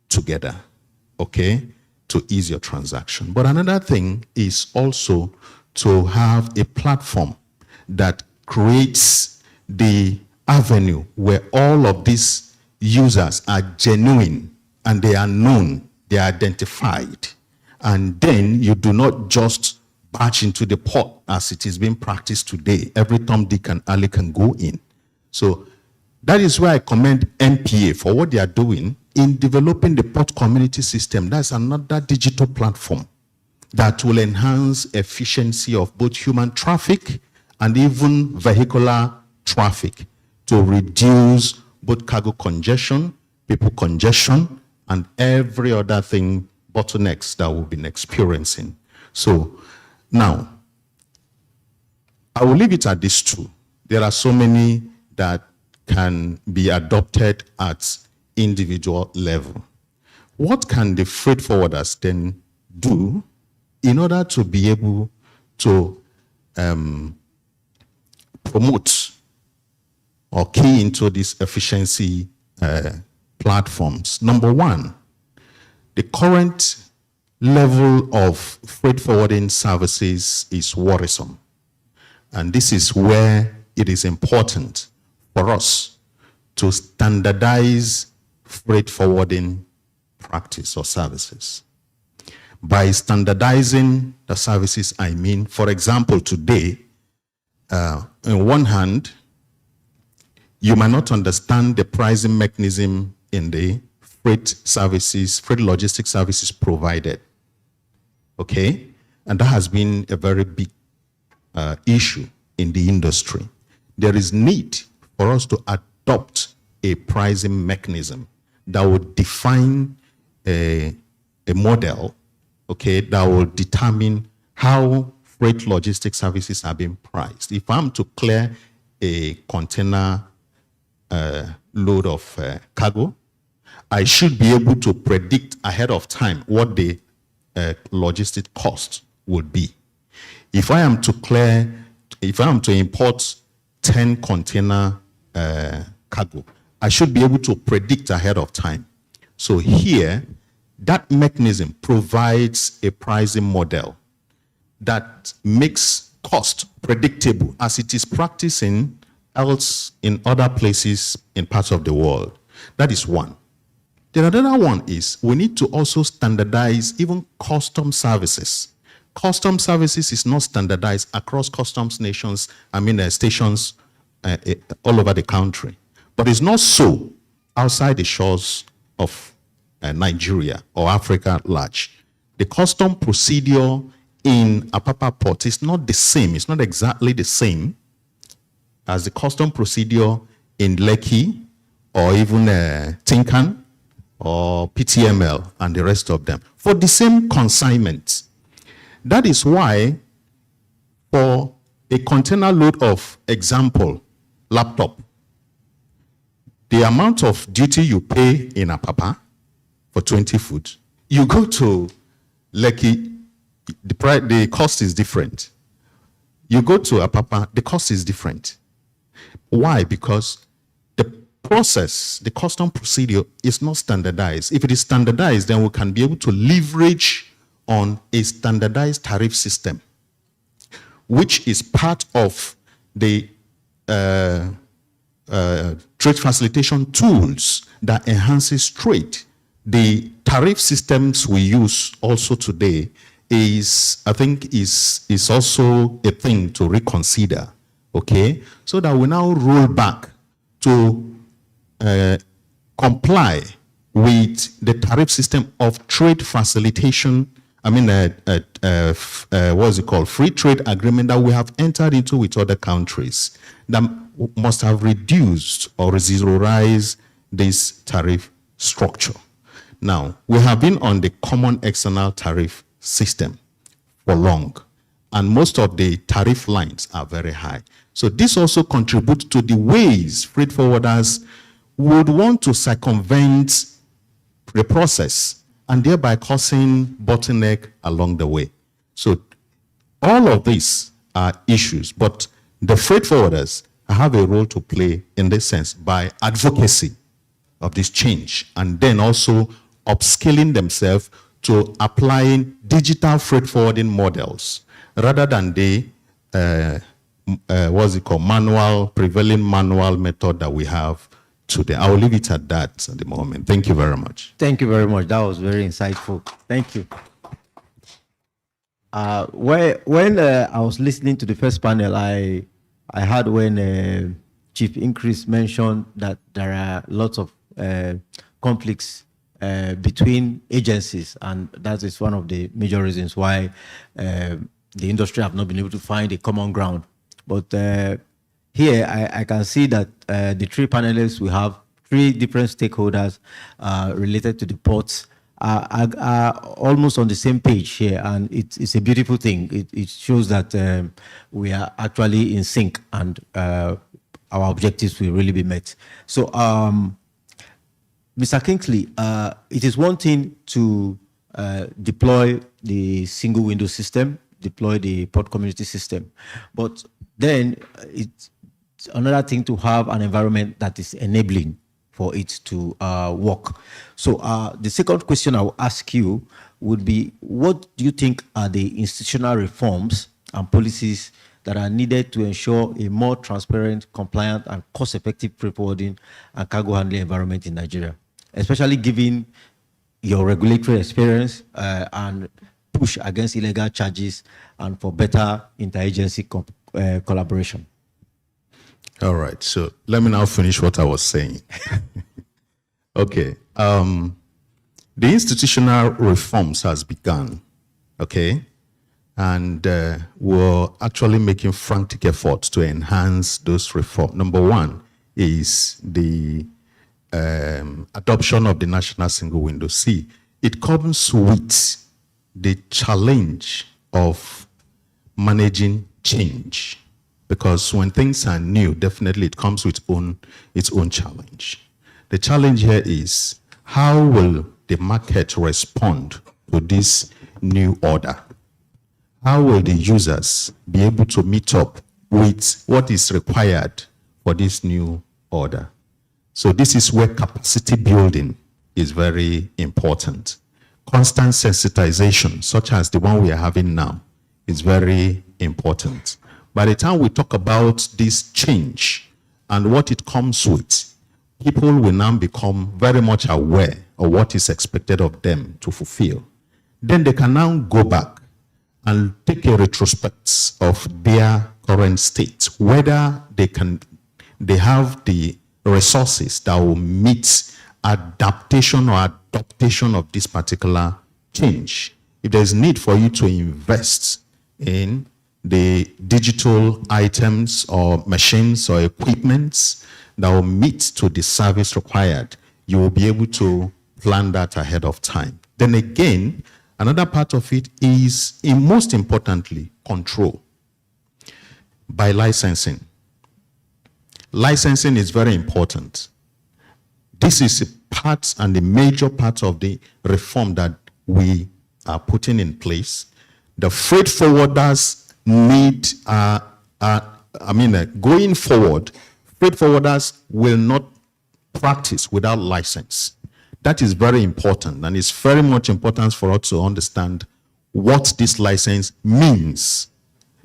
together, okay, to ease your transaction. But another thing is also to have a platform that creates the avenue where all of these users are genuine and they are known, they are identified. And then you do not just barge into the pot as it is being practiced today. Every Tom, Dick, and Alley can go in. So that is why I commend MPA for what they are doing in developing the port community system. That's another digital platform that will enhance efficiency of both human traffic and even vehicular traffic to reduce both cargo congestion, people congestion, and every other thing, bottlenecks that we've been experiencing. So now, I will leave it at these two. There are so many that can be adopted at individual level. What can the freight forwarders then do in order to be able to promote or key into these efficiency platforms? Number one, the current level of freight forwarding services is worrisome. And this is where it is important for us to standardize freight forwarding practice or services. By standardizing the services, I mean, for example, today, on one hand, you might not understand the pricing mechanism in the freight services, freight logistics services provided. Okay? And that has been a very big issue in the industry. There is need for us to adopt a pricing mechanism that would define a model, okay, that will determine how freight logistics services are being priced. If I'm to clear a container load of cargo, I should be able to predict ahead of time what the logistic cost would be. If I am to import 10 container cargo, I should be able to predict ahead of time. So here, that mechanism provides a pricing model that makes cost predictable as it is practicing else in other places in parts of the world. That is one. The other one is we need to also standardize even custom services. Custom services is not standardized across customs nations, stations all over the country. But it's not so outside the shores of Nigeria or Africa at large. The custom procedure in Apapa Port is not the same. It's not exactly the same as the custom procedure in Lekki or even Tinkan or PTML and the rest of them for the same consignment. That is why for a container load of, example, laptop, the amount of duty you pay in Apapa for 20 foot, you go to Lekki, the cost is different. You go to Apapa, the cost is different. Why? Because the process, the custom procedure is not standardized. If it is standardized, then we can be able to leverage on a standardized tariff system, which is part of the trade facilitation tools that enhances trade. The tariff systems we use also today is also a thing to reconsider, okay? So that we now roll back to comply with the tariff system of trade facilitation, what's it called? Free trade agreement that we have entered into with other countries that must have reduced or zeroized this tariff structure. Now, we have been on the common external tariff system for long, and most of the tariff lines are very high. So this also contributes to the ways freight forwarders would want to circumvent the process and thereby causing bottleneck along the way. So all of these are issues, but the freight forwarders have a role to play in this sense by advocacy of this change, and then also upskilling themselves to applying digital freight forwarding models rather than the prevailing manual method that we have today. I will leave it at that at the moment. Thank you very much. Thank you very much. That was very insightful. Thank you. When I was listening to the first panel, I heard when Chief Increase mentioned that there are lots of conflicts between agencies, and that is one of the major reasons why the industry have not been able to find a common ground. But here I can see that the three panelists, we have three different stakeholders related to the ports are almost on the same page here, and it's a beautiful thing. It shows that we are actually in sync, and our objectives will really be met. So, Mr. Kingsley, it is one thing to deploy the single window system, deploy the port community system, but then it's another thing to have an environment that is enabling for it to work. So the second question I will ask you would be, what do you think are the institutional reforms and policies that are needed to ensure a more transparent, compliant, and cost-effective freight forwarding and cargo handling environment in Nigeria, especially given your regulatory experience and push against illegal charges and for better interagency collaboration? All right, so let me now finish what I was saying. Okay, the institutional reforms has begun, okay? And we're actually making frantic efforts to enhance those reforms. Number one is the adoption of the National Single Window. See, it comes with the challenge of managing change, because when things are new, definitely it comes with its own challenge. The challenge here is, how will the market respond to this new order? How will the users be able to meet up with what is required for this new order? So this is where capacity building is very important. Constant sensitization, such as the one we are having now, is very important. By the time we talk about this change and what it comes with, people will now become very much aware of what is expected of them to fulfill. Then they can now go back and take a retrospect of their current state, whether they have the resources that will meet adaptation or adaptation of this particular change. If there's need for you to invest in the digital items or machines or equipments that will meet to the service required, you will be able to plan that ahead of time. Then again, another part of it is, most importantly, control by licensing. Licensing is very important. This is a part and a major part of the reform that we are putting in place. The freight forwarders need, going forward, freight forwarders will not practice without license. That is very important, and it's very much important for us to understand what this license means.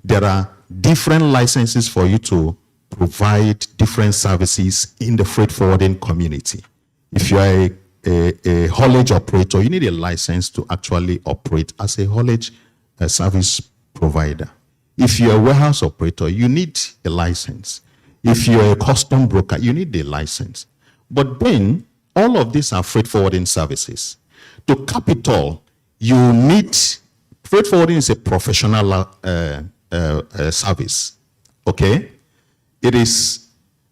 There are different licenses for you to provide different services in the freight forwarding community. If you are a haulage operator, you need a license to actually operate as a haulage service provider. If you're a warehouse operator, you need a license. If you're a custom broker, you need a license. But then, all of these are freight forwarding services. To cap it all, you need, freight forwarding is a professional service, okay? It is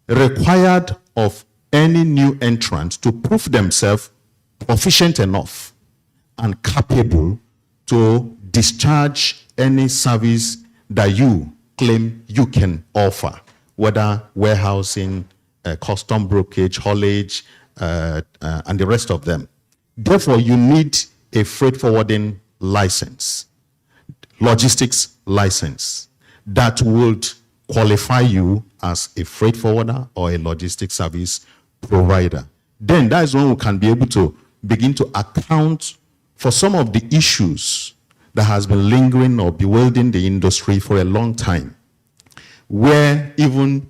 required of any new entrant to prove themselves proficient enough and capable to discharge any service that you claim you can offer, whether warehousing, custom brokerage, haulage, and the rest of them. Therefore, you need a freight forwarding license, logistics license, that would qualify you as a freight forwarder or a logistics service provider. Then that is when we can be able to begin to account for some of the issues that has been lingering or bewildering the industry for a long time, where even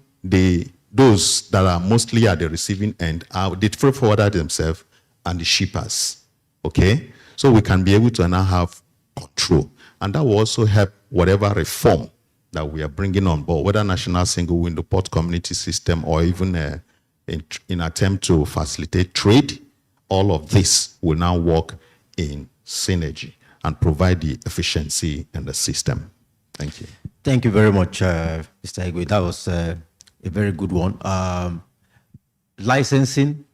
those that are mostly at the receiving end are the freight forwarder themselves and the shippers. Okay? So we can be able to now have control. And that will also help whatever reform that we are bringing on board, whether national single window port community system or even in attempt to facilitate trade. All of this will now work in synergy and provide the efficiency in the system. Thank you. Thank you very much, Mr. Igwe. That was a very good one. Licensing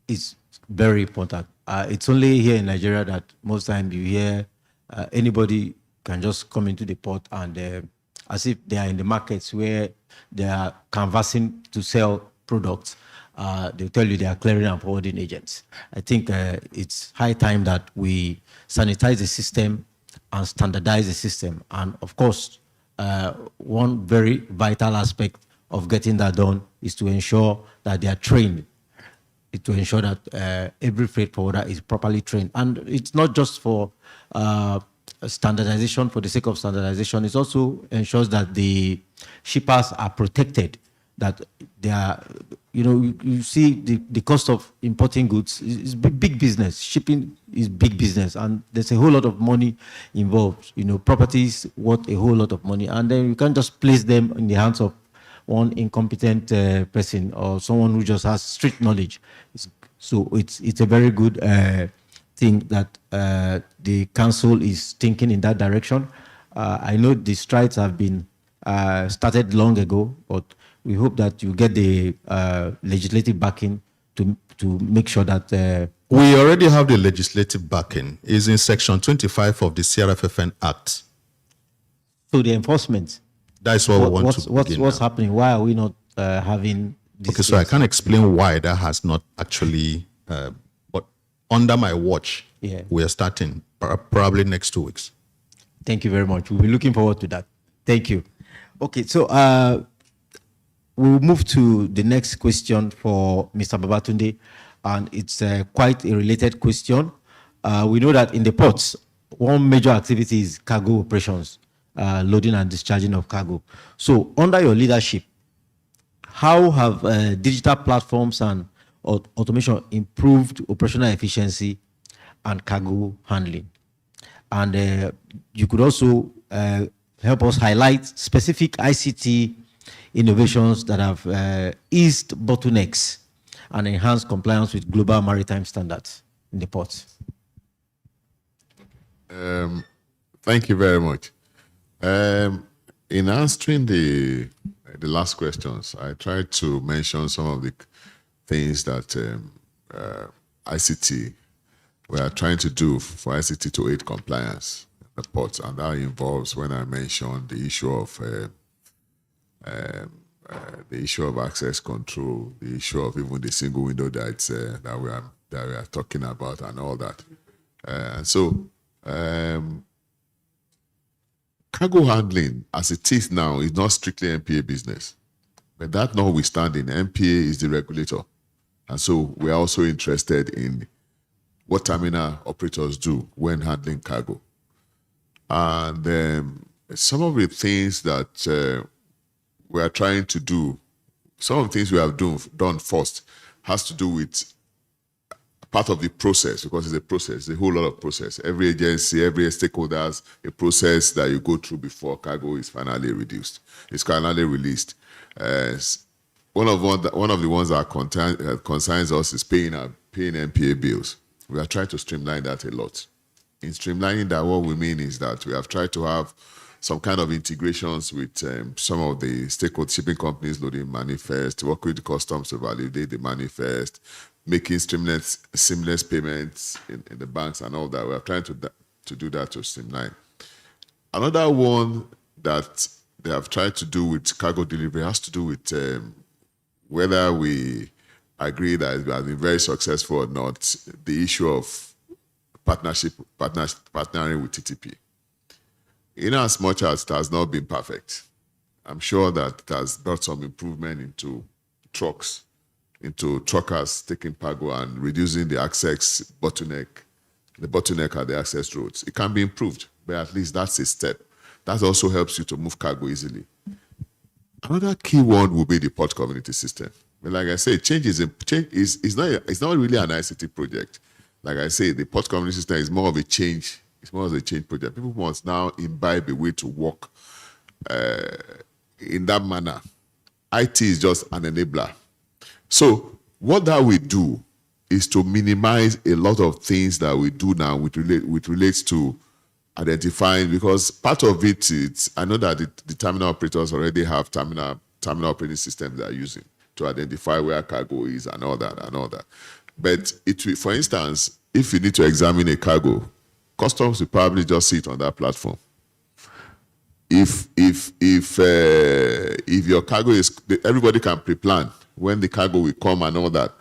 is very important. It's only here in Nigeria that most times you hear anybody can just come into the port and as if they are in the markets where they are canvassing to sell products, they'll tell you they are clearing and forwarding agents. I think it's high time that we sanitize the system and standardize the system. And of course, one very vital aspect of getting that done is to ensure that they are trained, to ensure that every freight forwarder is properly trained. And it's not just for standardization for the sake of standardization, it also ensures that the shippers are protected, that they are, you see the cost of importing goods is big business. Shipping is big business, and there's a whole lot of money involved. Properties worth a whole lot of money, and then you can't just place them in the hands of one incompetent person or someone who just has street knowledge. So it's a very good thing that the council is thinking in that direction. I know the strides have been started long ago, but we hope that you get the legislative backing to make sure that... we already have the legislative backing. It's in Section 25 of the CRFFN Act. So the enforcement... That's what we want to begin What's now. happening? Why are we not having this? Okay, so I can't explain why that has not actually... but under my watch, we are starting probably next 2 weeks. Thank you very much. We'll be looking forward to that. Thank you. Okay, so we'll move to the next question for Mr. Babatunde, and it's quite a related question. We know that in the ports, one major activity is cargo operations, loading and discharging of cargo. So under your leadership, how have digital platforms and automation improved operational efficiency and cargo handling? And you could also help us highlight specific ICT innovations that have eased bottlenecks and enhanced compliance with global maritime standards in the ports. Thank you very much. In answering the last questions, I tried to mention some of the things that ICT, we are trying to do for ICT to aid compliance in the ports, and that involves, when I mentioned the issue of access control, the issue of even the single window that we are talking about, and all that. Cargo handling, as it is now, is not strictly MPA business. But that notwithstanding, MPA is the regulator. And so we are also interested in what terminal operators do when handling cargo. And some of the things that we are trying to do, some of the things we have done first has to do with part of the process, because it's a process, a whole lot of process. Every agency, every stakeholder has a process that you go through before cargo is finally released. It's finally released. One of the ones that concerns us is paying MPA bills. We are trying to streamline that a lot. In streamlining that, what we mean is that we have tried to have some kind of integrations with some of the stakeholder shipping companies loading manifest, work with the customs to validate the manifest, making seamless payments in the banks and all that. We're trying to do that to streamline. Another one that they have tried to do with cargo delivery has to do with whether we agree that it has been very successful or not, the issue of partnering with TTP. In as much as it has not been perfect, I'm sure that it has brought some improvement into trucks, into truckers taking cargo and reducing the access bottleneck, at the access roads. It can be improved, but at least that's a step. That also helps you to move cargo easily. Another key one will be the port community system. But like I say, change is not really an ICT project. Like I say, the port community system is more of a change. It's more of a change project. People must now imbibe a way to work in that manner. IT is just an enabler. So what that we do is to minimize a lot of things that we do now which relates to identifying, because part of it is, I know that the terminal operators already have terminal operating systems they are using to identify where cargo is and all that. But for instance, if you need to examine a cargo, customs will probably just sit on that platform. If your cargo is, everybody can pre-plan when the cargo will come and all that.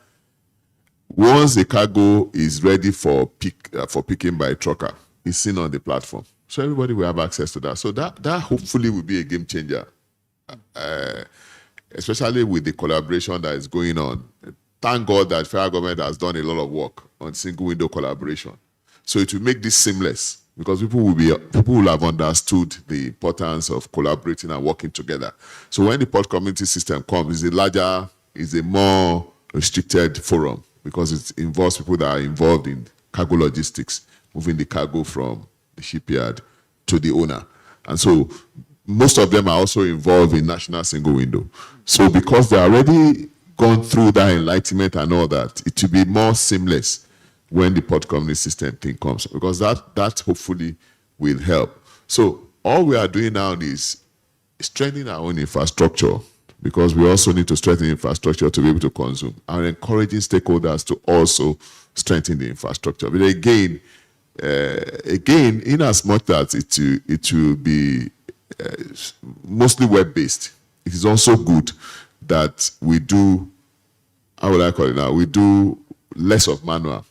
Once the cargo is ready for picking by a trucker, it's seen on the platform. So everybody will have access to that. So that hopefully will be a game changer, especially with the collaboration that is going on. Thank God that federal government has done a lot of work on single window collaboration. So it will make this seamless, because people will have understood the importance of collaborating and working together. So when the port community system comes, it's a more restricted forum, because it involves people that are involved in cargo logistics, moving the cargo from the shipyard to the owner. And so most of them are also involved in national single window. So because they're already gone through that enlightenment and all that, it will be more seamless when the port community system thing comes, because that hopefully will help. So all we are doing now is strengthening our own infrastructure, because we also need to strengthen infrastructure to be able to consume, and encouraging stakeholders to also strengthen the infrastructure. But again, in as much as it will be mostly web-based, it is also good that we do, how would I call it now, we do less of manual,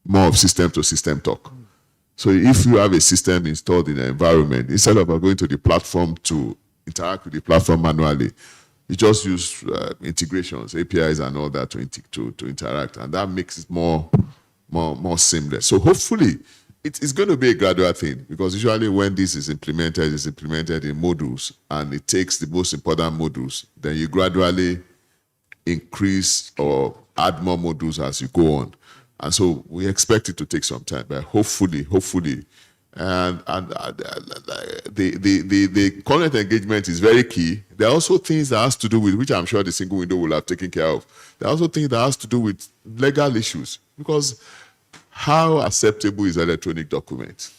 more of system-to-system talk. So if you have a system installed in an environment, instead of going to the platform to interact with the platform manually, you just use integrations, APIs and all that to interact, and that makes it more seamless. So hopefully, it's going to be a gradual thing, because usually when this is implemented, it's implemented in modules, and it takes the most important modules. Then you gradually increase or add more modules as you go on. And so we expect it to take some time, but hopefully, and the current engagement is very key. There are also things that has to do with, which I'm sure the single window will have taken care of. There are also things that has to do with legal issues, because how acceptable is electronic documents?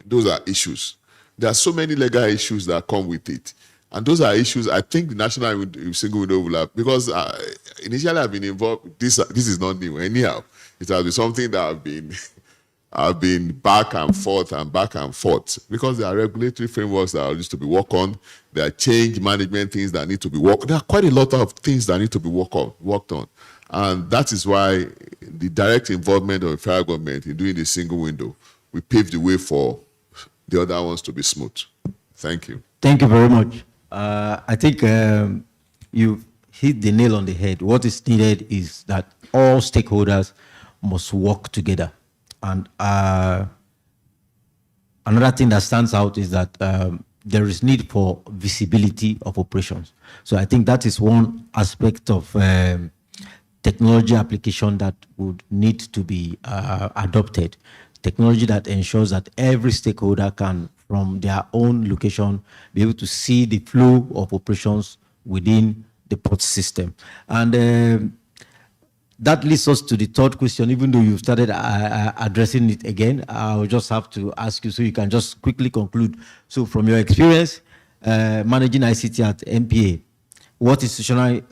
Those are issues. There are so many legal issues that come with it. And those are issues I think the national single window will have, because initially I've been involved, this is not new anyhow. It has been something that I've been back and forth, because there are regulatory frameworks that used to be worked on. There are change management things that need to be worked on. There are quite a lot of things that need to be worked on. And that is why the direct involvement of the federal government in doing the single window will pave the way for the other ones to be smooth. Thank you. Thank you very much. I think you hit the nail on the head. What is needed is that all stakeholders must work together. And another thing that stands out is that there is need for visibility of operations. So I think that is one aspect of technology application that would need to be adopted. Technology that ensures that every stakeholder can, from their own location, be able to see the flow of operations within the port system. And that leads us to the third question. Even though you've started addressing it again, I'll just have to ask you so you can just quickly conclude. So from your experience managing ICT at MPA, what institutional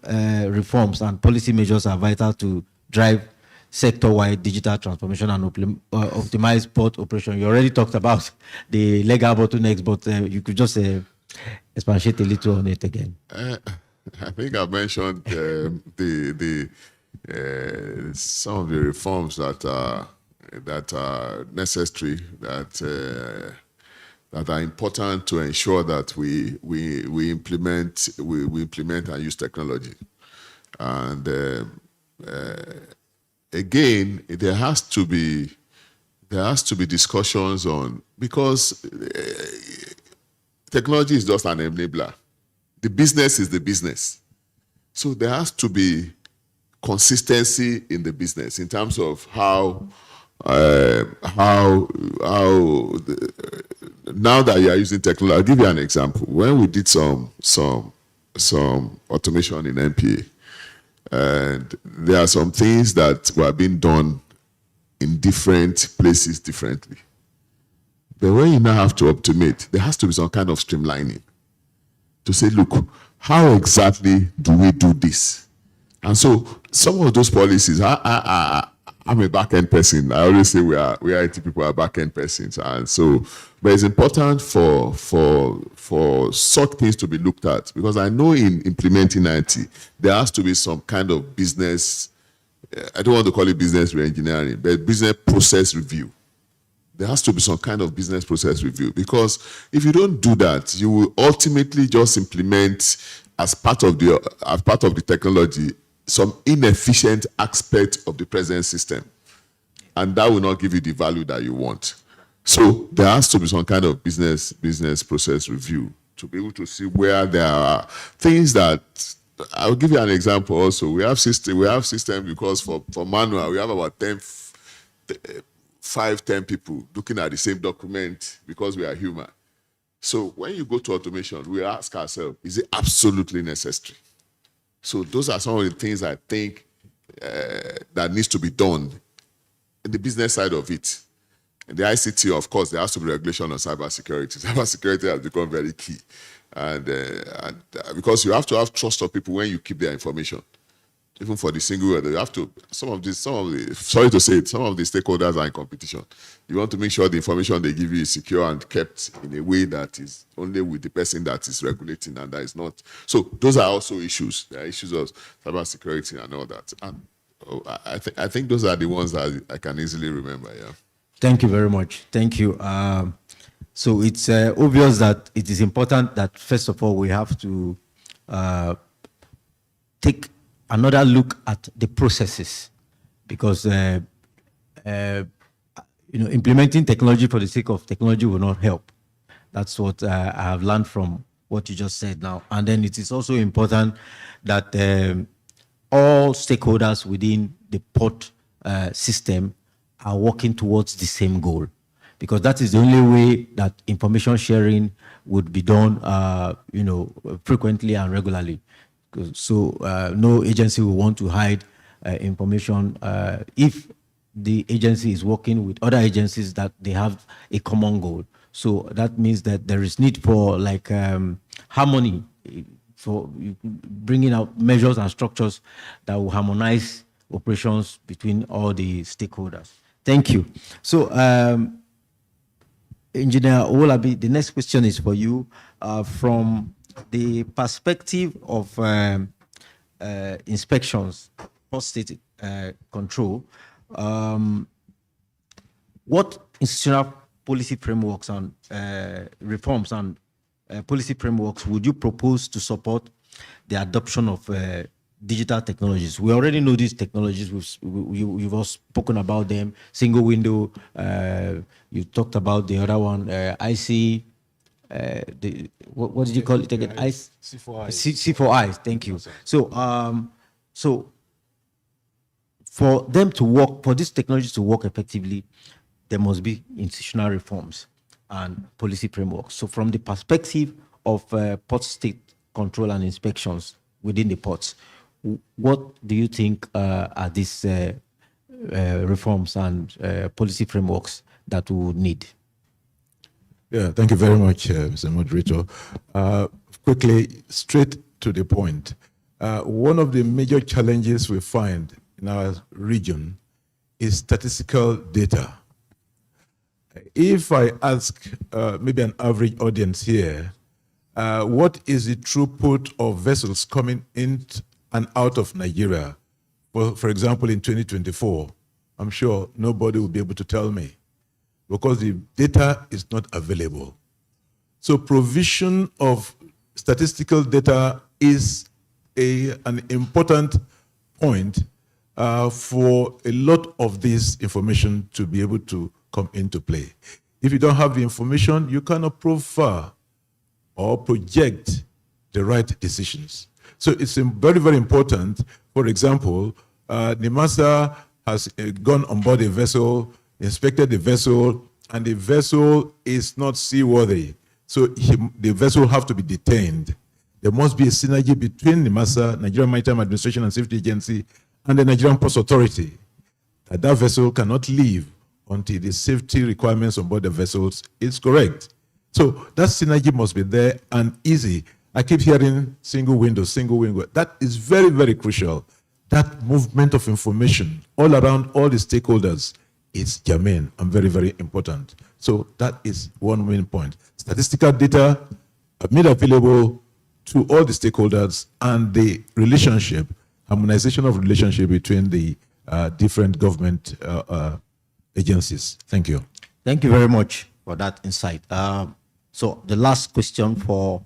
reforms and policy measures are vital to drive sector-wide digital transformation and optimize port operation? You already talked about the legal bottlenecks, but you could just expatiate a little on it again. I think I mentioned some of the reforms that are necessary, that are important to ensure that we implement and use technology. And again, there has to be discussions on, because technology is just an enabler. The business is the business. So there has to be consistency in the business in terms of how now that you are using technology. I'll give you an example. When we did some automation in MPA, and there are some things that were being done in different places differently. But when you now have to automate, there has to be some kind of streamlining to say, look, how exactly do we do this? And so some of those policies, I'm a back-end person. I always say we IT people are back-end persons. And so, but it's important for such things to be looked at, because I know in implementing IT, there has to be some kind of business, I don't want to call it business re-engineering, but business process review. There has to be some kind of business process review, because if you don't do that, you will ultimately just implement as part of the technology some inefficient aspect of the present system, and that will not give you the value that you want. So there has to be some kind of business process review to be able to see where there are things that. I'll give you an example also. We have system because for manual, we have about 10 people looking at the same document because we are human. So when you go to automation, we ask ourselves, is it absolutely necessary? So those are some of the things I think that needs to be done in the business side of it. In the ICT, of course, there has to be regulation on cybersecurity. Cybersecurity has become very key. And because you have to have trust of people when you keep their information. Even for the single word, you have to, some of the stakeholders are in competition. You want to make sure the information they give you is secure and kept in a way that is only with the person that is regulating and that is not. So those are also issues. There are issues of cybersecurity and all that. And I think those are the ones that I can easily remember, yeah. Thank you very much. Thank you. So it's obvious that it is important that, first of all, we have to take another look at the processes, because implementing technology for the sake of technology will not help. That's what I have learned from what you just said now. And then it is also important that all stakeholders within the port system are working towards the same goal, because that is the only way that information sharing would be done, frequently and regularly. So no agency will want to hide information if the agency is working with other agencies that they have a common goal. So that means that there is need for harmony, for bringing out measures and structures that will harmonize operations between all the stakeholders. Thank you. So Engineer Owolabi, the next question is for you. From the perspective of inspections, post-state control, what institutional policy frameworks and reforms and policy frameworks would you propose to support the adoption of digital technologies? We already know these technologies. You've all spoken about them. Single window. You talked about the other one. IC. What did you call it again? C4I. Thank you. So, for them to work, for this technology to work effectively, there must be institutional reforms and policy frameworks. So, from the perspective of port state control and inspections within the ports, what do you think are these reforms and policy frameworks that we would need? Yeah, thank you very much, Mr. Moderator. Quickly, straight to the point. One of the major challenges we find in our region is statistical data. If I ask maybe an average audience here, what is the throughput of vessels coming in and out of Nigeria, for example, in 2024, I'm sure nobody will be able to tell me because the data is not available. So provision of statistical data is an important point for a lot of this information to be able to come into play. If you don't have the information, you cannot profile or project the right decisions. So it's very, very important. For example, NIMASA has gone on board a vessel, inspected the vessel, and the vessel is not seaworthy. So the vessel will have to be detained. There must be a synergy between NIMASA, Nigerian Maritime Administration and Safety Agency, and the Nigerian Ports Authority. That vessel cannot leave until the safety requirements on board the vessels is correct. So that synergy must be there and easy. I keep hearing single window, single window. That is very, very crucial. That movement of information all around all the stakeholders is germane and very, very important. So that is one main point. Statistical data made available to all the stakeholders and the relationship, harmonization of relationship between the different government agencies. Thank you. Thank you very much for that insight. So the last question for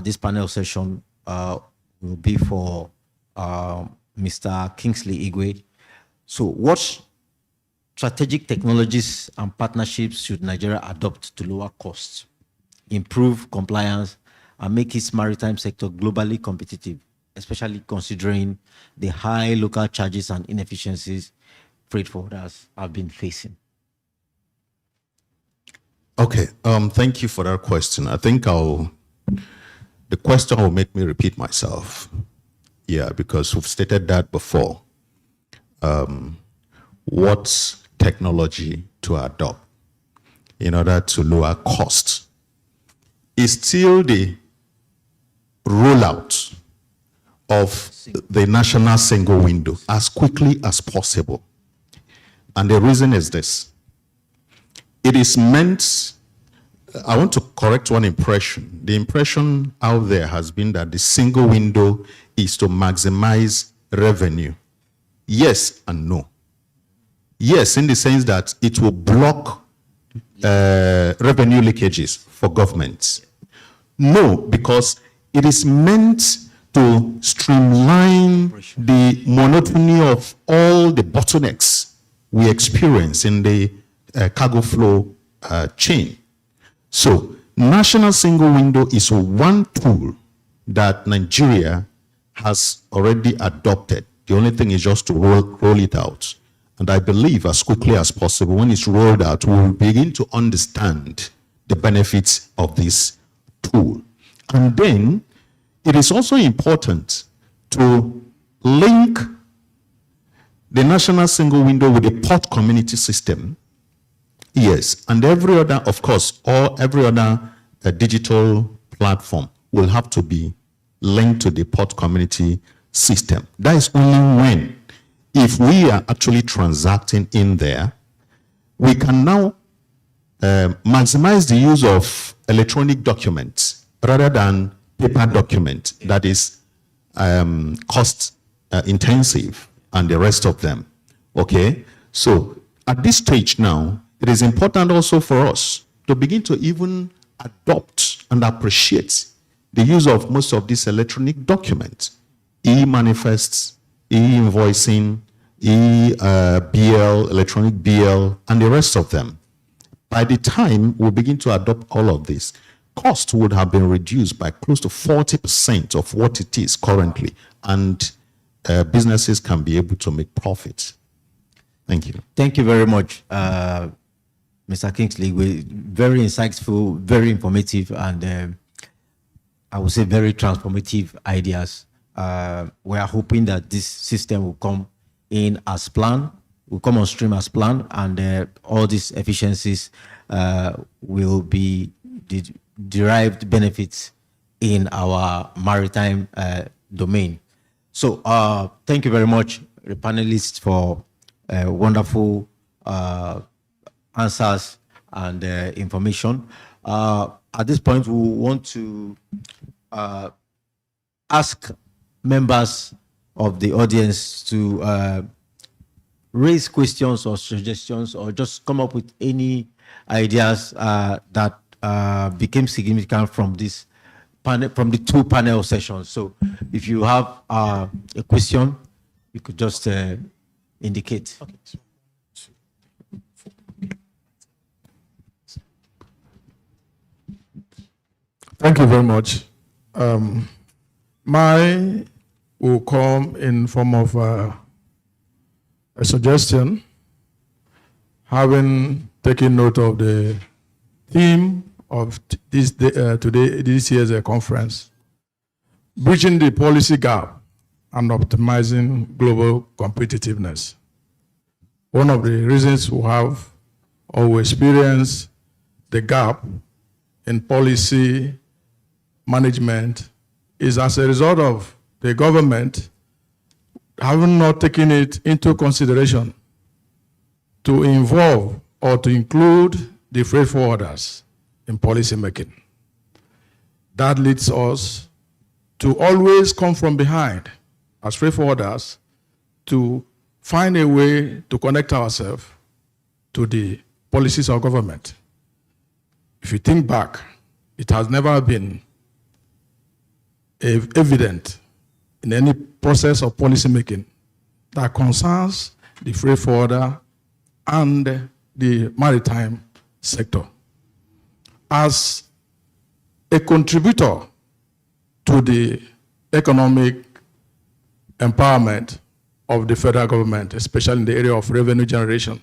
this panel session will be for Mr. Kingsley Igwe. So what strategic technologies and partnerships should Nigeria adopt to lower costs, improve compliance, and make its maritime sector globally competitive, especially considering the high local charges and inefficiencies freight forwarders have been facing? Okay, thank you for that question. I think the question will make me repeat myself. Yeah, because we've stated that before. What technology to adopt in order to lower costs is still the rollout of the national single window as quickly as possible. And the reason is this. It is meant, I want to correct one impression. The impression out there has been that the single window is to maximize revenue. Yes and no. Yes, in the sense that it will block revenue leakages for governments. No, because it is meant to streamline the monotony of all the bottlenecks we experience in the cargo flow chain. So, national single window is one tool that Nigeria has already adopted. The only thing is just to roll it out. And I believe as quickly as possible, when it's rolled out, we will begin to understand the benefits of this tool. And then it is also important to link the national single window with the port community system. Yes, and every other, of course, or every other digital platform will have to be linked to the port community system. That is only when, if we are actually transacting in there, we can now maximize the use of electronic documents rather than paper document that is cost intensive and the rest of them. Okay, so at this stage now, it is important also for us to begin to even adopt and appreciate the use of most of these electronic documents, e-manifests, e-invoicing, e-BL, electronic BL, and the rest of them. By the time we begin to adopt all of this, cost would have been reduced by close to 40% of what it is currently, and businesses can be able to make profits. Thank you. Thank you very much, Mr. Kingsley. Very insightful, very informative, and I would say very transformative ideas we are hoping that this system will come in as planned, will come on stream as planned, and all these efficiencies will be the derived benefits in our maritime domain. So thank you very much, the panelists, for wonderful answers and information. At this point, we want to ask members of the audience to raise questions or suggestions, or just come up with any ideas that became significant from this panel, from the two panel sessions. So if you have a question, you could just indicate. Okay. Thank you very much. Mine will come in form of a suggestion, having taken note of the theme of this year's conference, bridging the policy gap and optimizing global competitiveness. One of the reasons we have or we experience the gap in policy management is as a result of the government having not taken it into consideration to involve or to include the freight forwarders in policy making. That leads us to always come from behind as freight forwarders to find a way to connect ourselves to the policies of government. If you think back, it has never been evident in any process of policy making that concerns the freight forwarder and the maritime sector. As a contributor to the economic empowerment of the federal government, especially in the area of revenue generation,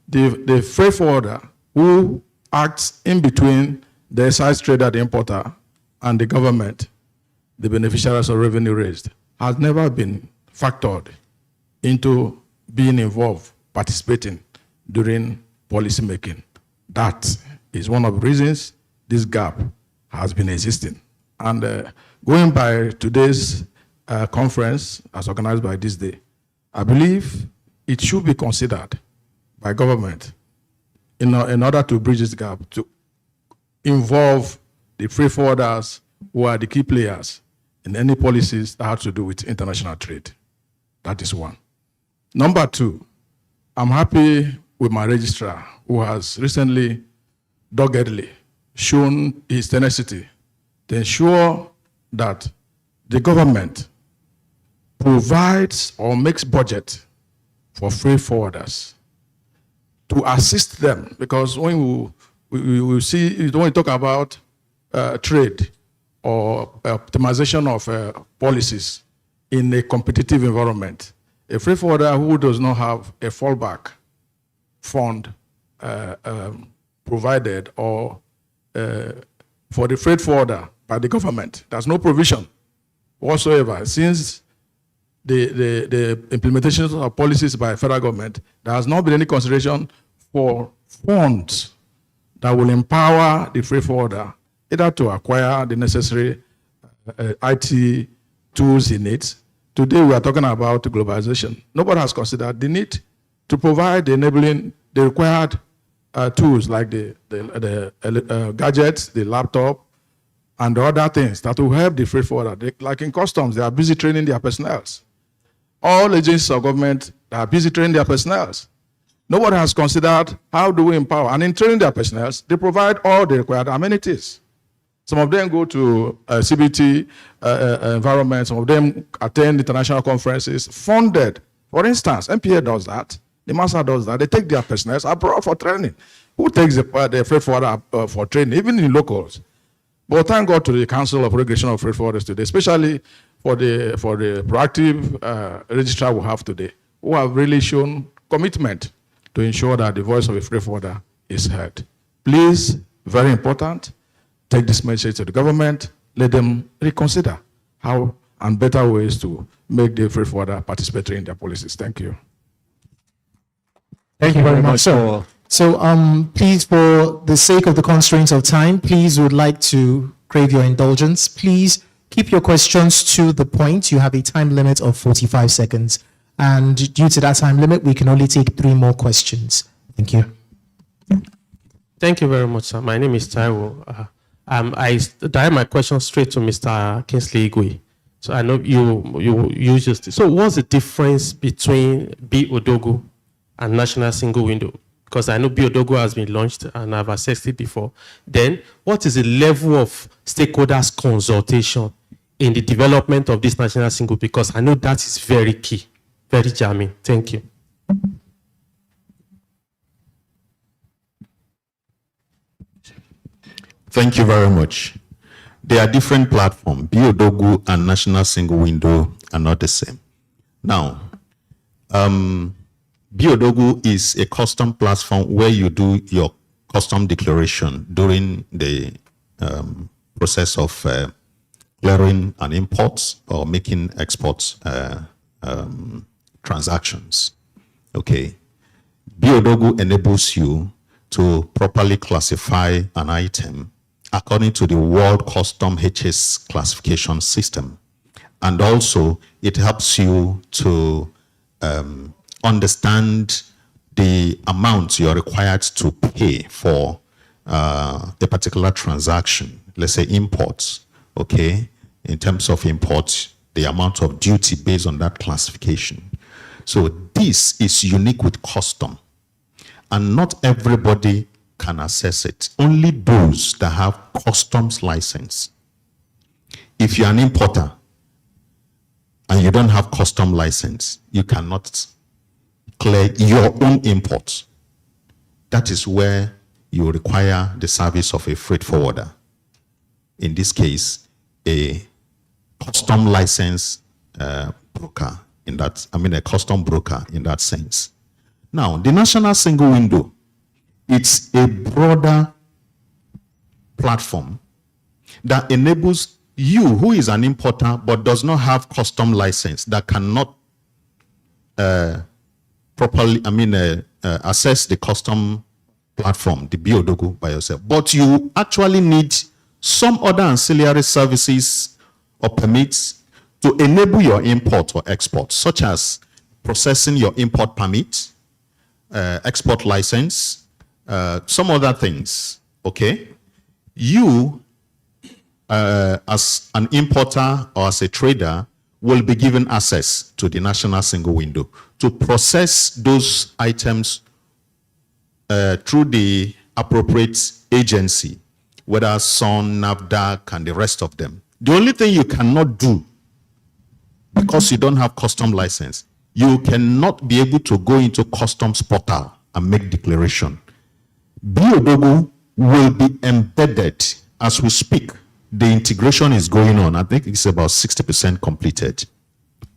the freight forwarder who acts in between the excise trader, the importer, and the government, the beneficiaries of revenue raised, has never been factored into being involved, participating during policy making. That is one of the reasons this gap has been existing. And going by today's conference, as organized by BusinessDay, I believe it should be considered by government in order to bridge this gap, to involve the freight forwarders who are the key players in any policies that have to do with international trade. That is one. Number two, I'm happy with my registrar, who has recently doggedly shown his tenacity to ensure that the government provides or makes budget for freight forwarders to assist them. Because when we see, when we talk about trade or optimization of policies in a competitive environment, a freight forwarder who does not have a fallback fund provided or for the freight forwarder by the government, there's no provision whatsoever. Since the implementation of policies by federal government, there has not been any consideration for funds that will empower the freight forwarder either to acquire the necessary IT tools he needs. Today we are talking about globalization. Nobody has considered the need to provide the required tools like the gadgets, the laptop, and the other things that will help the freight forwarder. Like in customs, they are busy training their personnel. All agencies of government are busy training their personnel. Nobody has considered how do we empower. And in training their personnel, they provide all the required amenities. Some of them go to CBT environments. Some of them attend international conferences funded. For instance, MPA does that. The master does that. They take their personnel abroad for training. Who takes the freight forwarder for training, even in locals? But thank God to the Council of Regulation of Freight Forwarders today, especially for the proactive registrar we have today, who have really shown commitment to ensure that the voice of a freight forwarder is heard. Please, very important, take this message to the government, let them reconsider how and better ways to make the freight forwarder participatory in their policies. Thank you. Thank you very much, sir. So, please, for the sake of the constraints of time, please would like to crave your indulgence. Please keep your questions to the point. You have a time limit of 45 seconds. And due to that time limit, we can only take 3 more questions. Thank you. Thank you very much, sir. My name is Taiwo. I direct my question straight to Mr. Kingsley Igwe. So I know you just. So what's the difference between B-Odogu and National Single Window? Because I know B-Odogu has been launched and I've assessed it before. Then what is the level of stakeholders consultation in the development of this National Single? Because I know that is very key, very jamming. Thank you. Thank you very much. They are different platforms. B-Odogu and National Single Window are not the same. Now, B-Odogu is a custom platform where you do your custom declaration during the process of clearing an import or making export transactions. Okay. B-Odogu enables you to properly classify an item according to the World Custom HS classification system. And also, it helps you to understand the amount you're required to pay for a particular transaction, let's say imports, okay? In terms of imports, the amount of duty based on that classification. So this is unique with custom, and not everybody can access it. Only those that have customs license. If you're an importer and you don't have custom license, you cannot clear your own imports. That is where you require the service of a freight forwarder. In this case, a custom license broker in that, a custom broker in that sense. Now, the National Single Window, it's a broader platform that enables you, who is an importer but does not have custom license, that cannot properly, access the custom platform, the B-Odogu, by yourself. But you actually need some other ancillary services or permits to enable your import or export, such as processing your import permit, export license, some other things, okay? You, as an importer or as a trader, will be given access to the National Single Window to process those items through the appropriate agency, whether SON, NAFDAC, and the rest of them. The only thing you cannot do, because you don't have custom license, you cannot be able to go into customs portal and make declaration. B-Odogu will be embedded as we speak. The integration is going on. I think it's about 60% completed.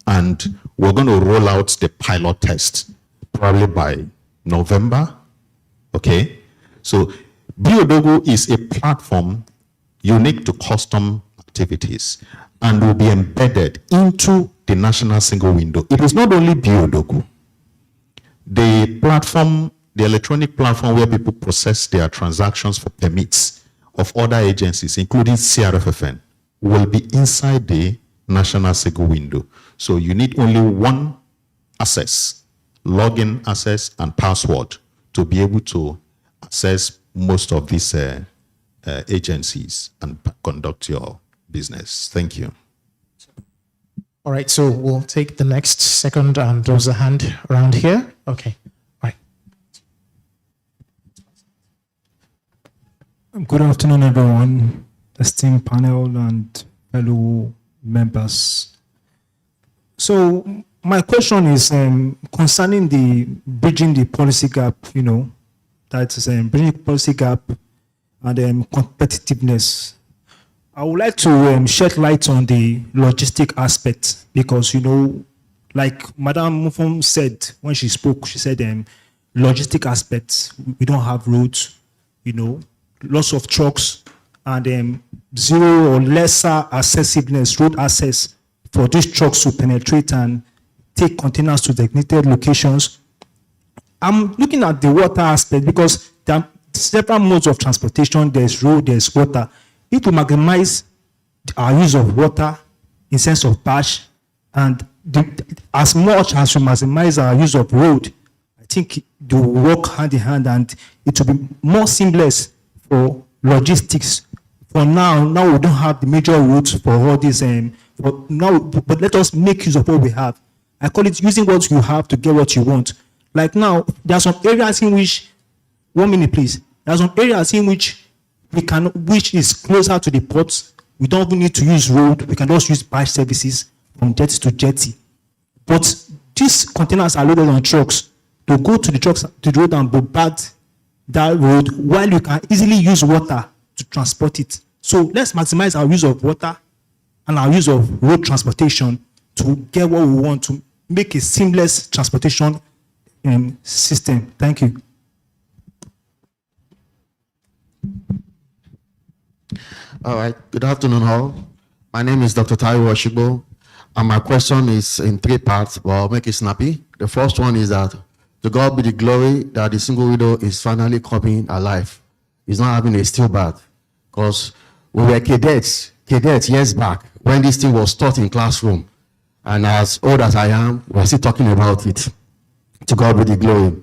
And we're going to roll out the pilot test probably by November. Okay? So B-Odogu is a platform unique to custom activities and will be embedded into the National Single Window. It is not only B-Odogu. The platform, the electronic platform where people process their transactions for permits of other agencies, including CRFFN, will be inside the National Single Window. So you need only one access, login access and password to be able to access most of these agencies and conduct your business. Thank you. All right, so we'll take the next second, and there's a hand around here. Okay, all right. Good afternoon, everyone, esteemed panel and fellow members. So my question is concerning the bridging the policy gap, that is bridging the policy gap and competitiveness. I would like to shed light on the logistic aspect because, like Madam Mufum said when she spoke, she said logistic aspects, we don't have roads, lots of trucks and zero or lesser accessibility, road access for these trucks to penetrate and take containers to designated locations. I'm looking at the water aspect because there are several modes of transportation. There's road, there's water. If we maximize our use of water in sense of batch, and as much as we maximize our use of road, I think they will work hand in hand, and it will be more seamless for logistics. For now we don't have the major routes for all this, but let us make use of what we have. I call it using what you have to get what you want. Like now, there are some areas in which, 1 minute please, there are some areas in which which is closer to the ports. We don't even need to use road. We can just use batch services from jetty to jetty. But these containers are loaded on trucks. To go to the trucks, to the road and bombard that road, while you can easily use water to transport it. So let's maximize our use of water and our use of road transportation to get what we want, to make a seamless transportation system. Thank you. All right. Good afternoon, all. My name is Dr. Taiwo Oshibo, and my question is in 3 parts, but I'll make it snappy. The first one is that to God be the glory that the single widow is finally coming alive. He's not having a stillbirth, because we were cadets years back when this thing was taught in classroom, and as old as I am, we're still talking about it. To God be the glory.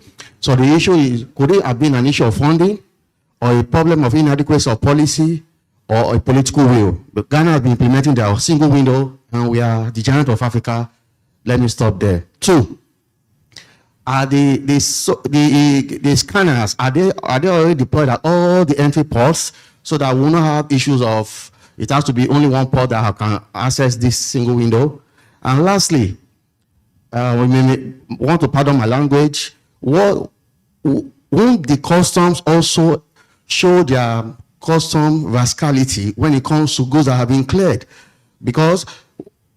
So the issue is, could it have been an issue of funding, or a problem of inadequacy of policy, or a political will? But Ghana has been implementing their single window, and we are the giant of Africa. Let me stop there. 2, are the scanners, are they already deployed at all the entry ports, so that we will not have issues of it has to be only one port that can access this single window? And lastly, we may want to pardon my language, won't the customs also show their custom rascality when it comes to goods that have been cleared? Because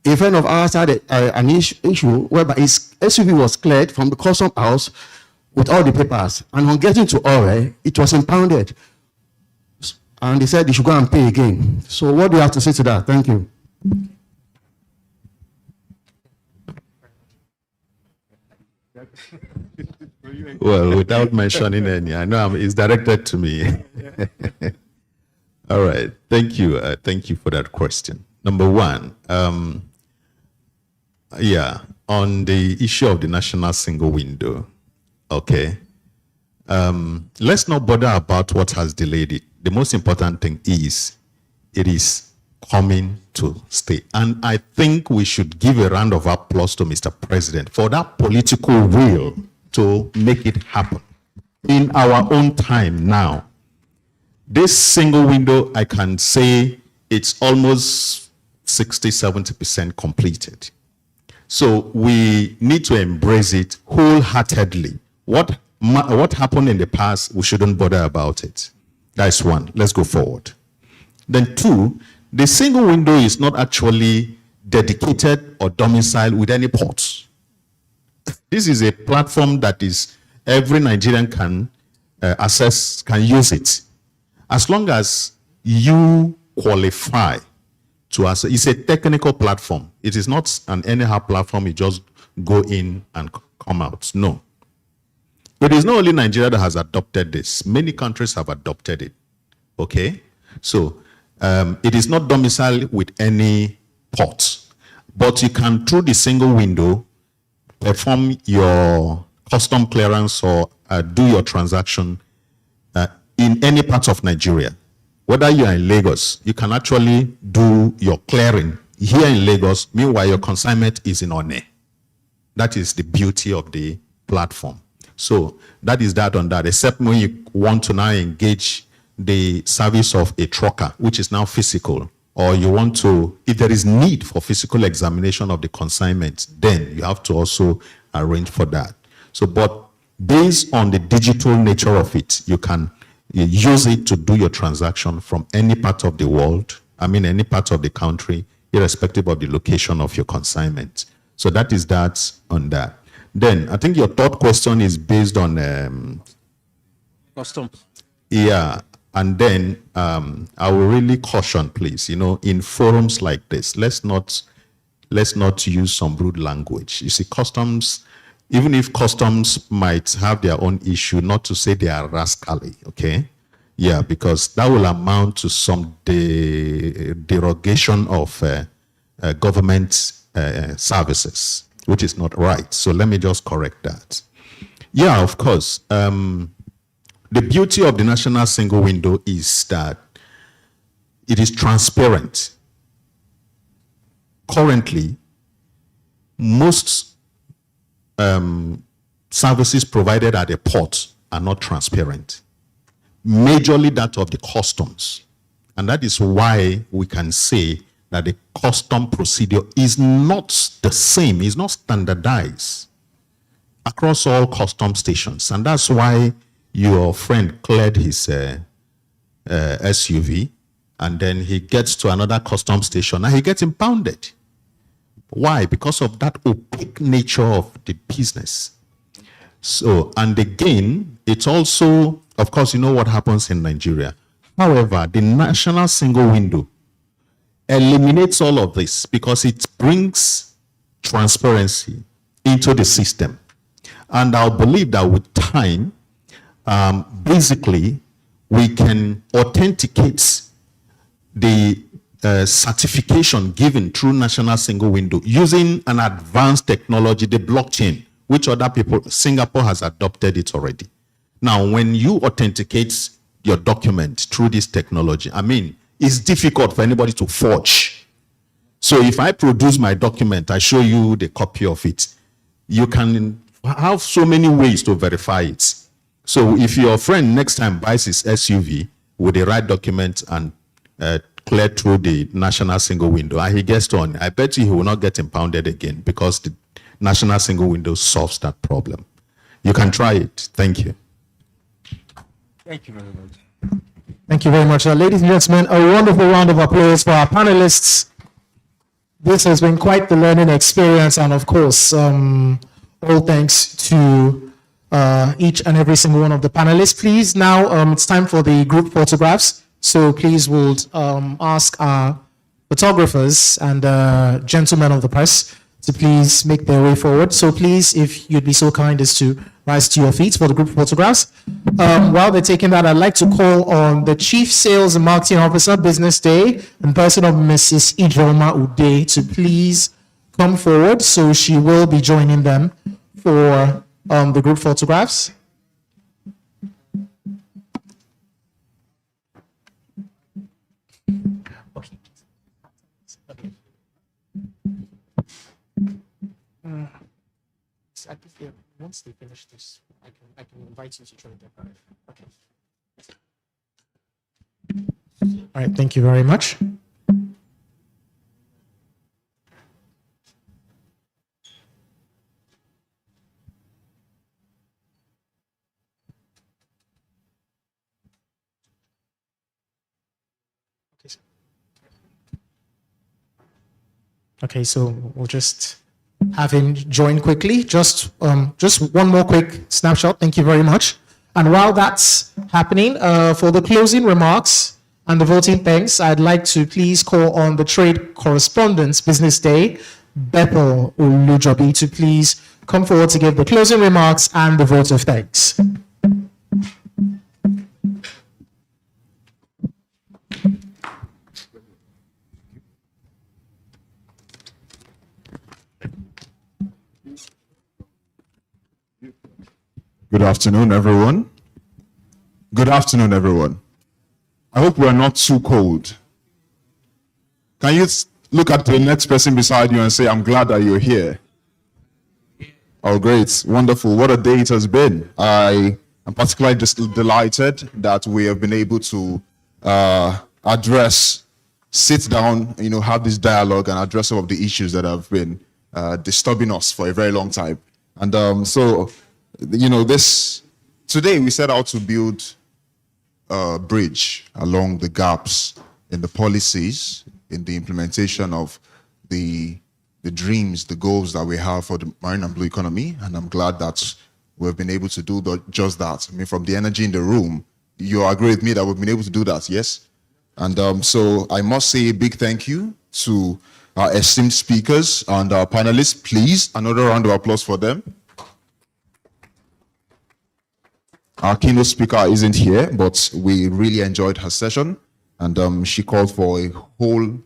a friend of ours had an issue whereby his SUV was cleared from the custom house with all the papers, and on getting to Ore, it was impounded. And they said they should go and pay again. So what do you have to say to that? Thank you. Well, without mentioning any, I know it's directed to me. All right. Thank you. Thank you for that question. Number 1, on the issue of the national single window, okay, let's not bother about what has delayed it. The most important thing is it is coming to stay. And I think we should give a round of applause to Mr. President for that political will to make it happen in our own time now. This single window, I can say it's almost 60-70% completed. So we need to embrace it wholeheartedly. What happened in the past, we shouldn't bother about it. That's 1. Let's go forward. Then 2, the single window is not actually dedicated or domiciled with any ports. This is a platform that is every Nigerian can access, can use it. As long as you qualify to access, it's a technical platform. It is not an anyhow platform, you just go in and come out. No. It is not only Nigeria that has adopted this. Many countries have adopted it. Okay? So, it is not domiciled with any ports, but you can, through the single window, perform your custom clearance or do your transaction in any part of Nigeria. Whether you are in Lagos, you can actually do your clearing here in Lagos, meanwhile your consignment is in One. That is the beauty of the platform. So that is that on that, except when you want to now engage the service of a trucker, which is now physical, or you want to, if there is need for physical examination of the consignment, then you have to also arrange for that. So, but based on the digital nature of it, you can use it to do your transaction from any part of the world, any part of the country, irrespective of the location of your consignment. So that is that on that. Then I think your third question is based on Customs. Yeah, and then I will really caution, please, in forums like this, let's not let's not use some rude language. You see, customs, even if customs might have their own issue, not to say they are rascally, okay? Yeah, because that will amount to some derogation of government services, which is not right. So let me just correct that. Yeah, of course. The beauty of the national single window is that it is transparent. Currently, most services provided at the port are not transparent. Majorly that of the customs. And that is why we can say that the custom procedure is not the same, is not standardized across all custom stations. And that's why your friend cleared his SUV, and then he gets to another custom station and he gets impounded. Why? Because of that opaque nature of the business. So, and again, it's also, of course, you know what happens in Nigeria. However, the national single window eliminates all of this because it brings transparency into the system. And I believe that with time, basically, we can authenticate the certification given through national single window using an advanced technology, the blockchain, which other people, Singapore has adopted it already. Now, when you authenticate your document through this technology, I mean, it's difficult for anybody to forge. So if I produce my document, I show you the copy of it, you can have so many ways to verify it. So if your friend next time buys his SUV with the right document and clear through the national single window and he gets on, I bet you he will not get impounded again because the national single window solves that problem. You can try it. Thank you. Thank you very much. Thank you very much. Ladies and gentlemen, a wonderful round of applause for our panelists. This has been quite the learning experience, and of course, all thanks to each and every single one of the panelists. Please, now it's time for the group photographs. So please we'll ask our photographers and gentlemen of the press to please make their way forward. So please, if you'd be so kind as to rise to your feet for the group photographs. While they're taking that, I'd like to call on the Chief Sales and Marketing Officer, BusinessDay, in person of Mrs. Ijoma Ude, to please come forward. So she will be joining them for the group photographs. Once they finish this, I can invite you to join them. Okay. All right, thank you very much. Okay, so we'll just have him join quickly. Just one more quick snapshot. Thank you very much. And while that's happening, for the closing remarks and the voting thanks, I'd like to please call on the trade correspondents, BusinessDay, Bethel Ulujobi, to please come forward to give the closing remarks and the vote of thanks. Good afternoon, everyone. Good afternoon, everyone. I hope we are not too cold. Can you look at the next person beside you and say, I'm glad that you're here? Oh, great. Wonderful. What a day it has been. I am particularly just delighted that we have been able to sit down, have this dialogue and address some of the issues that have been disturbing us for a very long time. And today we set out to build a bridge along the gaps in the policies, in the implementation of the dreams, the goals that we have for the marine and blue economy. And I'm glad that we've been able to do just that. I mean, from the energy in the room, you agree with me that we've been able to do that, yes? And so I must say a big thank you to our esteemed speakers and our panelists. Please, another round of applause for them. Our keynote speaker isn't here, but we really enjoyed her session, and she called for a whole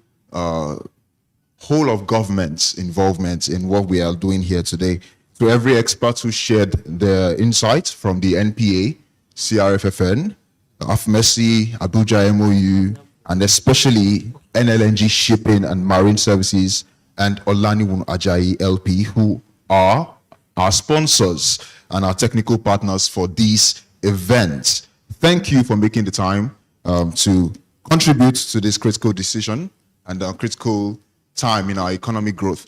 of government's involvement in what we are doing here today. To every expert who shared their insights from the NPA, CRFFN, AFMESI, Abuja MOU, and especially NLNG Shipping and Marine Services, and Olaniwun Ajayi LP, who are our sponsors and our technical partners for these events. Thank you for making the time to contribute to this critical decision and critical time in our economic growth.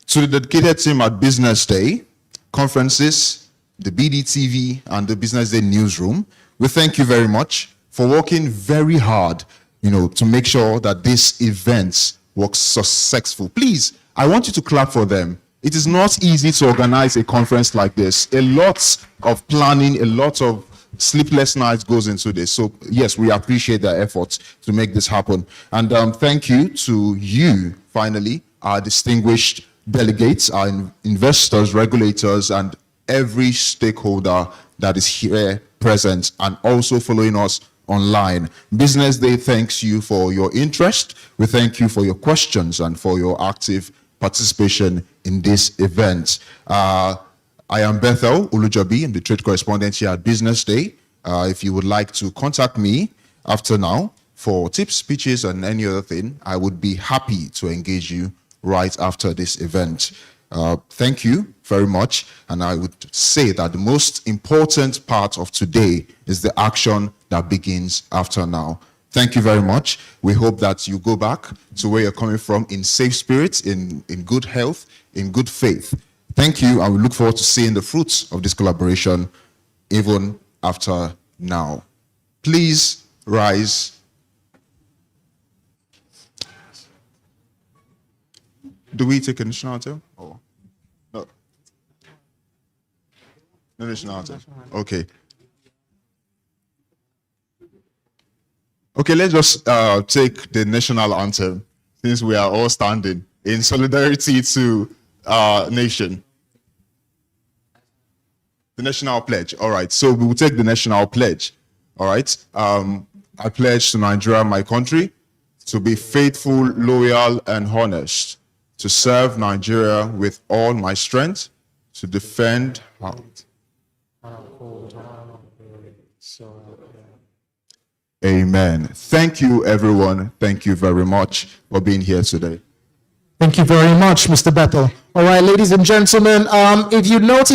To the dedicated team at BusinessDay, conferences, the BDTV, and the BusinessDay newsroom, we thank you very much for working very hard, to make sure that this event was successful. Please, I want you to clap for them. It is not easy to organize a conference like this. A lot of planning, a lot of sleepless nights goes into this. So yes, we appreciate their efforts to make this happen. And thank you to you, finally, our distinguished delegates, our investors, regulators, and every stakeholder that is here present and also following us online. BusinessDay thanks you for your interest. We thank you for your questions and for your active participation in this event. I am Bethel Ulujobi. I'm the trade correspondent here at BusinessDay. If you would like to contact me after now for tips, speeches, and any other thing, I would be happy to engage you right after this event. Thank you very much. And I would say that the most important part of today is the action that begins after now. Thank you very much. We hope that you go back to where you're coming from in safe spirits, in good health, in good faith. Thank you, and we look forward to seeing the fruits of this collaboration even after now. Please rise. Do we take a national anthem? Oh, no. No national anthem. Okay. Okay, let's just take the national anthem since we are all standing in solidarity to our nation. The national pledge. All right, so we will take the national pledge. All right. I pledge to Nigeria, my country, to be faithful, loyal, and honest, to serve Nigeria with all my strength, to defend her. Amen. Thank you, everyone. Thank you very much for being here today. Thank you very much, Mr. Bethel. All right, ladies and gentlemen, if you notice